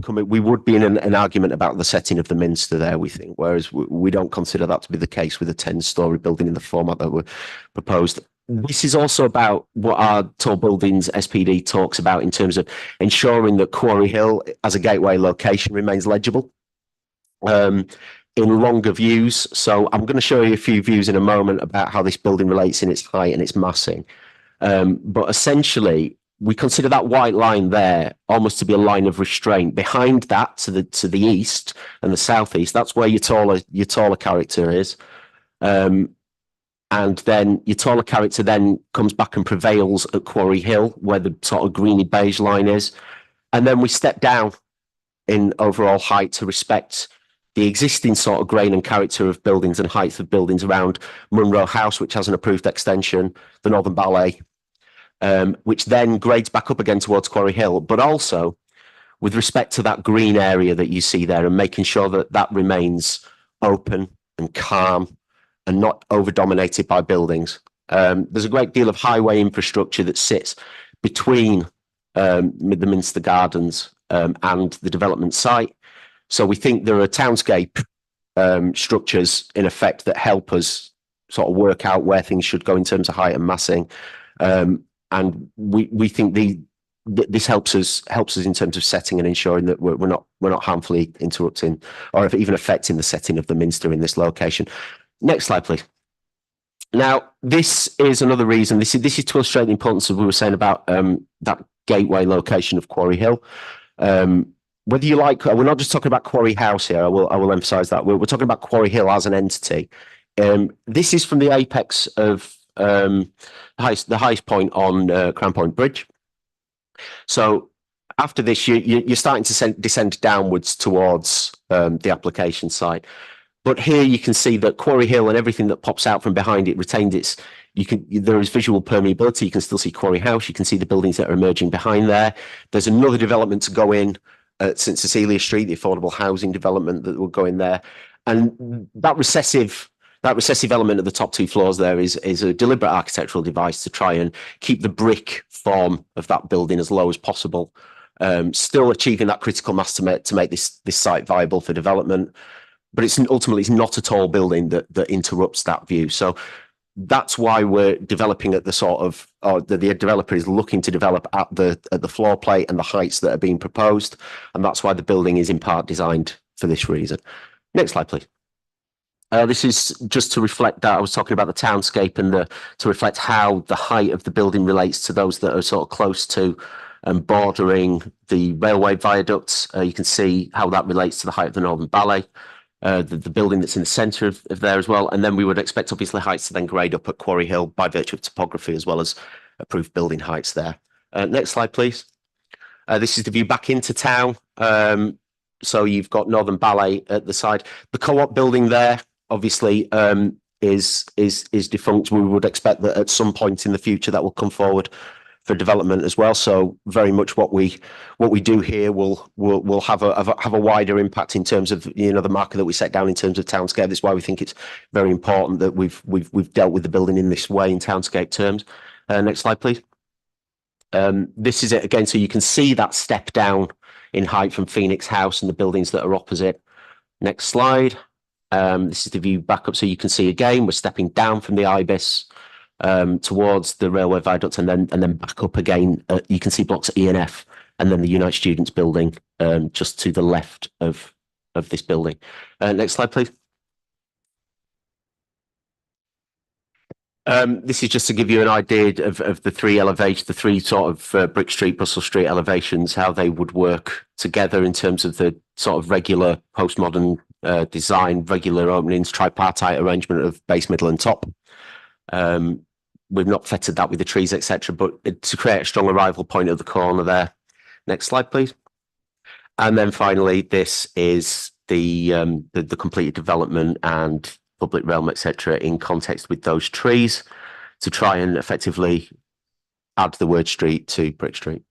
come in. We would be in an argument about the setting of the Minster there, we think, whereas we don't consider that to be the case with a 10-storey building in the format that were proposed. This is also about what our tall buildings SPD talks about in terms of ensuring that Quarry Hill as a gateway location remains legible in longer views. So I'm going to show you a few views in a moment about how this building relates in its height and its massing. But essentially, we consider that white line there almost to be a line of restraint. Behind that, to the east and the southeast, that's where your taller character is. And then your taller character then comes back and prevails at Quarry Hill, where the sort of greeny beige line is. And then we step down in overall height to respect the existing sort of grain and character of buildings and height of buildings around Munro House, which has an approved extension, the Northern Ballet, which then grades back up again towards Quarry Hill, but also with respect to that green area that you see there and making sure that remains open and calm and not over-dominated by buildings. There's a great deal of highway infrastructure that sits between the Minster Gardens and the development site. So we think there are townscape structures in effect that help us sort of work out where things should go in terms of height and massing. And we think this helps us in terms of setting and ensuring that we're not harmfully interrupting or even affecting the setting of the Minster in this location. Next slide, please. Now, this is another reason. This is to illustrate the importance of what we were saying about that gateway location of Quarry Hill. Whether you like, we're not just talking about Quarry House here. I will emphasise that we're talking about Quarry Hill as an entity. This is from the apex of the highest point on Crown Point Bridge. So after this, you're starting to descend downwards towards the application site. But here you can see that Quarry Hill and everything that pops out from behind it retained its. There is visual permeability. You can still see Quarry House. You can see the buildings that are emerging behind there. There's another development to go in at St Cecilia Street, the affordable housing development that will go in there, and that recessive element of the top two floors there is a deliberate architectural device to try and keep the brick form of that building as low as possible, still achieving that critical mass to make this site viable for development. But it's not a tall building that interrupts that view. So that's why we're developing at the sort of, or the developer is looking to develop at the floor plate and the heights that are being proposed, and that's why the building is in part designed for this reason. Next slide, please. This is just to reflect that I was talking about the townscape and to reflect how the height of the building relates to those that are sort of close to and bordering the railway viaducts. You can see how that relates to the height of the Northern Ballet. The building that's in the centre of there as well. And then we would expect obviously heights to then grade up at Quarry Hill by virtue of topography as well as approved building heights there. Next slide, please. This is the view back into town. So you've got Northern Ballet at the side. The co-op building there obviously is defunct. We would expect that at some point in the future that will come forward for development as well. So very much what we do here will have a wider impact in terms of the marker that we set down in terms of townscape. That's why we think it's very important that we've dealt with the building in this way in townscape terms. Next slide, please. This is it again. So you can see that step down in height from Phoenix House and the buildings that are opposite. Next slide. This is the view back up. So you can see again we're stepping down from the Ibis towards the railway viaduct and then back up again. You can see blocks E and F and then the Unite Students building just to the left of this building. Next slide, please. This is just to give you an idea of the three elevations, the three sort of Brick Street, Brussels Street elevations, how they would work together in terms of the sort of regular postmodern design, regular openings, tripartite arrangement of base, middle and top. We've not fettered that with the trees, etc., but to create a strong arrival point at the corner there. Next slide, please. And then finally, this is the completed development and public realm, etc., in context with those trees to try and effectively add the word street to Brick Street.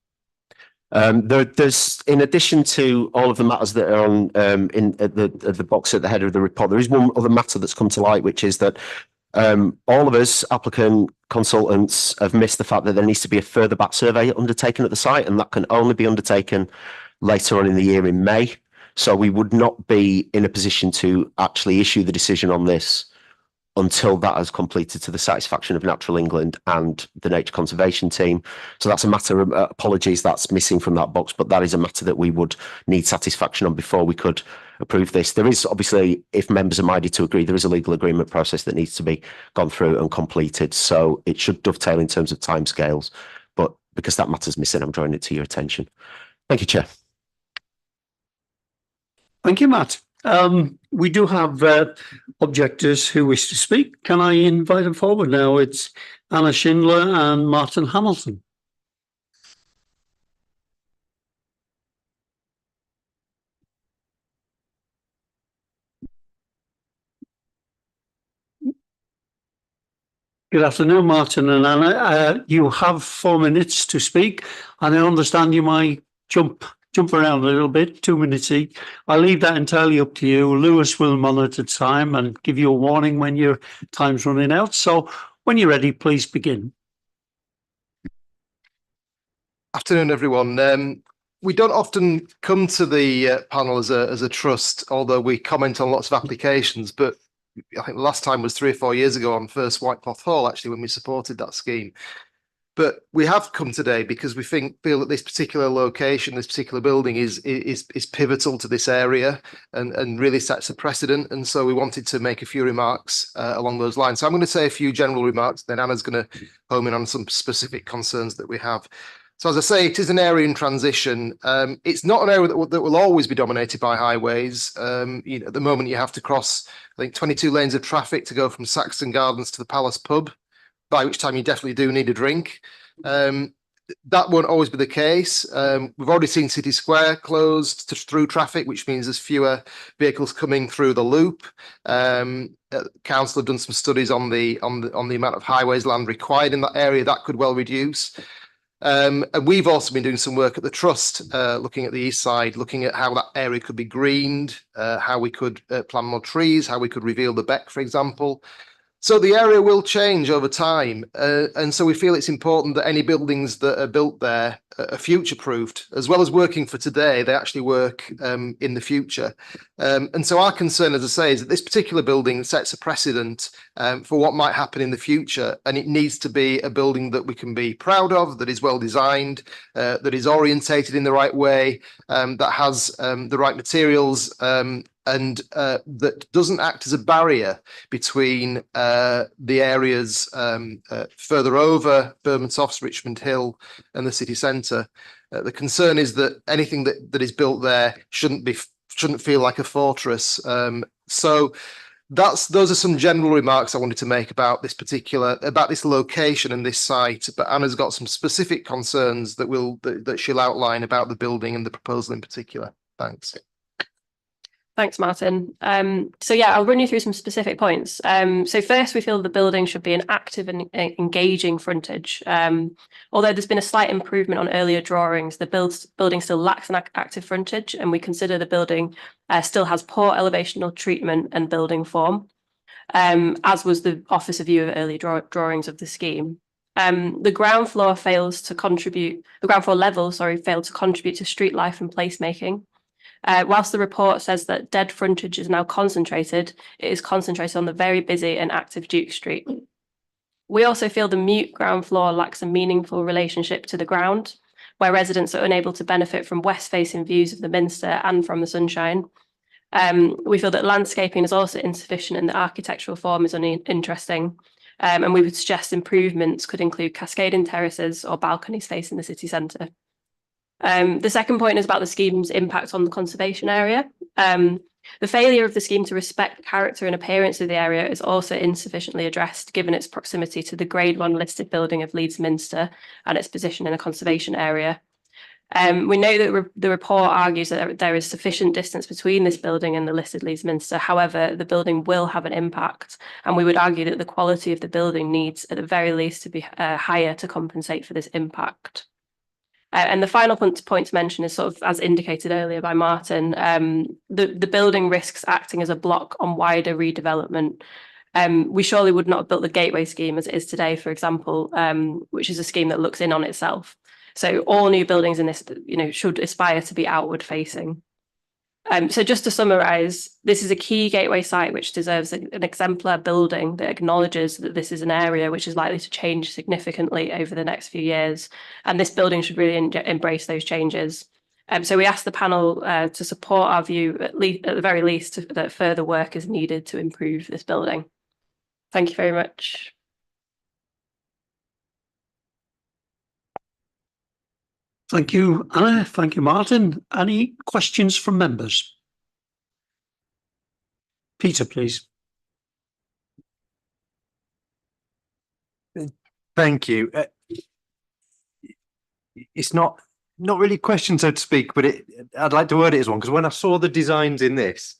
There's, in addition to all of the matters that are on at the box at the head of the report, there is one other matter that's come to light, which is that all of us, applicant consultants, have missed the fact that there needs to be a further bat survey undertaken at the site, and that can only be undertaken later on in the year in May. So we would not be in a position to actually issue the decision on this until that has completed to the satisfaction of Natural England and the Nature Conservation team. So that's a matter of apologies that's missing from that box, but that is a matter that we would need satisfaction on before we could approve this. There is obviously, if members are minded to agree, there is a legal agreement process that needs to be gone through and completed. So it should dovetail in terms of timescales, but because that matter's missing, I'm drawing it to your attention. Thank you, Chair. Thank you, Matt. We do have objectors who wish to speak. Can I invite them forward now? It's Anna Schindler and Martin Hamilton. Good afternoon, Martin and Anna. You have 4 minutes to speak, and I understand you might jump around a little bit, 2 minutes each. I'll leave that entirely up to you. Lewis will monitor time and give you a warning when your time's running out. So when you're ready, please begin. Afternoon, everyone. We don't often come to the panel as a trust, although we comment on lots of applications, but I think the last time was 3 or 4 years ago on First Whitecloth Hall, actually, when we supported that scheme. But we have come today because we feel that this particular location, this particular building is pivotal to this area and really sets a precedent. And so we wanted to make a few remarks along those lines. So I'm going to say a few general remarks, then Anna's going to home in on some specific concerns that we have. So as I say, it is an area in transition. It's not an area that will always be dominated by highways. At the moment you have to cross, I think, 22 lanes of traffic to go from Saxton Gardens to the Palace pub, by which time you definitely do need a drink. That won't always be the case. We've already seen City Square closed through traffic, which means there's fewer vehicles coming through the loop. Council have done some studies on the amount of highways land required in that area. That could well reduce. And we've also been doing some work at the Trust, looking at the east side, looking at how that area could be greened, how we could plant more trees, how we could reveal the beck, for example. So the area will change over time. And so we feel it's important that any buildings that are built there are future-proofed. As well as working for today, they actually work in the future. And so our concern, as I say, is that this particular building sets a precedent for what might happen in the future. And it needs to be a building that we can be proud of, that is well designed, that is orientated in the right way, that has the right materials, and that doesn't act as a barrier between the areas further over, Bermondsofts, Richmond Hill and the city centre. The concern is that anything that is built there shouldn't feel like a fortress. So those are some general remarks I wanted to make about this location and this site. But Anna's got some specific concerns that she'll outline about the building and the proposal in particular. Thanks. Thanks, Martin. So yeah, I'll run you through some specific points. So first, we feel the building should be an active and engaging frontage. Although there's been a slight improvement on earlier drawings, the building still lacks an active frontage, and we consider the building still has poor elevational treatment and building form, as was the officer view of early drawings of the scheme. The ground floor failed to contribute to street life and placemaking. Whilst the report says that dead frontage is now concentrated, it is concentrated on the very busy and active Duke Street. We also feel the mute ground floor lacks a meaningful relationship to the ground, where residents are unable to benefit from west-facing views of the Minster and from the sunshine. We feel that landscaping is also insufficient and the architectural form is uninteresting. And we would suggest improvements could include cascading terraces or balconies facing the city centre. The second point is about the scheme's impact on the conservation area. The failure of the scheme to respect the character and appearance of the area is also insufficiently addressed, given its proximity to the Grade 1 listed building of Leeds Minster and its position in a conservation area. We know that the report argues that there is sufficient distance between this building and the listed Leeds Minster. However, the building will have an impact, and we would argue that the quality of the building needs, at the very least, to be higher to compensate for this impact. And the final point to mention is sort of, as indicated earlier by Martin, the building risks acting as a block on wider redevelopment. We surely would not have built the Gateway scheme as it is today, for example, which is a scheme that looks in on itself. So all new buildings in this, should aspire to be outward facing. So just to summarise, this is a key gateway site which deserves an exemplar building that acknowledges that this is an area which is likely to change significantly over the next few years. And this building should really embrace those changes. So we ask the panel to support our view, at the very least, that further work is needed to improve this building. Thank you very much. Thank you, Anna. Thank you, Martin. Any questions from members? Peter, please. Thank you. It's not really a question, so to speak, but I'd like to word it as one, because when I saw the designs in this,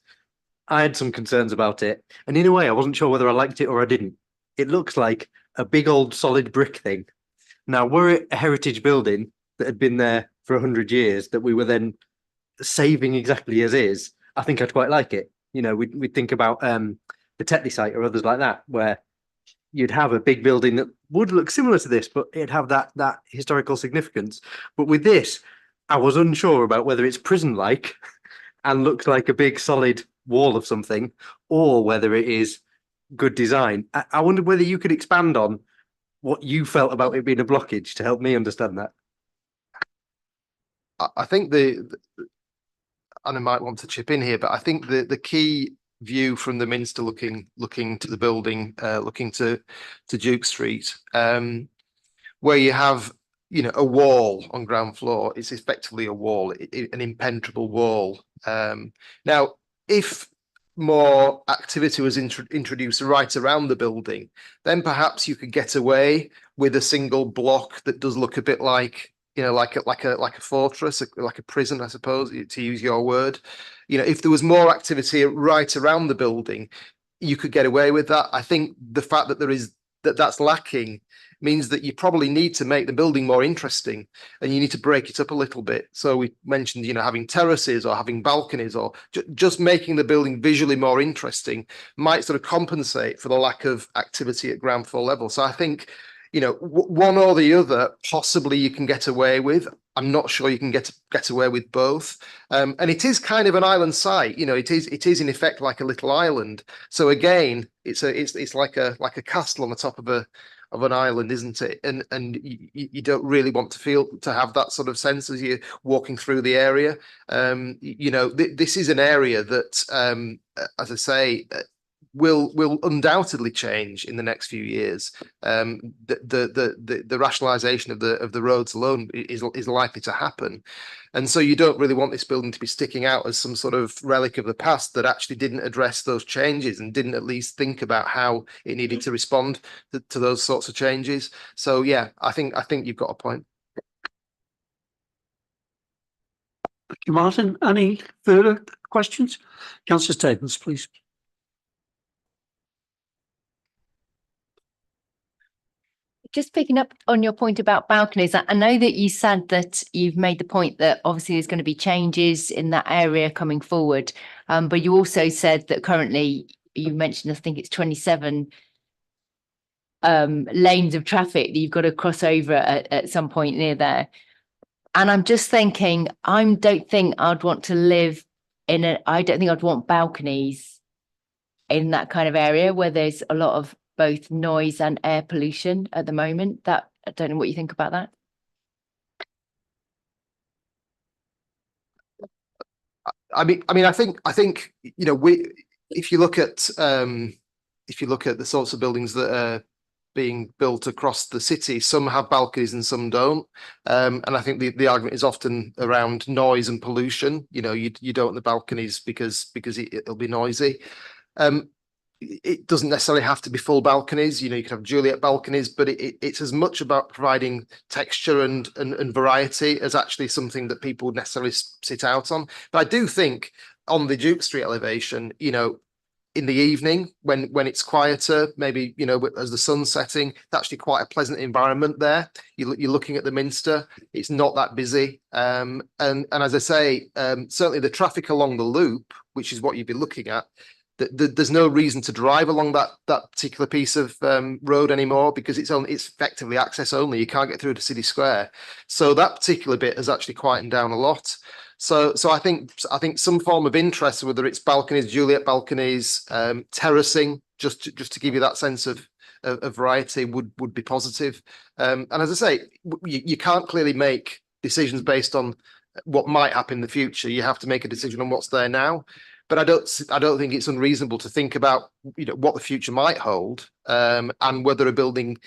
I had some concerns about it. And in a way, I wasn't sure whether I liked it or I didn't. It looks like a big old solid brick thing. Now, were it a heritage building that had been there for 100 years that we were then saving exactly as is, I think I'd quite like it. We'd think about the Tetley site or others like that, where you'd have a big building that would look similar to this, but it'd have that historical significance. But with this, I was unsure about whether it's prison-like and looks like a big solid wall of something, or whether it is good design. I wondered whether you could expand on what you felt about it being a blockage to help me understand that. I think Anna might want to chip in here, but I think the key view from the Minster looking to the building, looking to Duke Street, where you have, you know, a wall on ground floor. It's effectively a wall, an impenetrable wall. Now, if more activity was introduced right around the building, then perhaps you could get away with a single block that does look a bit like, you know, like a fortress, like a prison, I suppose, to use your word. You know, if there was more activity right around the building, you could get away with that. I think the fact that that's lacking means that you probably need to make the building more interesting, and you need to break it up a little bit. So we mentioned, you know, having terraces or having balconies, or just making the building visually more interesting might sort of compensate for the lack of activity at ground floor level. So I think, you know, one or the other, possibly you can get away with. I'm not sure you can get away with both. And it is kind of an island site, you know. It is in effect like a little island. So again, it's like a castle on the top of an island, isn't it? And you don't really want to have that sort of sense as you're walking through the area. You know, this is an area that, as I say, will undoubtedly change in the next few years. The rationalisation of the roads alone is likely to happen, and so you don't really want this building to be sticking out as some sort of relic of the past that actually didn't address those changes and didn't at least think about how it needed to respond to those sorts of changes. So yeah, I think you've got a point. Thank you, Martin. Any further questions? Councillor Staples, please. Just picking up on your point about balconies, I know that you said that you've made the point that obviously there's going to be changes in that area coming forward, but you also said that currently, you mentioned, I think it's 27 lanes of traffic that you've got to cross over at some point near there. And I'm just thinking, I don't think I'd want to live I don't think I'd want balconies in that kind of area where there's a lot of both noise and air pollution at the moment. I don't know what you think about that. I mean, I think, you know, if you look at the sorts of buildings that are being built across the city, some have balconies and some don't. And I think the argument is often around noise and pollution. You know, you don't want the balconies because it'll be noisy. It doesn't necessarily have to be full balconies. You know, you can have Juliet balconies, but it's as much about providing texture and variety as actually something that people would necessarily sit out on. But I do think on the Duke Street elevation, you know, in the evening when it's quieter, maybe, you know, as the sun's setting, it's actually quite a pleasant environment there. You're looking at the Minster, it's not that busy. And as I say, certainly the traffic along the loop, which is what you'd be looking at, there's no reason to drive along that particular piece of road anymore, because it's effectively access only. You can't get through to City Square. So that particular bit has actually quietened down a lot. So I think some form of interest, whether it's balconies, Juliet balconies, terracing, just to give you that sense of variety, would be positive. And as I say, you can't clearly make decisions based on what might happen in the future. You have to make a decision on what's there now. But I don't think it's unreasonable to think about, you know, what the future might hold, and whether a building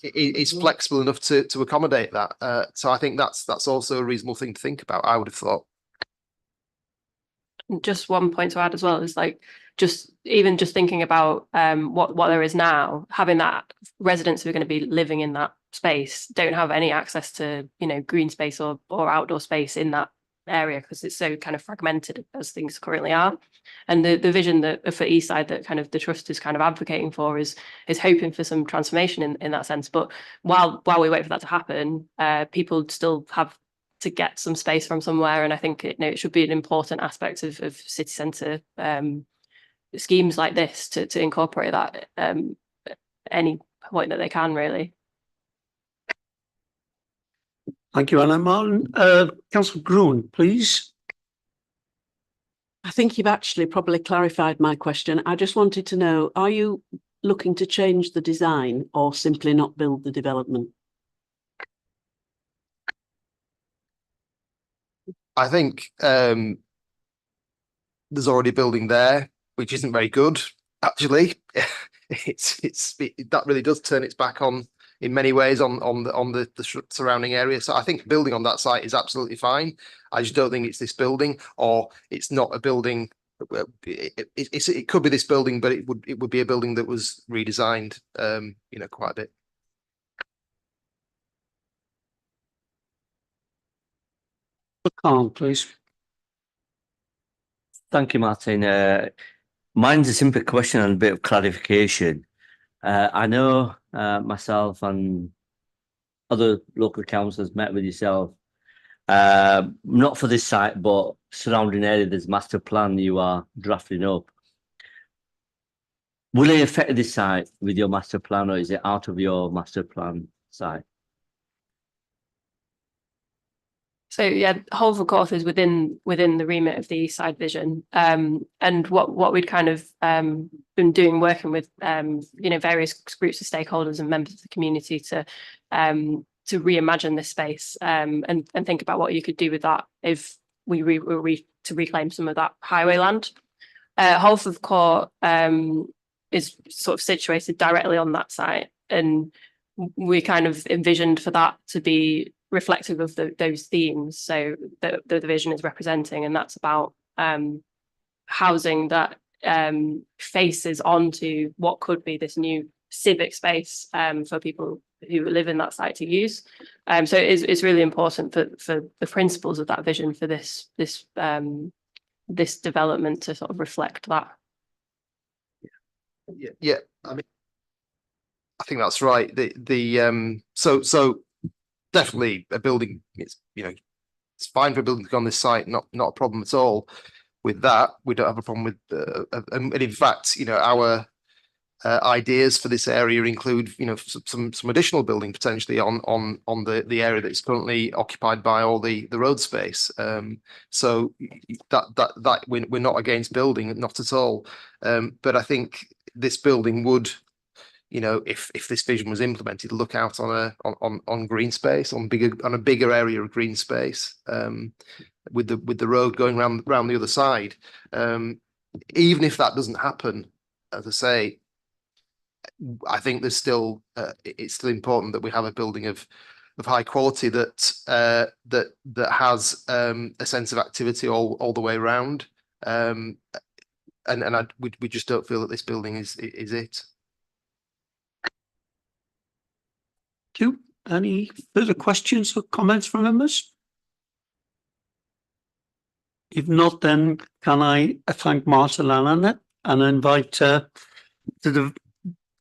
is flexible enough to accommodate that. So I think that's also a reasonable thing to think about, I would have thought. Just one point to add as well is like just thinking about what there is now, having that residents who are going to be living in that space don't have any access to, you know, green space or outdoor space in that area because it's so kind of fragmented as things currently are. And the vision that for Eastside that kind of the trust is kind of advocating for is hoping for some transformation in that sense. But while we wait for that to happen, people still have to get some space from somewhere, and I think it should be an important aspect of city centre schemes like this to incorporate that at any point that they can, really. Thank you, Anna. Martin. Councillor Gruen, please. I think you've actually probably clarified my question. I just wanted to know, are you looking to change the design or simply not build the development? I think there's already a building there, which isn't very good, actually. That really does turn its back on, in many ways, on the surrounding area. So I think building on that site is absolutely fine. I just don't think it's this building, or it's not a building. It could be this building, but it would be a building that was redesigned, quite a bit. Khan, please. Thank you, Martin. Mine's a simple question and a bit of clarification. I know myself and other local councillors met with yourself, not for this site, but surrounding area, there's master plan you are drafting up. Will it affect this site with your master plan, or is it out of your master plan site? So yeah, Holford Court is within the remit of the East Side Vision, and what we'd kind of been doing, working with various groups of stakeholders and members of the community to reimagine this space, and think about what you could do with that if we were to reclaim some of that highway land. Holford Court is sort of situated directly on that site, and we kind of envisioned for that to be reflective of those themes, so that the vision is representing, and that's about housing that faces onto what could be this new civic space for people who live in that site to use. So it's really important for the principles of that vision for this development to sort of reflect that. Yeah. I mean, I think that's right. So definitely a building. It's fine for a building to go on this site. Not a problem at all with that. We don't have a problem with, and in fact, our ideas for this area include, some additional building potentially on the area that's currently occupied by all the road space. So that we're not against building, not at all. But I think this building would, if this vision was implemented, look out on green space, on a bigger area of green space, with the road going round the other side. Even if that doesn't happen, as I say, I think there's still it's still important that we have a building of high quality that has a sense of activity all the way around. We just don't feel that this building is it. Thank you. Any further questions or comments from members? If not, then can I thank Martin and Annette and invite the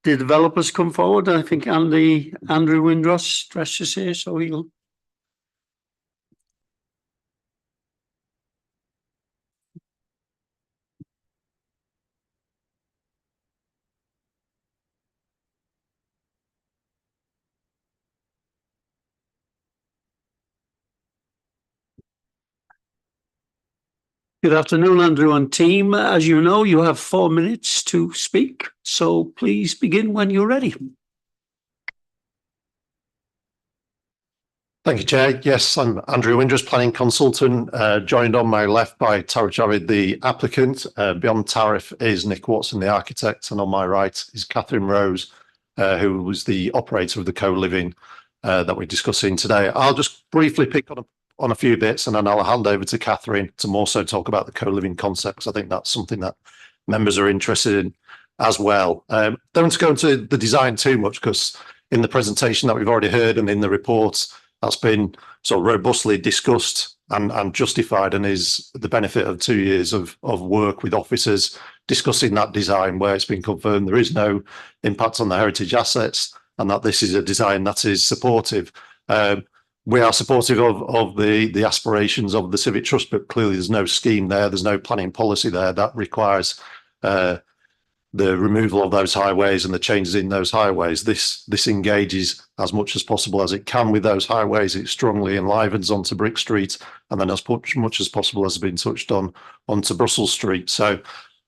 developers come forward. I think Andrew Windross dresses here, so he'll. Good afternoon, Andrew and team. As you know, you have 4 minutes to speak, so please begin when you're ready. Thank you, Chair. Yes, I'm Andrew Windross, planning consultant, joined on my left by Tara Javid, the applicant. Beyond Tariff is Nick Watson, the architect, and on my right is Catherine Rose, who was the operator of the co-living that we're discussing today. I'll just briefly pick on a few bits, and then I'll hand over to Catherine to more so talk about the co-living concept, because I think that's something that members are interested in as well. Don't want to go into the design too much, because in the presentation that we've already heard and in the reports, that's been sort of robustly discussed and justified, and is the benefit of 2 years of work with officers discussing that design, where it's been confirmed there is no impact on the heritage assets and that this is a design that is supportive. We are supportive of the aspirations of the Civic Trust, but clearly there's no scheme there, there's no planning policy there that requires the removal of those highways and the changes in those highways. This engages as much as possible as it can with those highways. It strongly enlivens onto Brick Street, and then as much as possible has been touched on onto Brussels Street. So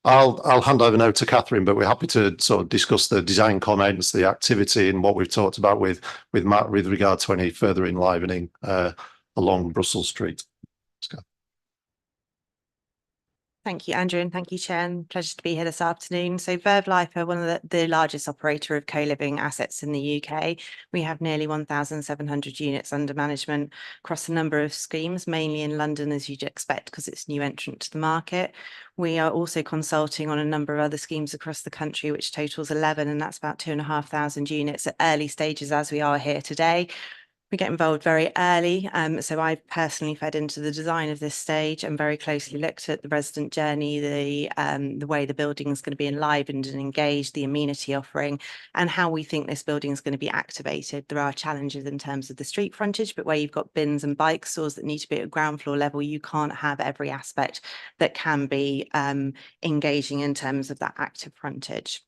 I'll hand over now to Catherine, but we're happy to sort of discuss the design comments, the activity, and what we've talked about with Matt with regard to any further enlivening along Brussels Street. Thank you, Andrew, and thank you, Chair, and pleasure to be here this afternoon. So Verve Life are one of the largest operator of co-living assets in the UK. We have nearly 1,700 units under management across a number of schemes, mainly in London, as you'd expect, because it's new entrant to the market. We are also consulting on a number of other schemes across the country, which totals 11, and that's about 2,500 units at early stages as we are here today. We get involved very early. So I personally fed into the design of this stage and very closely looked at the resident journey, the way the building is going to be enlivened and engaged, the amenity offering, and how we think this building is going to be activated. There are challenges in terms of the street frontage, but where you've got bins and bike stores that need to be at ground floor level, you can't have every aspect that can be engaging in terms of that active frontage.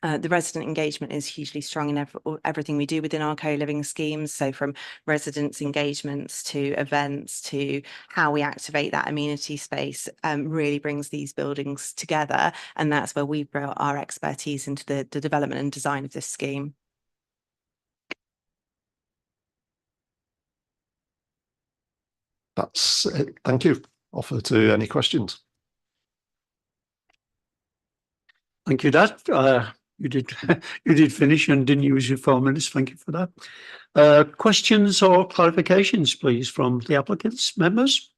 The resident engagement is hugely strong in everything we do within our co-living schemes. So from residents' engagements to events to how we activate that amenity space really brings these buildings together. And that's where we've brought our expertise into the development and design of this scheme. That's it. Thank you. Offer to any questions. Thank you, Dad. You did finish and didn't use your 4 minutes. Thank you for that. Questions or clarifications, please, from the applicants, members?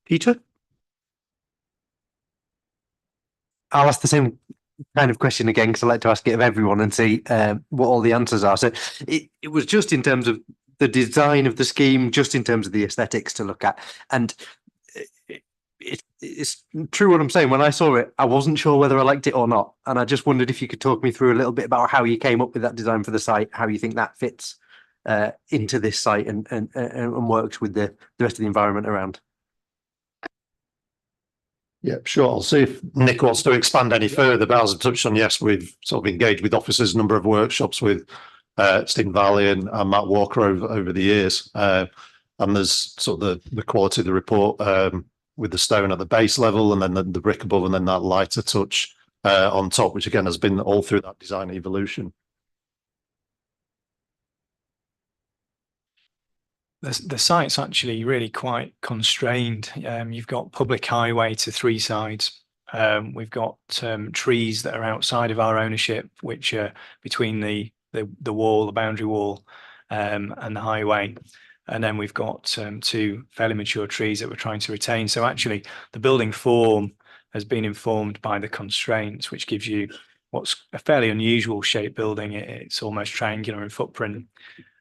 Peter? I'll ask the same kind of question again because I like to ask it of everyone and see what all the answers are. So it was just in terms of the design of the scheme, just in terms of the aesthetics to look at. And it's true what I'm saying. When I saw it, I wasn't sure whether I liked it or not. And I just wondered if you could talk me through a little bit about how you came up with that design for the site, how you think that fits into this site and works with the rest of the environment around. Yeah, sure. I'll see if Nick wants to expand any further, but as I touched on, yes, we've sort of engaged with officers, a number of workshops with Stephen Valley and Matt Walker over the years. And there's sort of the quality of the report with the stone at the base level and then the brick above and then that lighter touch on top, which again has been all through that design evolution. The site's actually really quite constrained. You've got public highway to 3 sides. We've got trees that are outside of our ownership, which are between the wall, the boundary wall, and the highway. And then we've got 2 fairly mature trees that we're trying to retain. So actually, the building form has been informed by the constraints, which gives you what's a fairly unusual shaped building. It's almost triangular in footprint.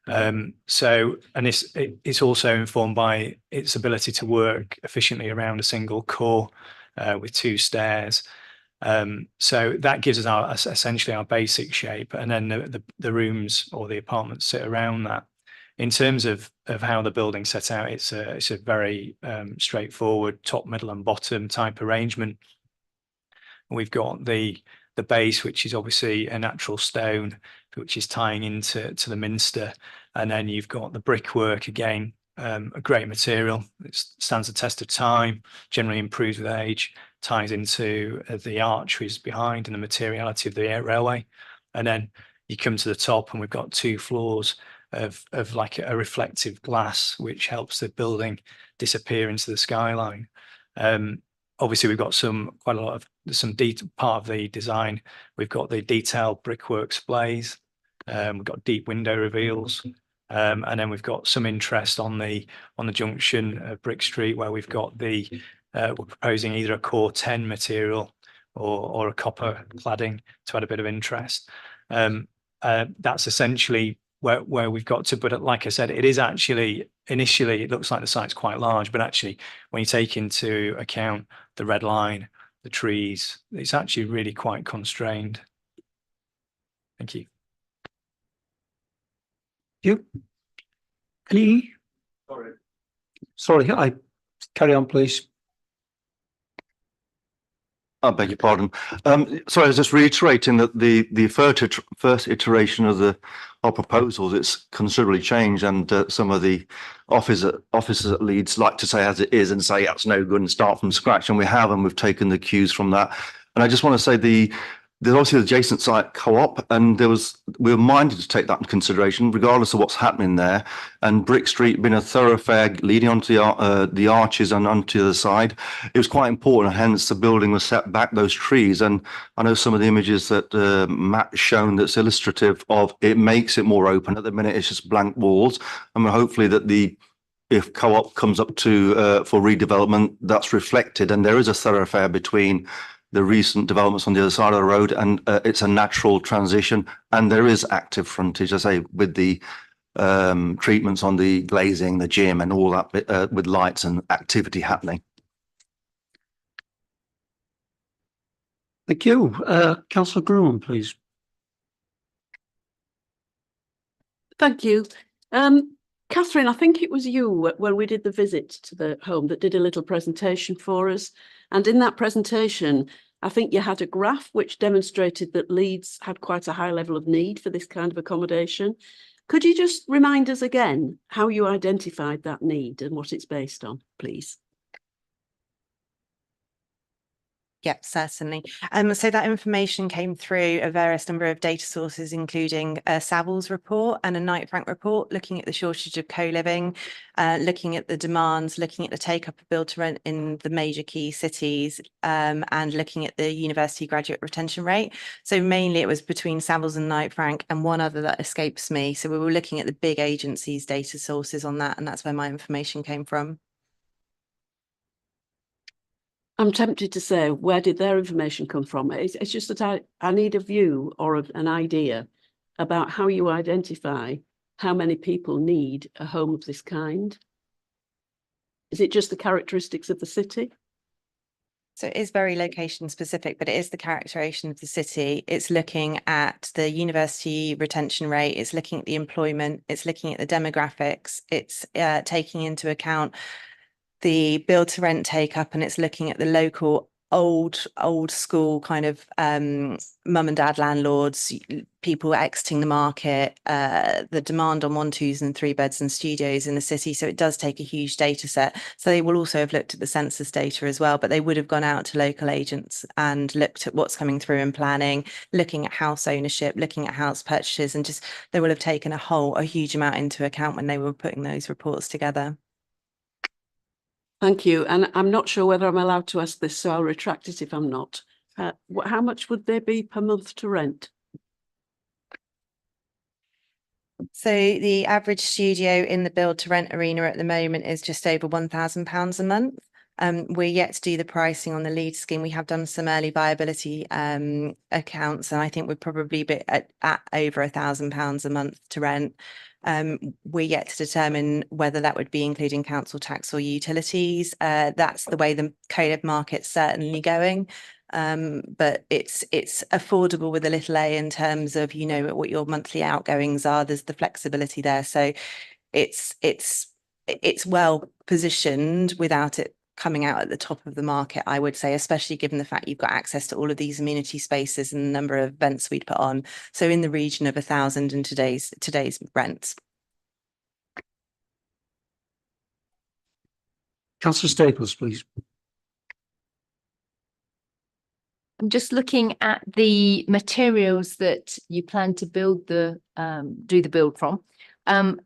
And it's also informed by its ability to work efficiently around a single core with 2 stairs. So that gives us essentially our basic shape, and then the rooms or the apartments sit around that. In terms of how the building's set out, it's a very straightforward top, middle, and bottom type arrangement. We've got the base, which is obviously a natural stone, which is tying into the minster, and then you've got the brickwork again, a great material. It stands the test of time, generally improves with age, ties into the archways behind and the materiality of the railway, and then you come to the top, and we've got 2 floors of like a reflective glass, which helps the building disappear into the skyline. Obviously, we've got quite a lot of part of the design. We've got the detailed brickwork displays. We've got deep window reveals, and then we've got some interest on the junction of Brick Street, where we've got we're proposing either a core 10 material or a copper cladding to add a bit of interest. That's essentially where we've got to, but like I said, it is actually initially it looks like the site's quite large, but actually when you take into account the red line, the trees, it's actually really quite constrained. Thank you. You? Any? Sorry, I carry on, please. I beg your pardon. Sorry, I was just reiterating that the first iteration of our proposals, it's considerably changed, and some of the officers at Leeds like to say as it is and say that's no good and start from scratch, and we have, and we've taken the cues from that. And I just want to say there's obviously the adjacent site co-op, and we were minded to take that into consideration, regardless of what's happening there. And Brick Street being a thoroughfare leading onto the arches and onto the side, it was quite important. Hence, the building was set back those trees. And I know some of the images that Matt's shown that's illustrative of it makes it more open. At the minute, it's just blank walls. And hopefully that if co-op comes up to for redevelopment, that's reflected, and there is a thoroughfare between the recent developments on the other side of the road, and it's a natural transition, and there is active frontage, as I say, with the treatments on the glazing, the gym, and all that with lights and activity happening. Thank you. Councillor Gruen, please. Thank you. Catherine, I think it was you when we did the visit to the home that did a little presentation for us. And in that presentation, I think you had a graph which demonstrated that Leeds had quite a high level of need for this kind of accommodation. Could you just remind us again how you identified that need and what it's based on, please? Yep, certainly. So that information came through a various number of data sources, including a Savills report and a Knight Frank report, looking at the shortage of co-living, looking at the demands, looking at the take-up of build to rent in the major key cities, and looking at the university graduate retention rate. So mainly it was between Savills and Knight Frank, and one other that escapes me. So we were looking at the big agencies' data sources on that, and that's where my information came from. I'm tempted to say, where did their information come from? It's just that I need a view or an idea about how you identify how many people need a home of this kind. Is it just the characteristics of the city? So it is very location specific, but it is the characterization of the city. It's looking at the university retention rate. It's looking at the employment. It's looking at the demographics. It's taking into account the build to rent take up, and it's looking at the local old school kind of mum and dad landlords, people exiting the market, the demand on 1, 2s and 3 beds and studios in the city. So it does take a huge data set. So they will also have looked at the census data as well, but they would have gone out to local agents and looked at what's coming through in planning, looking at house ownership, looking at house purchases, and just they will have taken a huge amount into account when they were putting those reports together. Thank you. And I'm not sure whether I'm allowed to ask this, so I'll retract it if I'm not. How much would they be per month to rent? So the average studio in the build to rent arena at the moment is just over £1,000 a month. We're yet to do the pricing on the Leeds scheme. We have done some early viability accounts, and I think we're probably at over £1,000 a month to rent. We're yet to determine whether that would be including council tax or utilities. That's the way the co-live market's certainly going. But it's affordable with a little a in terms of, you know, what your monthly outgoings are. There's the flexibility there. So it's well positioned without it coming out at the top of the market, I would say, especially given the fact you've got access to all of these amenity spaces and the number of events we'd put on. So in the region of 1,000 in today's rents. Councillor Staples, please. I'm just looking at the materials that you plan to build do the build from. I'm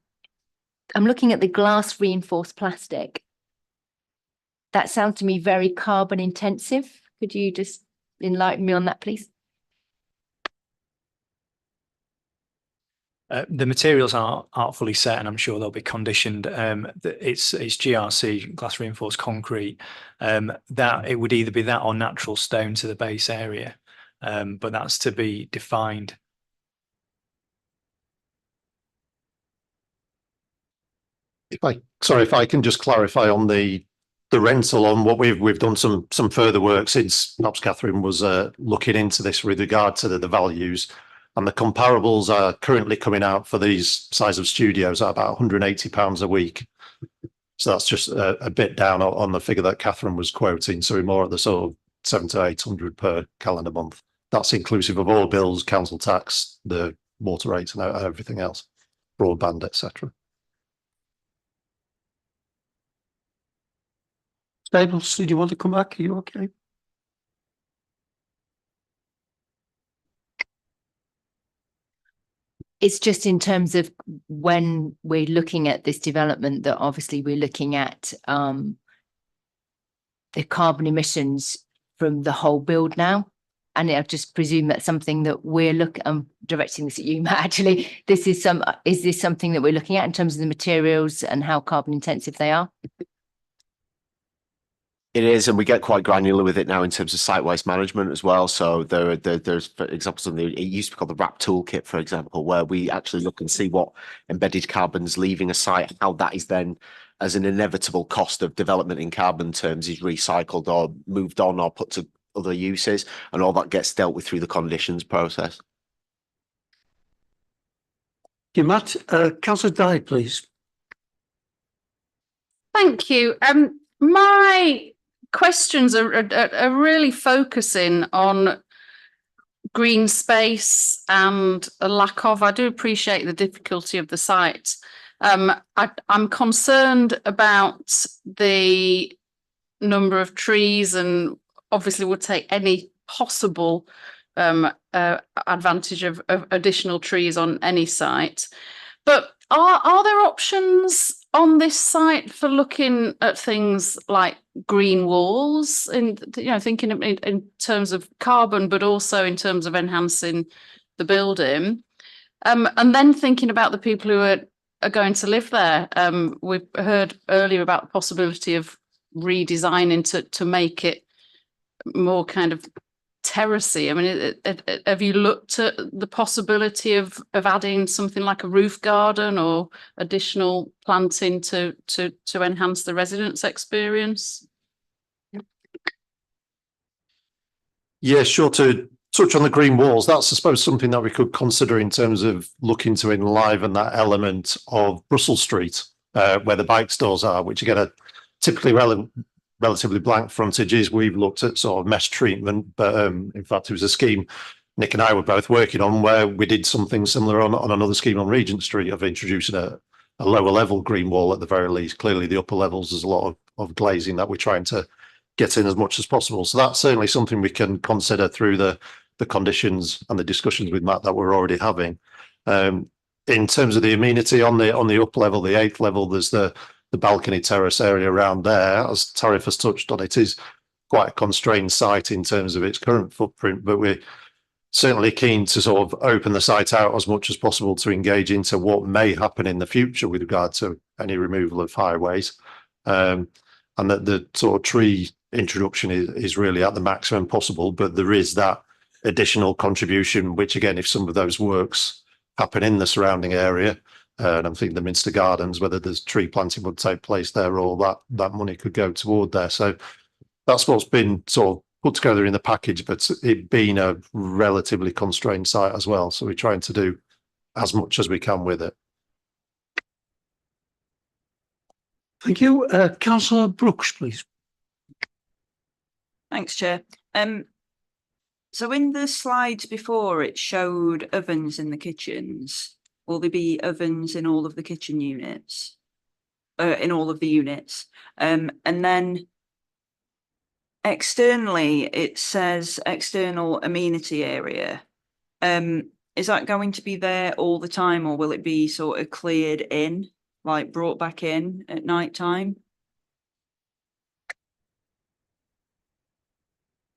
looking at the glass reinforced plastic. That sounds to me very carbon intensive. Could you just enlighten me on that, please? The materials aren't fully set, and I'm sure they'll be conditioned. It's GRC, glass reinforced concrete. That it would either be that or natural stone to the base area, but that's to be defined. If I can just clarify on the rental on what we've done some further work since perhaps Catherine was looking into this with regard to the values, and the comparables are currently coming out for these size of studios at about £180 a week. So that's just a bit down on the figure that Catherine was quoting. So we're more at the sort of 700 to 800 per calendar month. That's inclusive of all bills, council tax, the water rates and everything else, broadband, etc. Staples, did you want to come back? Are you okay? It's just in terms of when we're looking at this development that obviously we're looking at the carbon emissions from the whole build now. And I just presume that's something that I'm directing this at you, Matt, actually. Is this something that we're looking at in terms of the materials and how carbon intensive they are? It is, and we get quite granular with it now in terms of site waste management as well. So there's for examples of it used to be called the RAP toolkit, for example, where we actually look and see what embedded carbon's leaving a site, how that is then, as an inevitable cost of development in carbon terms, is recycled or moved on or put to other uses, and all that gets dealt with through the conditions process. Thank you, Matt. Councillor Dye, please. Thank you. My questions are really focusing on green space and a lack of. I do appreciate the difficulty of the site. I'm concerned about the number of trees, and obviously would take any possible advantage of additional trees on any site. But are there options on this site for looking at things like green walls, in thinking in terms of carbon, but also in terms of enhancing the building, and then thinking about the people who are going to live there? We've heard earlier about the possibility of redesigning to make it more kind of terracey. I mean, have you looked at the possibility of adding something like a roof garden or additional planting to enhance the residents' experience? Yeah, sure. To touch on the green walls, that's, I suppose, something that we could consider in terms of looking to enliven that element of Russell Street, where the bike stores are, which again are typically relatively blank frontages. We've looked at sort of mesh treatment, but in fact, it was a scheme Nick and I were both working on where we did something similar on another scheme on Regent Street of introducing a lower level green wall at the very least. Clearly, the upper levels, there's a lot of glazing that we're trying to get in as much as possible. So that's certainly something we can consider through the conditions and the discussions with Matt that we're already having. In terms of the amenity on the up level, the 8th level, there's the balcony terrace area around there. As Tariff has touched on, it is quite a constrained site in terms of its current footprint, but we're certainly keen to sort of open the site out as much as possible to engage into what may happen in the future with regard to any removal of highways. And that the sort of tree introduction is really at the maximum possible, but there is that additional contribution, which again, if some of those works happen in the surrounding area, and I'm thinking the Minster Gardens, whether there's tree planting would take place there, or that money could go toward there. So that's what's been sort of put together in the package, but it being a relatively constrained site as well. So we're trying to do as much as we can with it. Thank you. Councillor Brooks, please. Thanks, Chair. So in the slides before, it showed ovens in the kitchens. Will there be ovens in all of the kitchen units? In all of the units? And then externally, it says external amenity area. Is that going to be there all the time, or will it be sort of cleared in, like brought back in at night time?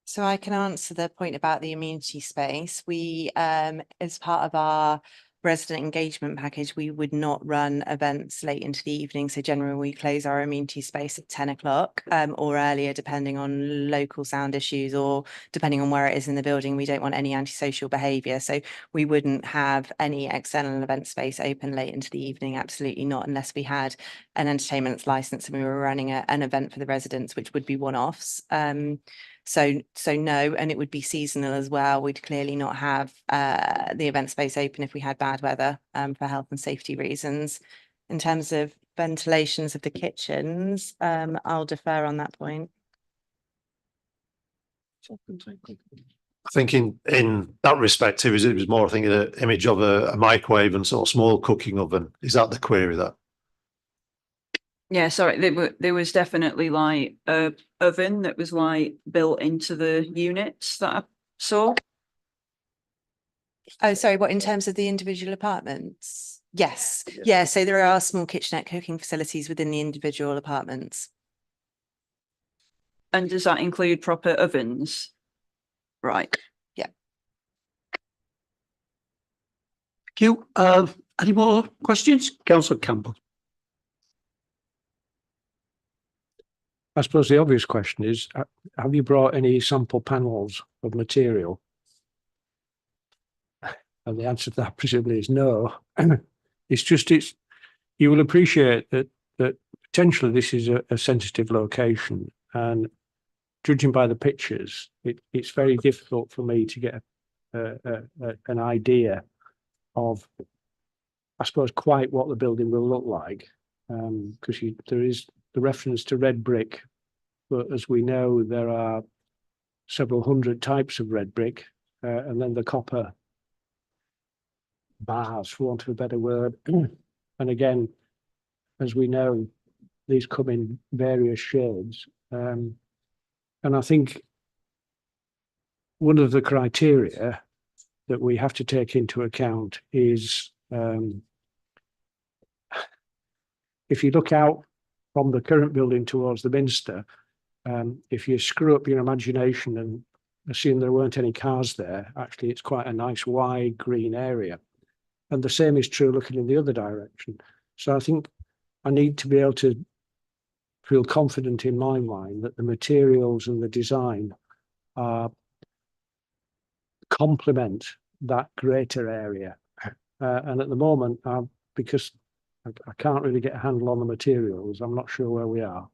So I can answer the point about the amenity space. We, as part of our resident engagement package, we would not run events late into the evening. So generally we close our amenity space at 10 o'clock or earlier, depending on local sound issues or depending on where it is in the building. We don't want any antisocial behaviour. So we wouldn't have any external event space open late into the evening. Absolutely not, unless we had an entertainment licence and we were running an event for the residents, which would be one-offs. So no, and it would be seasonal as well. We'd clearly not have the event space open if we had bad weather for health and safety reasons. In terms of ventilations of the kitchens, I'll defer on that point. I think in that respect, it was more, I think, an image of a microwave and sort of small cooking oven. Is that the query that? Yeah, sorry, there was definitely like a oven that was like built into the units that I saw. Oh, sorry, what in terms of the individual apartments? Yes, yeah, so there are small kitchenette cooking facilities within the individual apartments. And does that include proper ovens? Right. Yeah. Thank you. Any more questions? Councillor Campbell. I suppose the obvious question is, have you brought any sample panels of material? And the answer to that presumably is no. You will appreciate that potentially this is a sensitive location, and judging by the pictures, it's very difficult for me to get an idea of, I suppose, quite what the building will look like, because there is the reference to red brick, but as we know, there are several hundred types of red brick, and then the copper bars, for want of a better word. And again, as we know, these come in various shades. And I think one of the criteria that we have to take into account is if you look out from the current building towards the Minster, if you screw up your imagination and assume there weren't any cars there, actually it's quite a nice wide green area. And the same is true looking in the other direction. So I think I need to be able to feel confident in my mind that the materials and the design complement that greater area. And at the moment, because I can't really get a handle on the materials, I'm not sure where we are.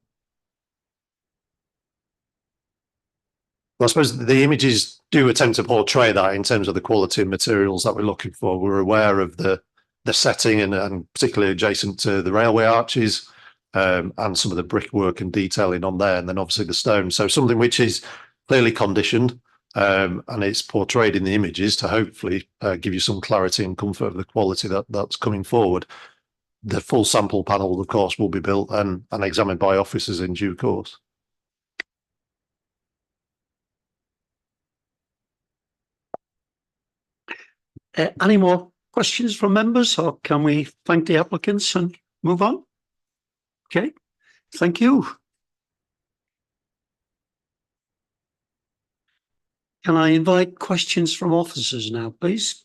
Well, I suppose the images do attempt to portray that in terms of the quality of materials that we're looking for. We're aware of the setting and particularly adjacent to the railway arches, and some of the brickwork and detailing on there, and then obviously the stone. So something which is clearly conditioned, and it's portrayed in the images to hopefully give you some clarity and comfort of the quality that's coming forward. The full sample panel, of course, will be built and examined by officers in due course. Any more questions from members, or can we thank the applicants and move on? Okay, thank you. Can I invite questions from officers now, please?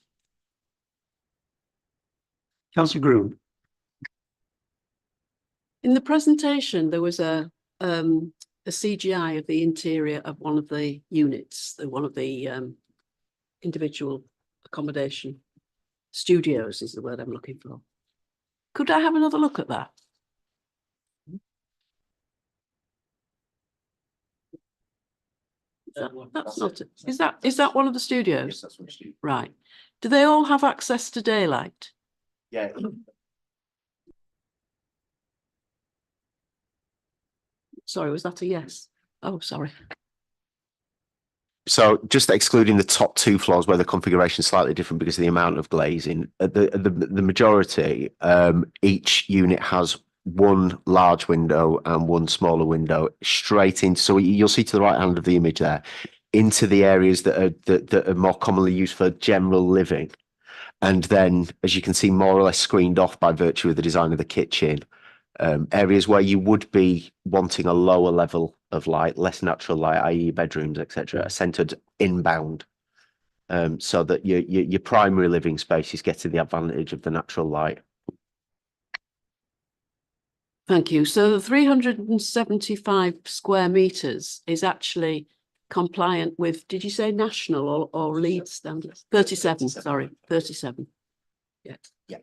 Councillor Groom. In the presentation, there was a CGI of the interior of one of the units, one of the individual accommodation studios is the word I'm looking for. Could I have another look at that? That's not it. Is that one of the studios? Yes, that's one of the studios. Right. Do they all have access to daylight? Yeah. Sorry, was that a yes? Oh, sorry. So just excluding the top two floors where the configuration is slightly different because of the amount of glazing, the majority, each unit has one large window and one smaller window straight into, so you'll see to the right hand of the image there, into the areas that are more commonly used for general living. And then, as you can see, more or less screened off by virtue of the design of the kitchen. Areas where you would be wanting a lower level of light, less natural light, i.e. bedrooms, etc., are centred inbound, so that your primary living space is getting the advantage of the natural light. Thank you. So the 375 square metres is actually compliant with, did you say national or Leeds standards? 37, sorry, 37. Yeah. Yeah.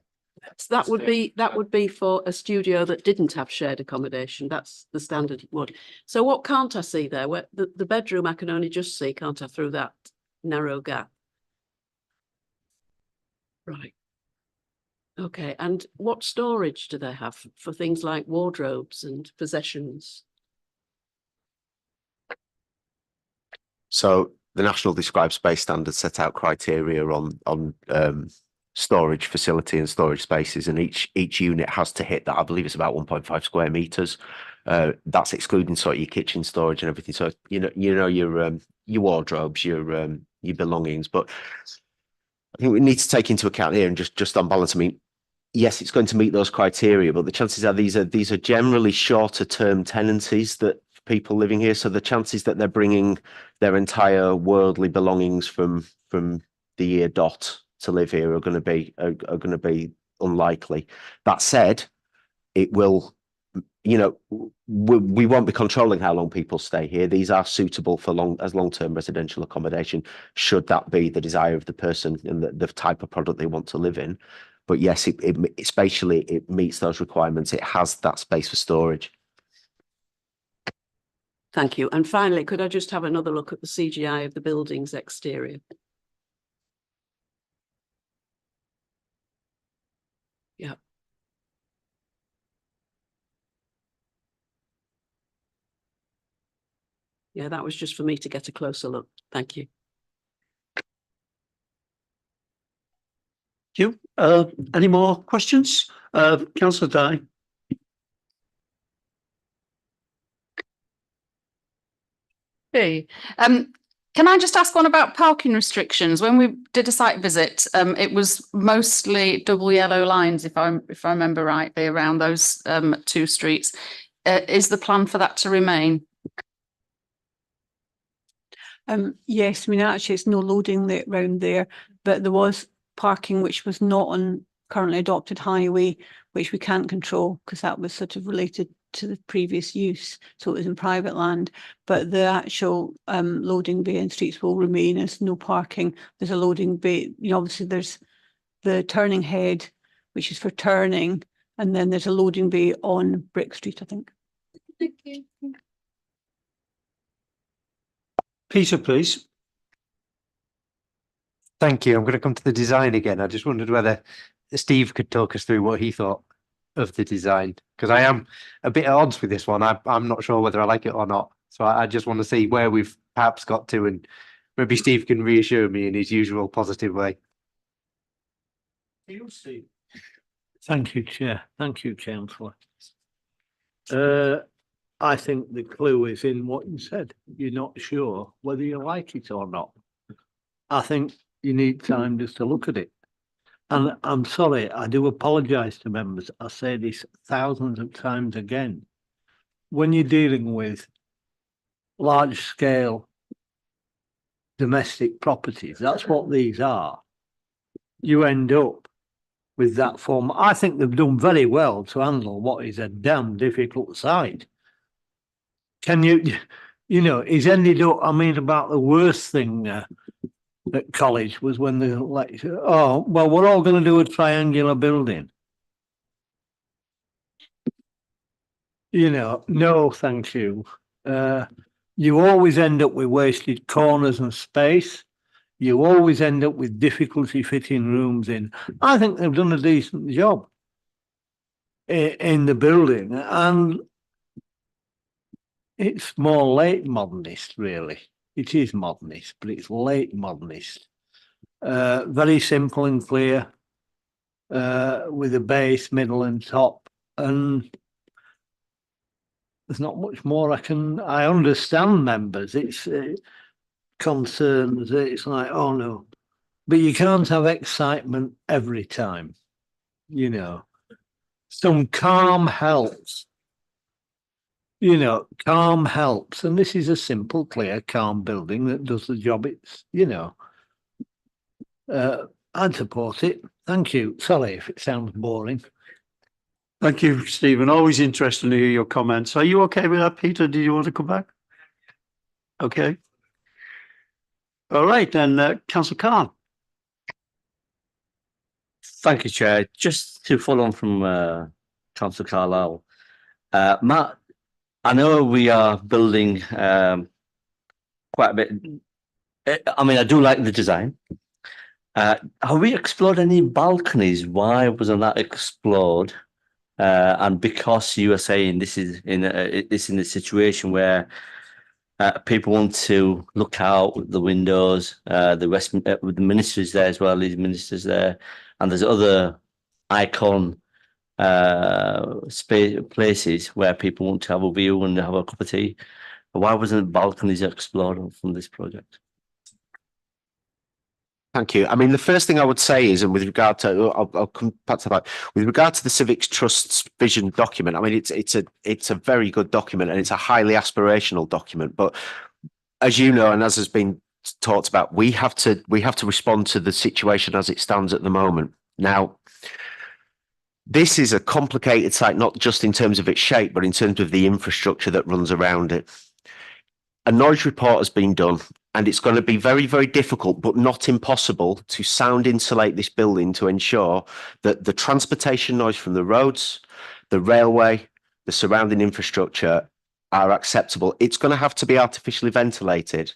So that would be for a studio that didn't have shared accommodation. That's the standard it would. So what can't I see there? Where the bedroom I can only just see, can't I, through that narrow gap? Right. Okay, and what storage do they have for things like wardrobes and possessions? So the National Described Space Standard set out criteria on storage facility and storage spaces, and each unit has to hit that. I believe it's about 1.5 square meters. That's excluding sort of your kitchen storage and everything. So your wardrobes, your belongings. But I think we need to take into account here, and just on balance, I mean, yes, it's going to meet those criteria, but the chances are these are generally shorter term tenancies that people living here. So the chances that they're bringing their entire worldly belongings from the year dot to live here are going to be unlikely. That said, it will, we won't be controlling how long people stay here. These are suitable for long-term residential accommodation, should that be the desire of the person and the type of product they want to live in. But yes, it spatially, it meets those requirements. It has that space for storage. Thank you. And finally, could I just have another look at the CGI of the building's exterior? Yeah. Yeah, that was just for me to get a closer look. Thank you. Thank you. Any more questions? Councillor Dye. Hey, can I just ask one about parking restrictions? When we did a site visit, it was mostly double yellow lines, if I remember rightly, around those two streets. Is the plan for that to remain? Yes, I mean, actually it's no loading around there, but there was parking which was not on currently adopted highway, which we can't control because that was sort of related to the previous use. So it was in private land, but the actual loading bay and streets will remain as no parking. There's a loading bay, obviously there's the turning head, which is for turning, and then there's a loading bay on Brick Street, I think. Thank you. Peter, please. Thank you. I'm going to come to the design again. I just wondered whether Steve could talk us through what he thought of the design, because I am a bit at odds with this one. I'm not sure whether I like it or not. So I just want to see where we've perhaps got to, and maybe Steve can reassure me in his usual positive way. Thank you, Chair. Thank you, Councillor. I think the clue is in what you said. You're not sure whether you like it or not. I think you need time just to look at it. And I'm sorry, I do apologise to members. I say this thousands of times again. When you're dealing with large scale domestic properties, that's what these are. You end up with that form. I think they've done very well to handle what is a damn difficult site. Can he's ended up, I mean, about the worst thing at college was when they oh, well, we're all going to do a triangular building. No, thank you. You always end up with wasted corners and space. You always end up with difficulty fitting rooms in. I think they've done a decent job in the building, and it's more late modernist, really. It is modernist, but it's late modernist. Very simple and clear, with a base, middle and top. And there's not much more I understand members. It's concerns. It's like, oh no. But you can't have excitement every time. Some calm helps. Calm helps. And this is a simple, clear, calm building that does the job. It's, I'd support it. Thank you. Sorry if it sounds boring. Thank you, Stephen. Always interesting to hear your comments. Are you okay with that, Peter? Do you want to come back? Okay. All right, then, Councillor Khan. Thank you, Chair. Just to follow on from Councillor Carlisle, Matt, I know we are building quite a bit. I mean, I do like the design. Have we explored any balconies? Why wasn't that explored? And because you are saying this is in a situation where People want to look out the windows. With the ministers there as well. These ministers there, and there's other icon space places where people want to have a view and have a cup of tea. Why wasn't balconies explored from this project? Thank you. I mean, the first thing I would say is, and with regard to, I'll come back to that. With regard to the Civics Trust's vision document, I mean, it's a very good document and it's a highly aspirational document. But as you know, and as has been talked about, we have to respond to the situation as it stands at the moment. Now, this is a complicated site, not just in terms of its shape, but in terms of the infrastructure that runs around it. A noise report has been done, and it's going to be very, very difficult, but not impossible, to sound insulate this building to ensure that the transportation noise from the roads, the railway, the surrounding infrastructure are acceptable. It's going to have to be artificially ventilated.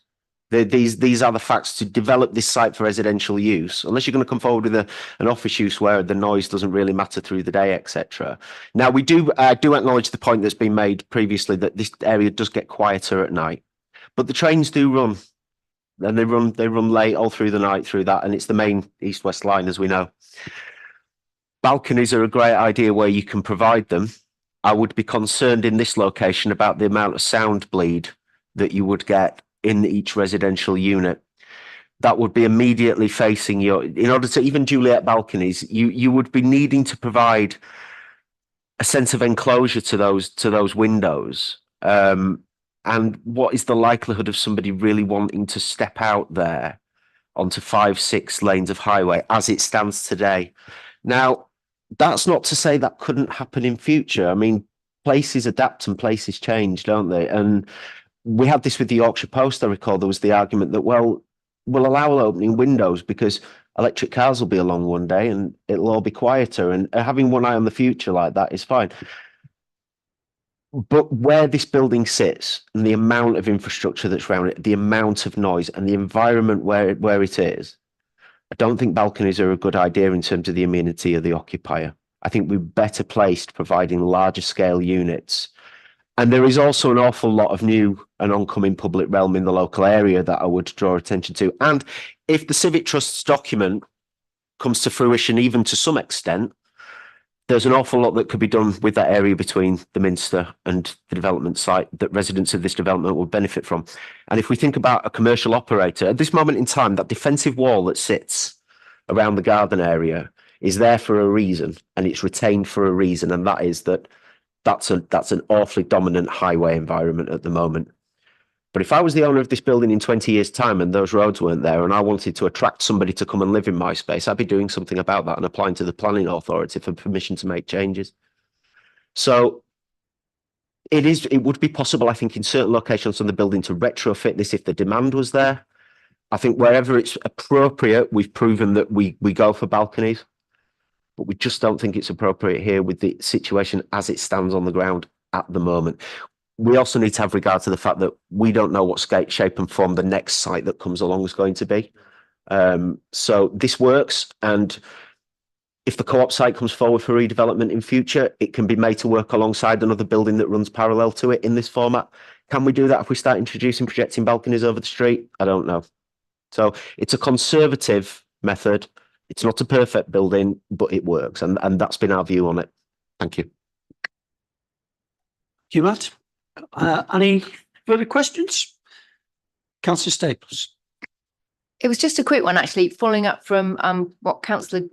These are the facts to develop this site for residential use, unless you're going to come forward with an office use where the noise doesn't really matter through the day, etc. Now, we do acknowledge the point that's been made previously that this area does get quieter at night, but the trains do run, and they run late all through the night through that, and it's the main east-west line, as we know. Balconies are a great idea where you can provide them. I would be concerned in this location about the amount of sound bleed that you would get in each residential unit. That would be immediately facing your, in order to even Juliet balconies, you would be needing to provide a sense of enclosure to those windows. And what is the likelihood of somebody really wanting to step out there onto 5-6 lanes of highway as it stands today? Now, that's not to say that couldn't happen in future. I mean, places adapt and places change, don't they? And we had this with the Yorkshire Post. I recall there was the argument that, well, we'll allow opening windows because electric cars will be along one day and it'll all be quieter. And having one eye on the future like that is fine. But where this building sits and the amount of infrastructure that's around it, the amount of noise and the environment where it is, I don't think balconies are a good idea in terms of the amenity of the occupier. I think we're better placed providing larger scale units. And there is also an awful lot of new and oncoming public realm in the local area that I would draw attention to. And if the Civic Trust's document comes to fruition, even to some extent, there's an awful lot that could be done with that area between the Minster and the development site that residents of this development will benefit from. And if we think about a commercial operator, at this moment in time, that defensive wall that sits around the garden area is there for a reason, and it's retained for a reason, and that is that's an awfully dominant highway environment at the moment. But if I was the owner of this building in 20 years' time and those roads weren't there and I wanted to attract somebody to come and live in my space, I'd be doing something about that and applying to the planning authority for permission to make changes. So it would be possible, I think, in certain locations on the building to retrofit this if the demand was there. I think wherever it's appropriate, we've proven that we go for balconies. But we just don't think it's appropriate here with the situation as it stands on the ground at the moment. We also need to have regard to the fact that we don't know what shape and form the next site that comes along is going to be. So this works, and if the co-op site comes forward for redevelopment in future, it can be made to work alongside another building that runs parallel to it in this format. Can we do that if we start introducing projecting balconies over the street? I don't know. So it's a conservative method. It's not a perfect building, but it works. And that's been our view on it. Thank you. Thank you, Matt. Any further questions? Councillor Staples. It was just a quick one, actually, following up from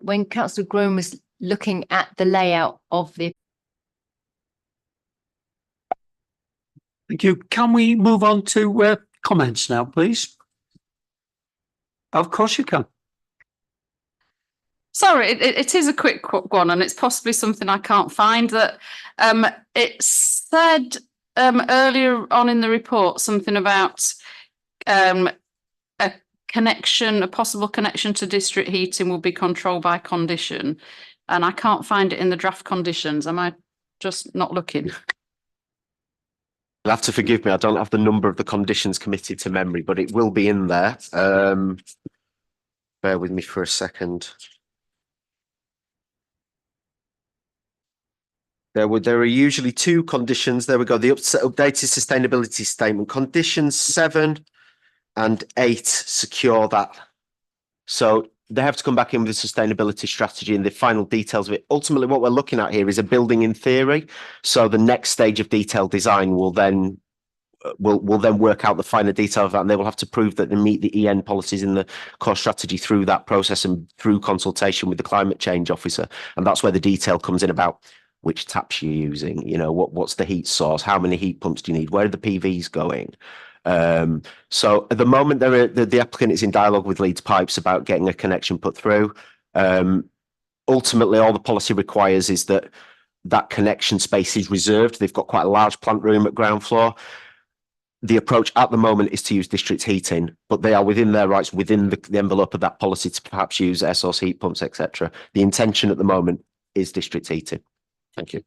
when Councillor Groom was looking at the layout of the. Thank you. Can we move on to comments now, please? Of course you can. Sorry, it is a quick one, and it's possibly something I can't find. That it said earlier on in the report something about a possible connection to district heating will be controlled by condition, and I can't find it in the draft conditions. Am I just not looking? You'll have to forgive me. I don't have the number of the conditions committed to memory, but it will be in there. Bear with me for a second. There are usually two conditions. There we go. The updated sustainability statement. Conditions 7 and 8 secure that. So they have to come back in with a sustainability strategy and the final details of it. Ultimately, what we're looking at here is a building in theory. So the next stage of detailed design will then work out the finer detail of that, and they will have to prove that they meet the EN policies in the core strategy through that process and through consultation with the climate change officer. And that's where the detail comes in about which taps you're using, you know, what's the heat source, how many heat pumps do you need, where are the PVs going. So at the moment, the applicant is in dialogue with Leeds Pipes about getting a connection put through. Ultimately, all the policy requires is that connection space is reserved. They've got quite a large plant room at ground floor. The approach at the moment is to use district heating, but they are within their rights, within the envelope of that policy, to perhaps use air source heat pumps, etc. The intention at the moment is district heating. Thank you.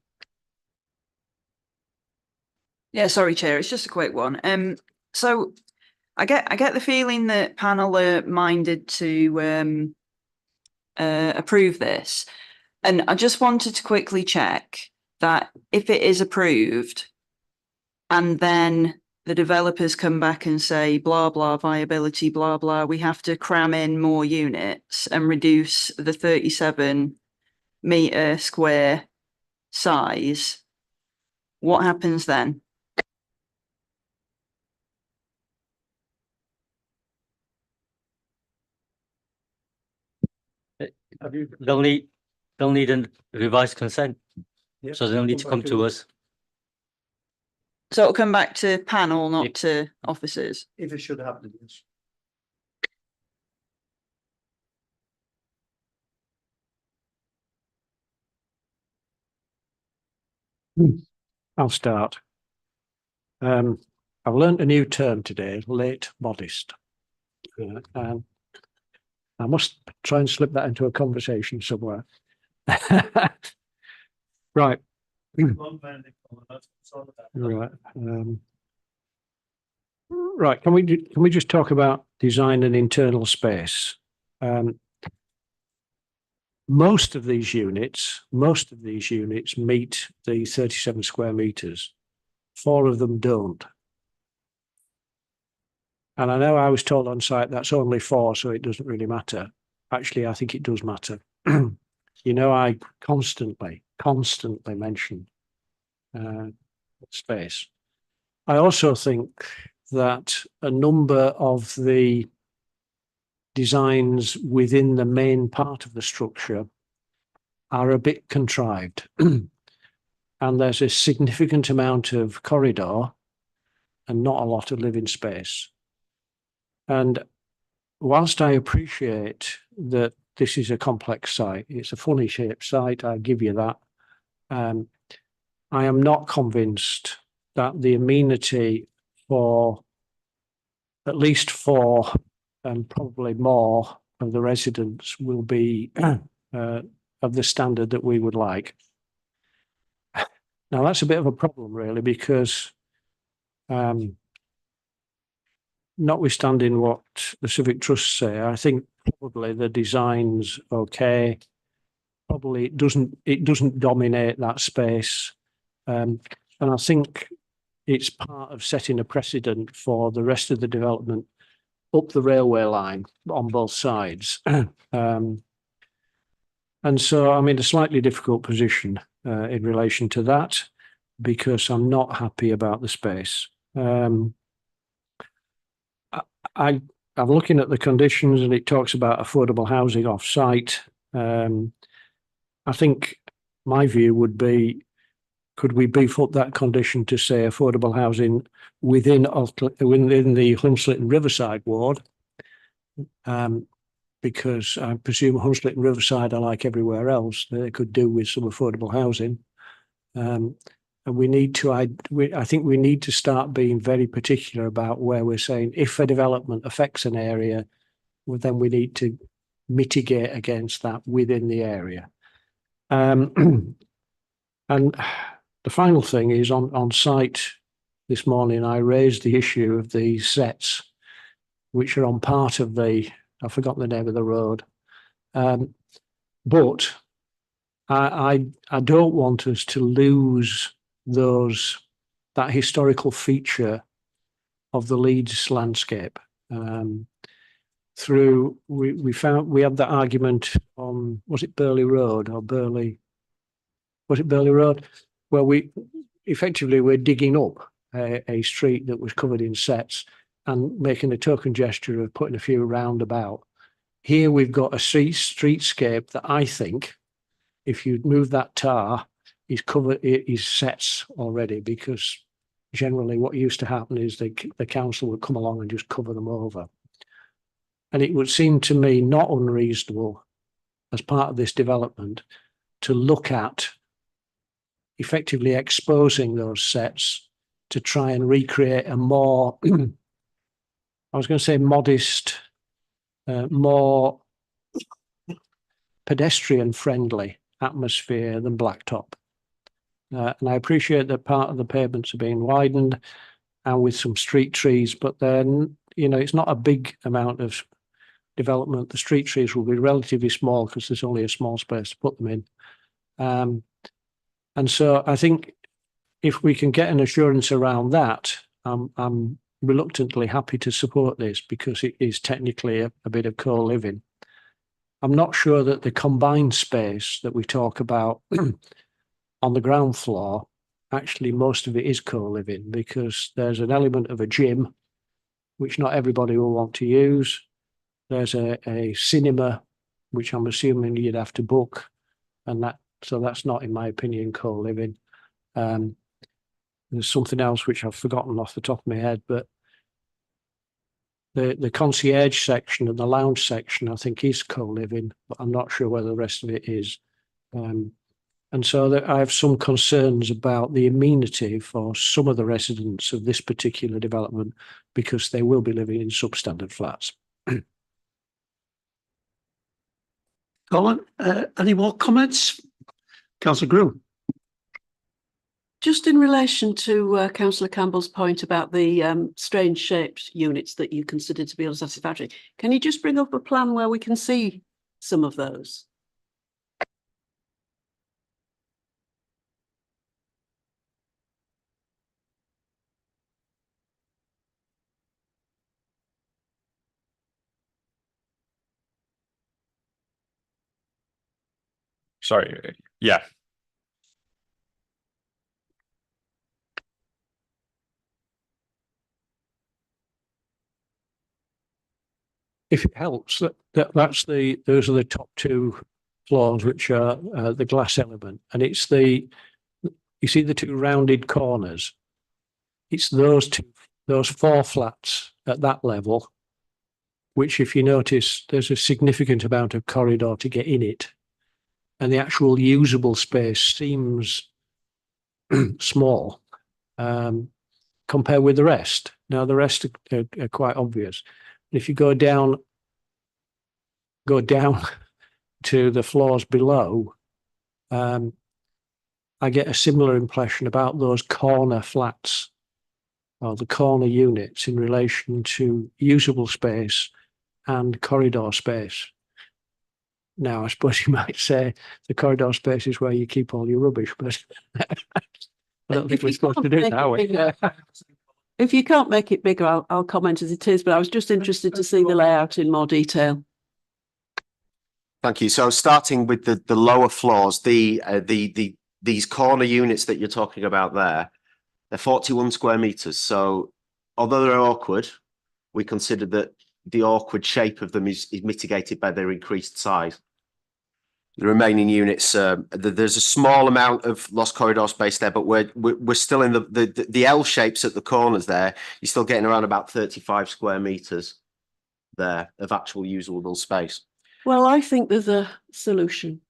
Yeah, sorry, Chair. It's just a quick one. So I get the feeling that panel are minded to approve this, and I just wanted to quickly check that if it is approved, and then the developers come back and say blah blah viability blah blah, we have to cram in more units and reduce the 37-metre square size. What happens then? They'll need a revised consent, Yep, so they'll need to come to us. So it'll come back to panel, not to officers. If it should happen, yes. I'll start. I've learnt a new term today, late modest. And I must try and slip that into a conversation somewhere. Right. Right. Right. Can we just talk about design and internal space? Most of these units meet the 37 square meters. 4 of them don't. And I know I was told on site that's only 4, so it doesn't really matter. Actually, I think it does matter. You know, I constantly mention space. I also think that a number of the designs within the main part of the structure are a bit contrived. And there's a significant amount of corridor and not a lot of living space. And whilst I appreciate that this is a complex site, it's a funny shaped site, I give you that. I am not convinced that the amenity for at least 4 and probably more of the residents will be of the standard that we would like. Now, that's a bit of a problem, really, because notwithstanding what the Civic Trusts say, I think probably the design's okay. Probably it doesn't dominate that space. And I think it's part of setting a precedent for the rest of the development up the railway line on both sides. And so I'm in a slightly difficult position in relation to that, because I'm not happy about the space. I'm looking at the conditions, and it talks about affordable housing off-site. I think my view would be, could we beef up that condition to say affordable housing within the Hunslet and Riverside ward? Because I presume Hunslet and Riverside are like everywhere else. They could do with some affordable housing. And we need to, I think we need to start being very particular about where we're saying if a development affects an area, well, then we need to mitigate against that within the area. And the final thing is on site this morning, I raised the issue of the sets, which are on part of the, I forgot the name of the road. But I don't want us to lose that historical feature of the Leeds landscape. We had that argument on, was it Burley Road or was it Burley Road, where we're digging up a street that was covered in sets and making a token gesture of putting a few roundabout. Here we've got a streetscape that I think, if you move that tar, is sets already, because generally what used to happen is the council would come along and just cover them over. And it would seem to me not unreasonable as part of this development to look at effectively exposing those sets to try and recreate a more, I was going to say modest, more pedestrian friendly atmosphere than Blacktop. And I appreciate that part of the pavements are being widened and with some street trees, but then, it's not a big amount of development. The street trees will be relatively small because there's only a small space to put them in. And so I think if we can get an assurance around that, I'm reluctantly happy to support this because it is technically a bit of co-living. I'm not sure that the combined space that we talk about on the ground floor, actually most of it is co-living, because there's an element of a gym, which not everybody will want to use. There's a cinema, which I'm assuming you'd have to book, and that's not, in my opinion, co-living. There's something else which I've forgotten off the top of my head, but the concierge section and the lounge section, I think, is co-living, but I'm not sure whether the rest of it is. And so I have some concerns about the amenity for some of the residents of this particular development, because they will be living in substandard flats. Colin, any more comments? Councillor Groom. Just in relation to Councillor Campbell's point about the strange shaped units that you consider to be unsatisfactory, can you just bring up a plan where we can see some of those? Sorry, yeah. If it helps, those are the top two floors, which are the glass element, and it's you see the two rounded corners. It's those four flats at that level, which, if you notice, there's a significant amount of corridor to get in it, and the actual usable space seems small compared with the rest. Now, the rest are quite obvious. If you go down to the floors below, I get a similar impression about those corner flats or the corner units in relation to usable space and corridor space. Now, I suppose you might say the corridor space is where you keep all your rubbish, but I don't think we're supposed to do it that way. If you can't make it bigger, I'll comment as it is, but I was just interested to see the layout in more detail. Thank you. So starting with the lower floors, these corner units that you're talking about there, they're 41 square meters. So although they're awkward, we consider that the awkward shape of them is mitigated by their increased size. The remaining units, there's a small amount of lost corridor space there, but we're still in the L shapes at the corners there. You're still getting around about 35 square meters there of actual usable space. Well, I think there's a solution.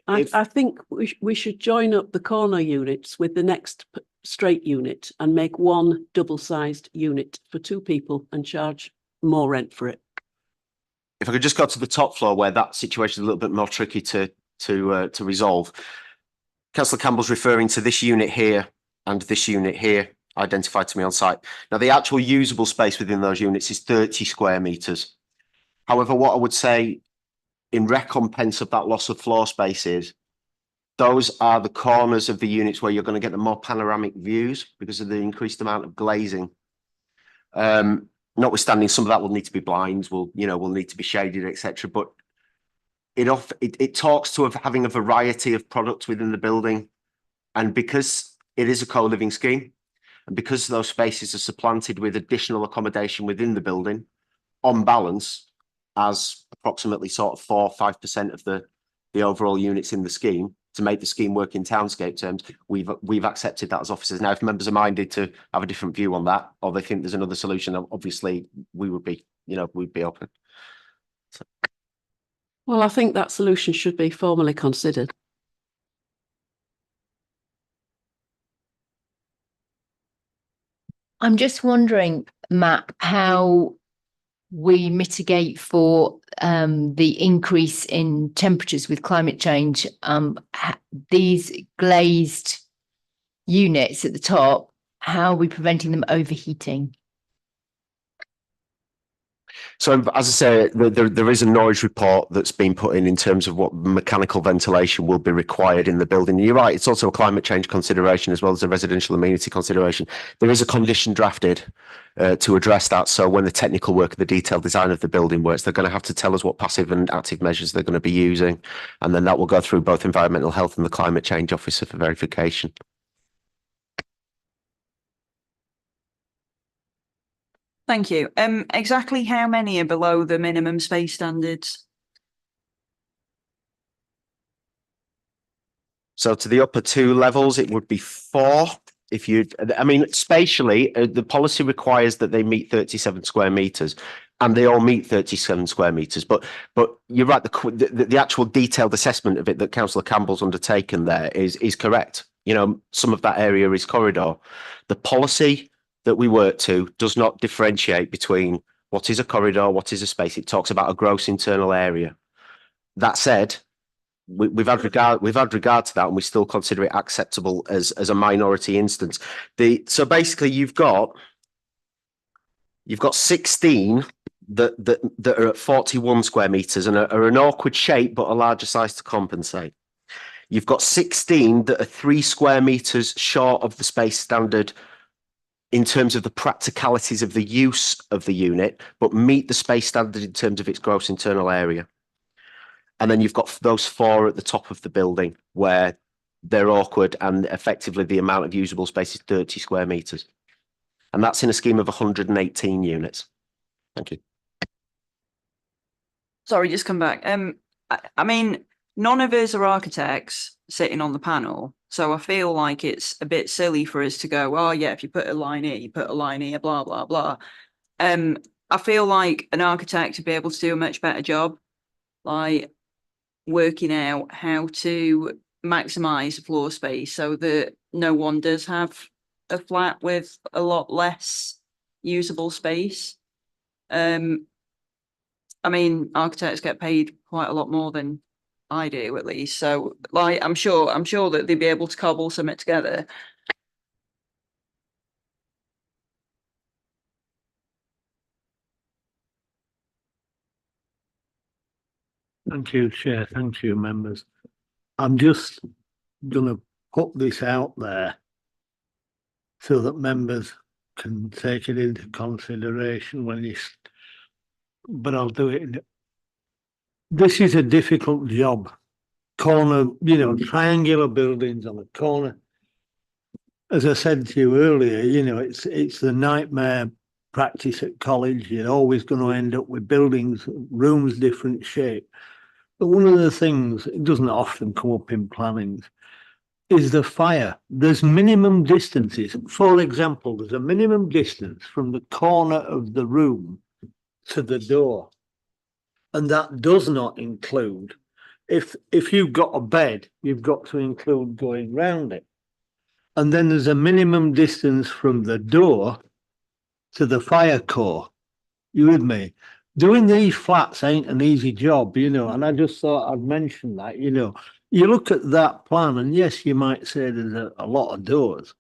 I think we should join up the corner units with the next straight unit and make one double-sized unit for two people and charge more rent for it. If I could just go to the top floor where that situation is a little bit more tricky to resolve. Councillor Campbell's referring to this unit here and this unit here identified to me on site. Now, the actual usable space within those units is 30 square meters. However, what I would say in recompense of that loss of floor space is those are the corners of the units where you're going to get the more panoramic views because of the increased amount of glazing. Notwithstanding, some of that will need to be blinds, will need to be shaded, etc. But it talks to having a variety of products within the building, and because it is a co-living scheme, and because those spaces are supplanted with additional accommodation within the building, on balance, as approximately sort of 4 or 5% of the overall units in the scheme, to make the scheme work in townscape terms, we've accepted that as officers. Now, if members are minded to have a different view on that, or they think there's another solution, obviously we would be, we'd be open. So. Well, I think that solution should be formally considered. I'm just wondering, Matt, how we mitigate for the increase in temperatures with climate change. These glazed units at the top, how are we preventing them overheating? So, as I say, there is a noise report that's been put in terms of what mechanical ventilation will be required in the building. You're right, it's also a climate change consideration as well as a residential amenity consideration. There is a condition drafted to address that. So when the technical work, the detailed design of the building works, they're going to have to tell us what passive and active measures they're going to be using. And then that will go through both environmental health and the climate change officer for verification. Thank you. Exactly how many are below the minimum space standards? So to the upper 2 levels, it would be 4. Spatially, the policy requires that they meet 37 square meters, and they all meet 37 square meters. But you're right, the actual detailed assessment of it that Councillor Campbell's undertaken there is correct. Some of that area is corridor. The policy that we work to does not differentiate between what is a corridor, what is a space. It talks about a gross internal area. That said, we've had regard to that, and we still consider it acceptable as a minority instance. So basically, you've got 16 that are at 41 square meters and are an awkward shape but a larger size to compensate. You've got 16 that are 3 square meters short of the space standard in terms of the practicalities of the use of the unit, but meet the space standard in terms of its gross internal area. And then you've got those 4 at the top of the building where they're awkward, and effectively the amount of usable space is 30 square meters. And that's in a scheme of 118 units. Thank you. Sorry, just come back. I mean, none of us are architects sitting on the panel. So I feel like it's a bit silly for us to go, oh yeah, if you put a line here, you put a line here, blah, blah, blah. I feel like an architect would be able to do a much better job, like working out how to maximize floor space so that no one does have a flat with a lot less usable space. I mean, architects get paid quite a lot more than I do, at least. So, like, I'm sure that they'd be able to cobble something together. Thank you, Chair. Thank you, members. I'm just going to put this out there so that members can take it into consideration but I'll do it. This is a difficult job. Corner, triangular buildings on a corner. As I said to you earlier, it's the nightmare practice at college. You're always going to end up with buildings, rooms, different shape. But one of the things, it doesn't often come up in plannings, is the fire. There's minimum distances. For example, there's a minimum distance from the corner of the room to the door. And that does not include, if you've got a bed, you've got to include going round it. And then there's a minimum distance from the door to the fire core. You with me? Doing these flats ain't an easy job, and I just thought I'd mention that, You look at that plan, and yes, you might say there's a lot of doors,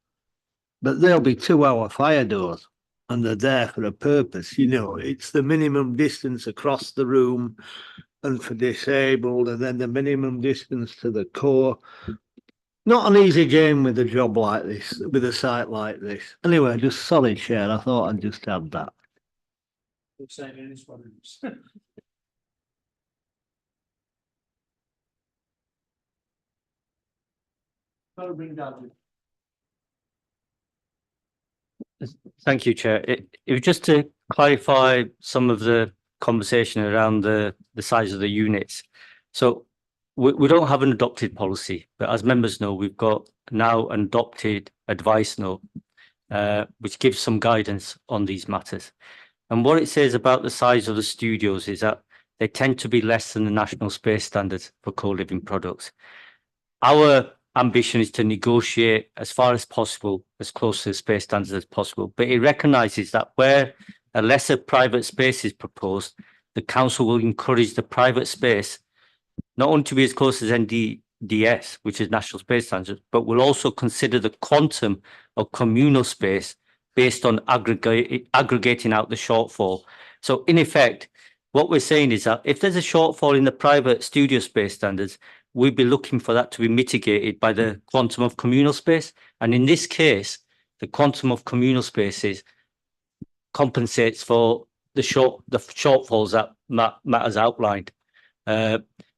but they'll be 2-hour fire doors, and they're there for a purpose. It's the minimum distance across the room and for disabled, and then the minimum distance to the core. Not an easy game with a job like this, with a site like this. Anyway, just sorry, Chair, I thought I'd just add that. Thank you, Chair. It was just to clarify some of the conversation around the size of the units. So we don't have an adopted policy, but as members know, we've got now an adopted advice note, which gives some guidance on these matters. And what it says about the size of the studios is that they tend to be less than the national space standards for co-living products. Our ambition is to negotiate as far as possible, as close to the space standards as possible, but it recognises that where a lesser private space is proposed, the council will encourage the private space not only to be as close as NDS, which is national space standards, but will also consider the quantum of communal space based on aggregating out the shortfall. So in effect, what we're saying is that if there's a shortfall in the private studio space standards, we'd be looking for that to be mitigated by the quantum of communal space. And in this case, the quantum of communal spaces compensates for the shortfalls that Matt has outlined.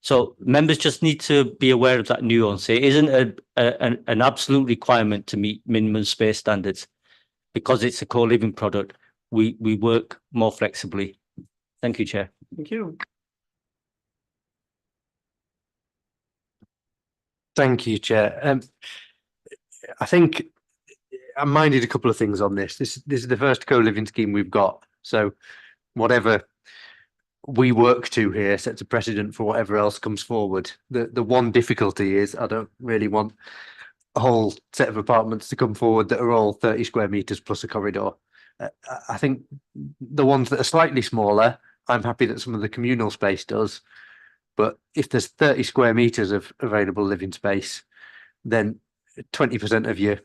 So members just need to be aware of that nuance. It isn't an absolute requirement to meet minimum space standards. Because it's a co-living product, we work more flexibly. Thank you, Chair. Thank you. Thank you, Chair. I think I minded a couple of things on this. This is the first co-living scheme we've got. So whatever we work to here sets a precedent for whatever else comes forward. The one difficulty is I don't really want a whole set of apartments to come forward that are all 30 square meters plus a corridor. I think the ones that are slightly smaller, I'm happy that some of the communal space does. But if there's 30 square meters of available living space, then 20% of your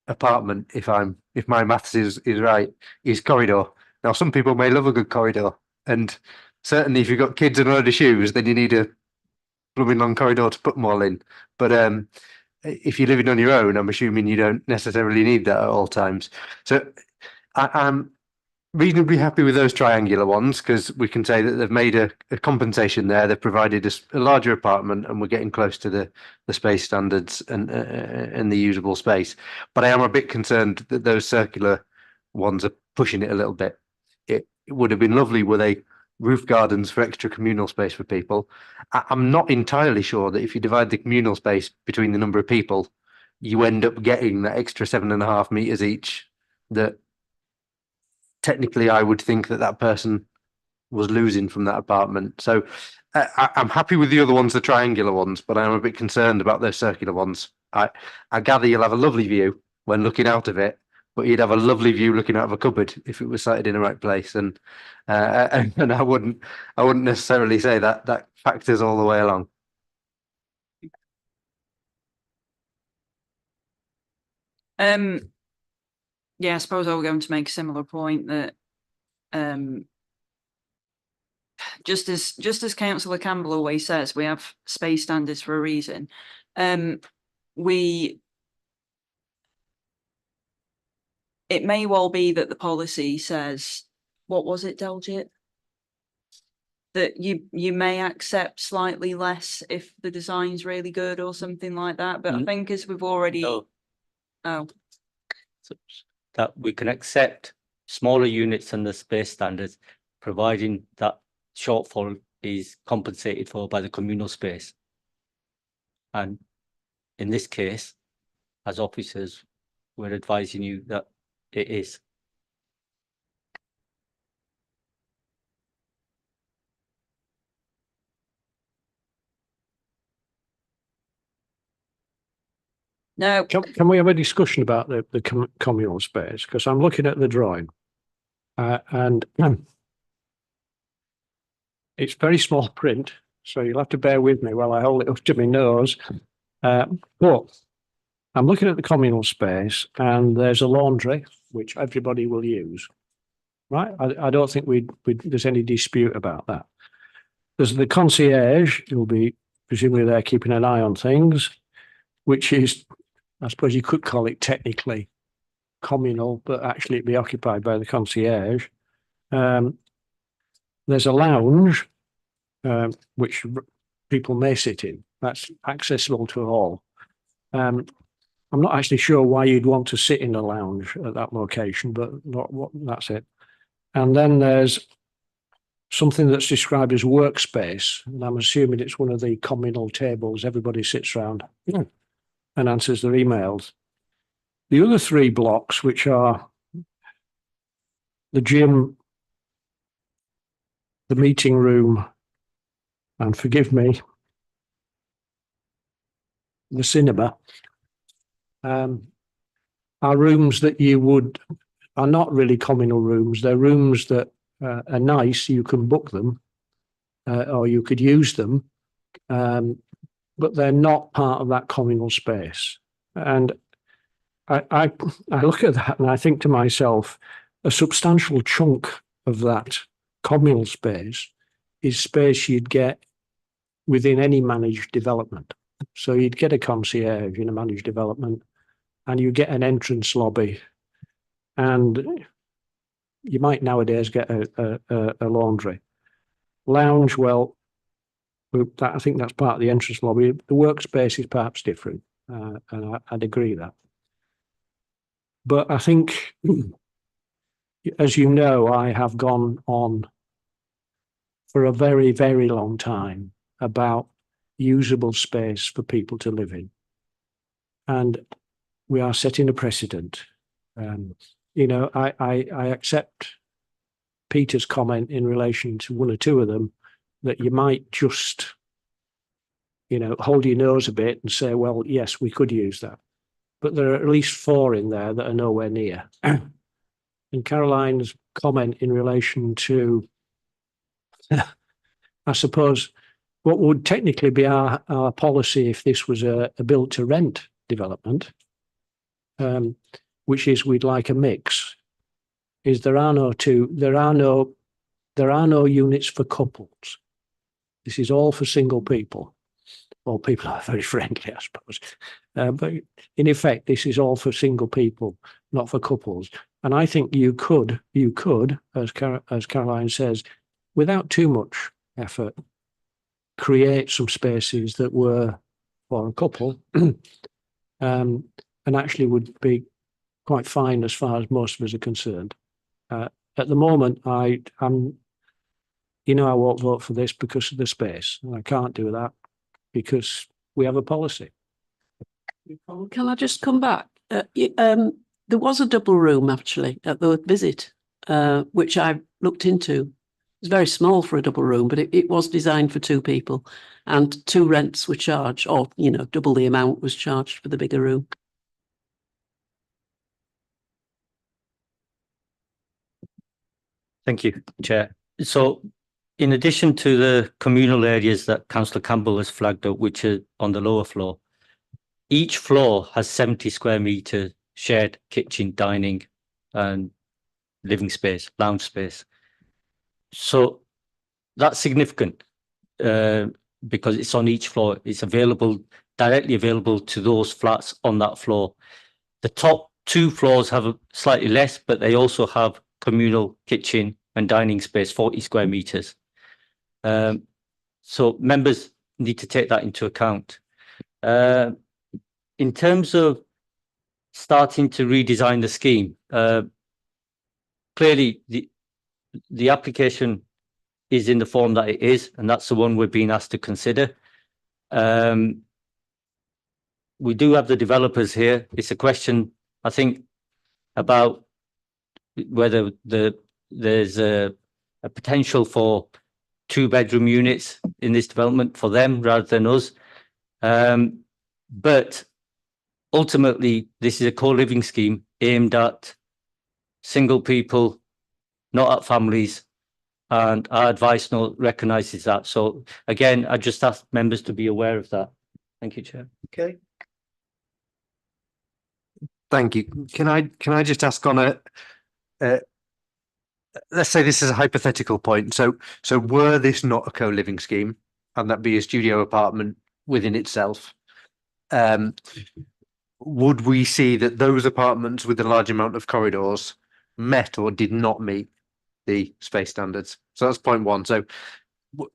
apartment, if my maths is right, is corridor. Now, some people may love a good corridor, and certainly if you've got kids and a load of shoes, then you need a blooming long corridor to put them all in. But if you're living on your own, I'm assuming you don't necessarily need that at all times. So I'm reasonably happy with those triangular ones because we can say that they've made a compensation there. They've provided a larger apartment and we're getting close to the space standards and the usable space. But I am a bit concerned that those circular ones are pushing it a little bit. It would have been lovely were they roof gardens for extra communal space for people. I'm not entirely sure that if you divide the communal space between the number of people, you end up getting that extra 7.5 meters each that technically I would think that person was losing from that apartment. So I'm happy with the other ones, the triangular ones, but I'm a bit concerned about those circular ones. I gather you'll have a lovely view when looking out of it, but you'd have a lovely view looking out of a cupboard if it was sited in the right place. And I wouldn't necessarily say that factors all the way along. Yeah, I suppose I was going to make a similar point that just as Councillor Campbell always says, we have space standards for a reason. It may well be that the policy says, what was it, Delgit? That you may accept slightly less if the design's really good or something like that. But I think as we've already No. Oh. So that we can accept smaller units than the space standards, providing that shortfall is compensated for by the communal space. And in this case, as officers, we're advising you that it is. No. Can we have a discussion about the communal space? Because I'm looking at the drawing and it's very small print, so you'll have to bear with me while I hold it up to my nose. But I'm looking at the communal space and there's a laundry, which everybody will use, right? I don't think there's any dispute about that. There's the concierge, who'll be presumably there keeping an eye on things. which is, I suppose you could call it technically communal, but actually it'd be occupied by the concierge. There's a lounge, which people may sit in. That's accessible to all. I'm not actually sure why you'd want to sit in a lounge at that location, but that's it. And then there's something that's described as workspace, and I'm assuming it's one of the communal tables everybody sits around and answers their emails. The other three blocks, which are the gym, the meeting room, and forgive me, the cinema, are rooms that are not really communal rooms. They're rooms that are nice. You can book them or you could use them, but they're not part of that communal space. And I look at that and I think to myself, a substantial chunk of that communal space is space you'd get within any managed development. So you'd get a concierge in a managed development and you get an entrance lobby, and you might nowadays get a laundry. Lounge, well, I think that's part of the entrance lobby. The workspace is perhaps different, and I'd agree that. But I think, as you know, I have gone on for a very, very long time about usable space for people to live in. And we are setting a precedent. I accept Peter's comment in relation to one or two of them, that you might just, hold your nose a bit and say, well, yes, we could use that. But there are at least 4 in there that are nowhere near. And Caroline's comment in relation to, I suppose, what would technically be our policy if this was a build to rent development, which is we'd like a mix, is there are no units for couples. This is all for single people. Well, people are very friendly, I suppose. But in effect, this is all for single people, not for couples. And I think you could, as Caroline says, without too much effort, create some spaces that were for a couple, and actually would be quite fine as far as most of us are concerned. At the moment, I won't vote for this because of the space. And I can't do that because we have a policy. Can I just come back? There was a double room actually at the visit, which I looked into. It's very small for a double room, but it was designed for 2 people, and 2 rents were charged, or double the amount was charged for the bigger room. Thank you, Chair. So in addition to the communal areas that Councillor Campbell has flagged up, which are on the lower floor, each floor has 70 square metre shared kitchen, dining and living space, lounge space. So that's significant because it's on each floor. It's directly available to those flats on that floor. The top 2 floors have slightly less, but they also have communal kitchen and dining space, 40 square metres. So members need to take that into account. In terms of starting to redesign the scheme, clearly the application is in the form that it is, and that's the one we're being asked to consider. We do have the developers here. It's a question, I think, about whether there's a potential for 2-bedroom units in this development for them rather than us. But ultimately, this is a co-living scheme aimed at single people, not at families, and our advice note recognises that. So again, I just ask members to be aware of that. Thank you, Chair. Okay. Thank you. Can I just ask on let's say this is a hypothetical point. So were this not a co-living scheme and that be a studio apartment within itself, would we see that those apartments with a large amount of corridors met or did not meet the space standards? So that's point one. So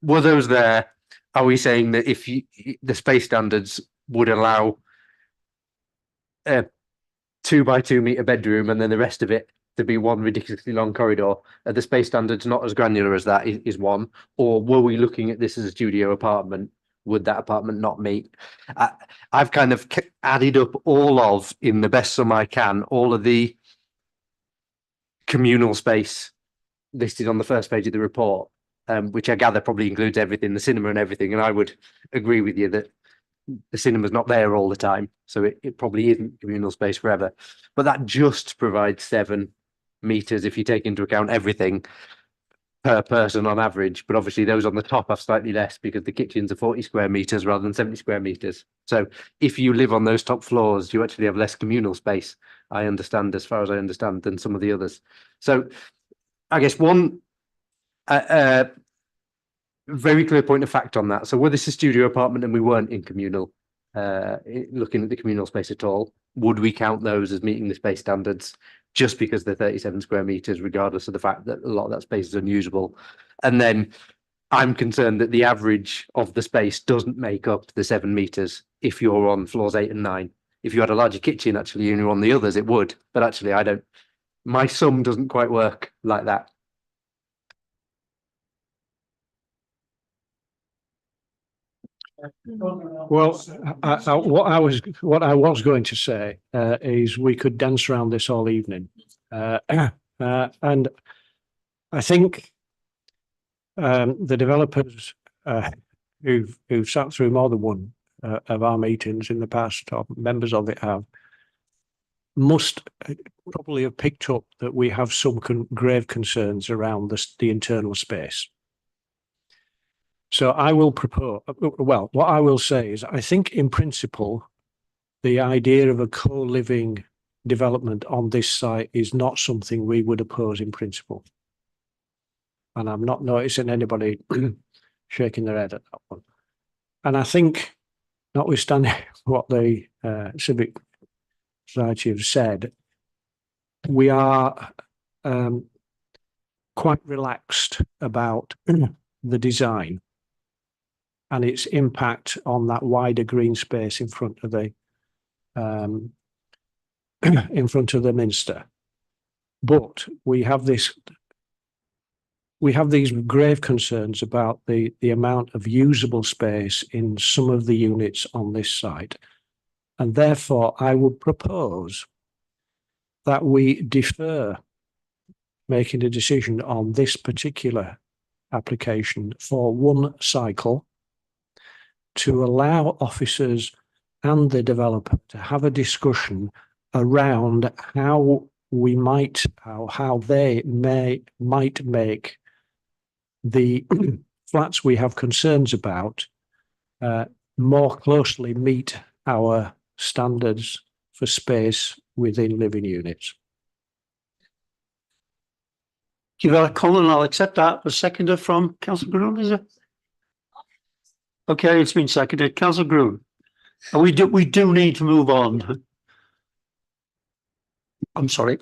were those there? Are we saying that if the space standards would allow a 2 by 2 meter bedroom and then the rest of it to be one ridiculously long corridor, are the space standards not as granular as that is one? Or were we looking at this as a studio apartment? Would that apartment not meet? I've kind of added up in the best sum I can, all of the communal space listed on the first page of the report, which I gather probably includes everything, the cinema and everything. And I would agree with you that the cinema's not there all the time, so it probably isn't communal space forever. But that just provides 7 meters if you take into account everything per person on average. But obviously those on the top have slightly less because the kitchens are 40 square meters rather than 70 square meters. So if you live on those top floors, you actually have less communal space, I understand, as far as I understand, than some of the others. So I guess one very clear point of fact on that. So were this a studio apartment and we weren't in communal, looking at the communal space at all, would we count those as meeting the space standards just because they're 37 square meters, regardless of the fact that a lot of that space is unusable? And then I'm concerned that the average of the space doesn't make up the 7 meters if you're on floors 8 and 9. If you had a larger kitchen, actually, and you're on the others, it would. But actually, my sum doesn't quite work like that. Well, what I was going to say is we could dance around this all evening, and I think the developers who've sat through more than one of our meetings in the past, or members of it must probably have picked up that we have some grave concerns around the internal space. So I will propose, well, what I will say is I think in principle, the idea of a co-living development on this site is not something we would oppose in principle. And I'm not noticing anybody shaking their head at that one. And I think, notwithstanding what the Civic Society have said, we are quite relaxed about the design and its impact on that wider green space in front of the Minster. But we have these grave concerns about the amount of usable space in some of the units on this site. And therefore, I would propose that we defer making a decision on this particular application for one cycle, to allow officers and the developer to have a discussion around how we might, how they might make the flats we have concerns about more closely meet our standards for space within living units. Give that a Colin, I'll accept that. A seconder from Councillor Groom, is it? Okay, it's been seconded. Councillor Groom. And we do need to move on. I'm sorry.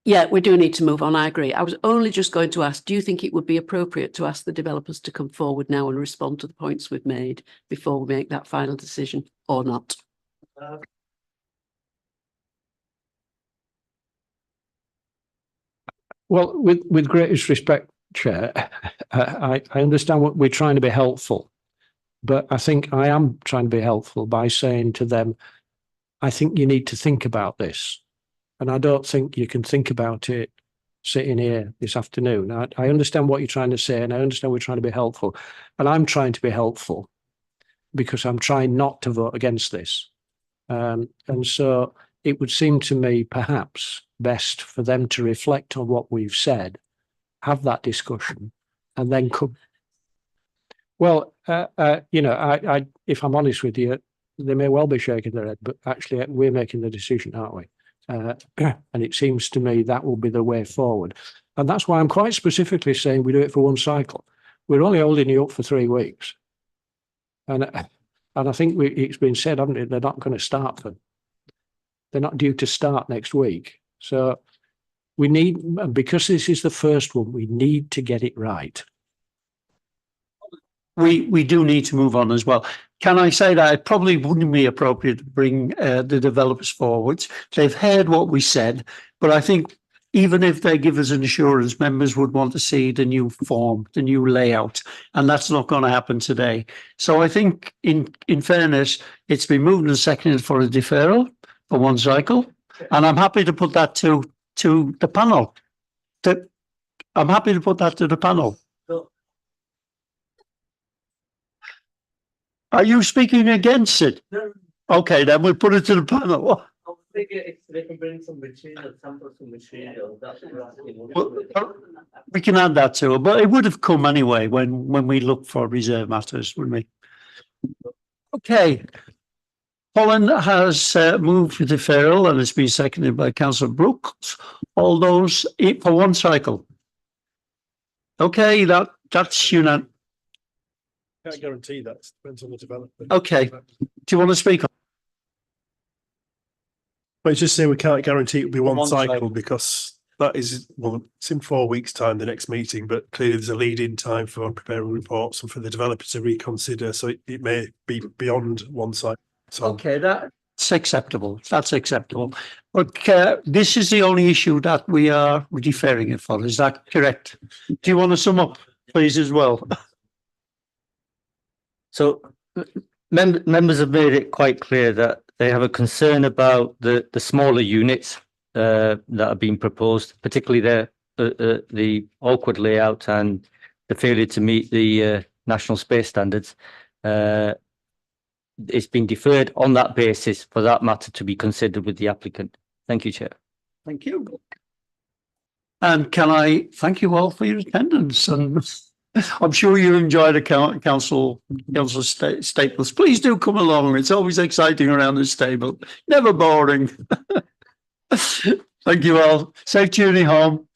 Yeah, we do need to move on. I agree. I was only just going to ask, do you think it would be appropriate to ask the developers to come forward now and respond to the points we've made before we make that final decision, or not? Well, with greatest respect, Chair, I understand what we're trying to be helpful, but I think I am trying to be helpful by saying to them, I think you need to think about this. And I don't think you can think about it sitting here this afternoon. I understand what you're trying to say, and I understand we're trying to be helpful. And I'm trying to be helpful because I'm trying not to vote against this. And so it would seem to me perhaps best for them to reflect on what we've said, have that discussion, and then come. Well, you know, if I'm honest with you, they may well be shaking their head, but actually we're making the decision, aren't we? And it seems to me that will be the way forward. And that's why I'm quite specifically saying we do it for one cycle. We're only holding you up for 3 weeks. And And I think it's been said, haven't it? They're not going to start they're not due to start next week. So we need, because this is the first one, we need to get it right. We do need to move on as well. Can I say that it probably wouldn't be appropriate to bring the developers forward? They've heard what we said, but I think even if they give us an assurance, members would want to see the new form, the new layout, and that's not going to happen today. So I think in fairness, it's been moved and seconded for a deferral for one cycle, and I'm happy to put that to the panel. I'm happy to put that to the panel. Are you speaking against it? No. Okay, then we'll put it to the panel. They can bring some material, samples of material. We can add that to it, but it would have come anyway when we look for reserve matters, wouldn't we? Okay. Colin has moved for deferral and it's been seconded by Councillor Brooks. All those for one cycle. Okay, that's unanimous. Can't guarantee that. Depends on the development. Okay. Do you want to speak on? But it's just saying we can't guarantee it'll be one cycle cycle. because that is, well, it's in 4 weeks' time, the next meeting, but clearly there's a lead-in time for preparing reports and for the developer to reconsider. So it may be beyond one cycle. So Okay, that's acceptable. That's acceptable. But this is the only issue that we are deferring it for. Is that correct? Do you want to sum up, please, as well? So members have made it quite clear that they have a concern about the smaller units that are being proposed, particularly the awkward layout and the failure to meet the national space standards. It's been deferred on that basis for that matter to be considered with the applicant. Thank you, Chair. Thank you. And can I thank you all for your attendance, and I'm sure you enjoyed the council staples. Please do come along. It's always exciting around this table. Never boring. Thank you all. Safe journey home.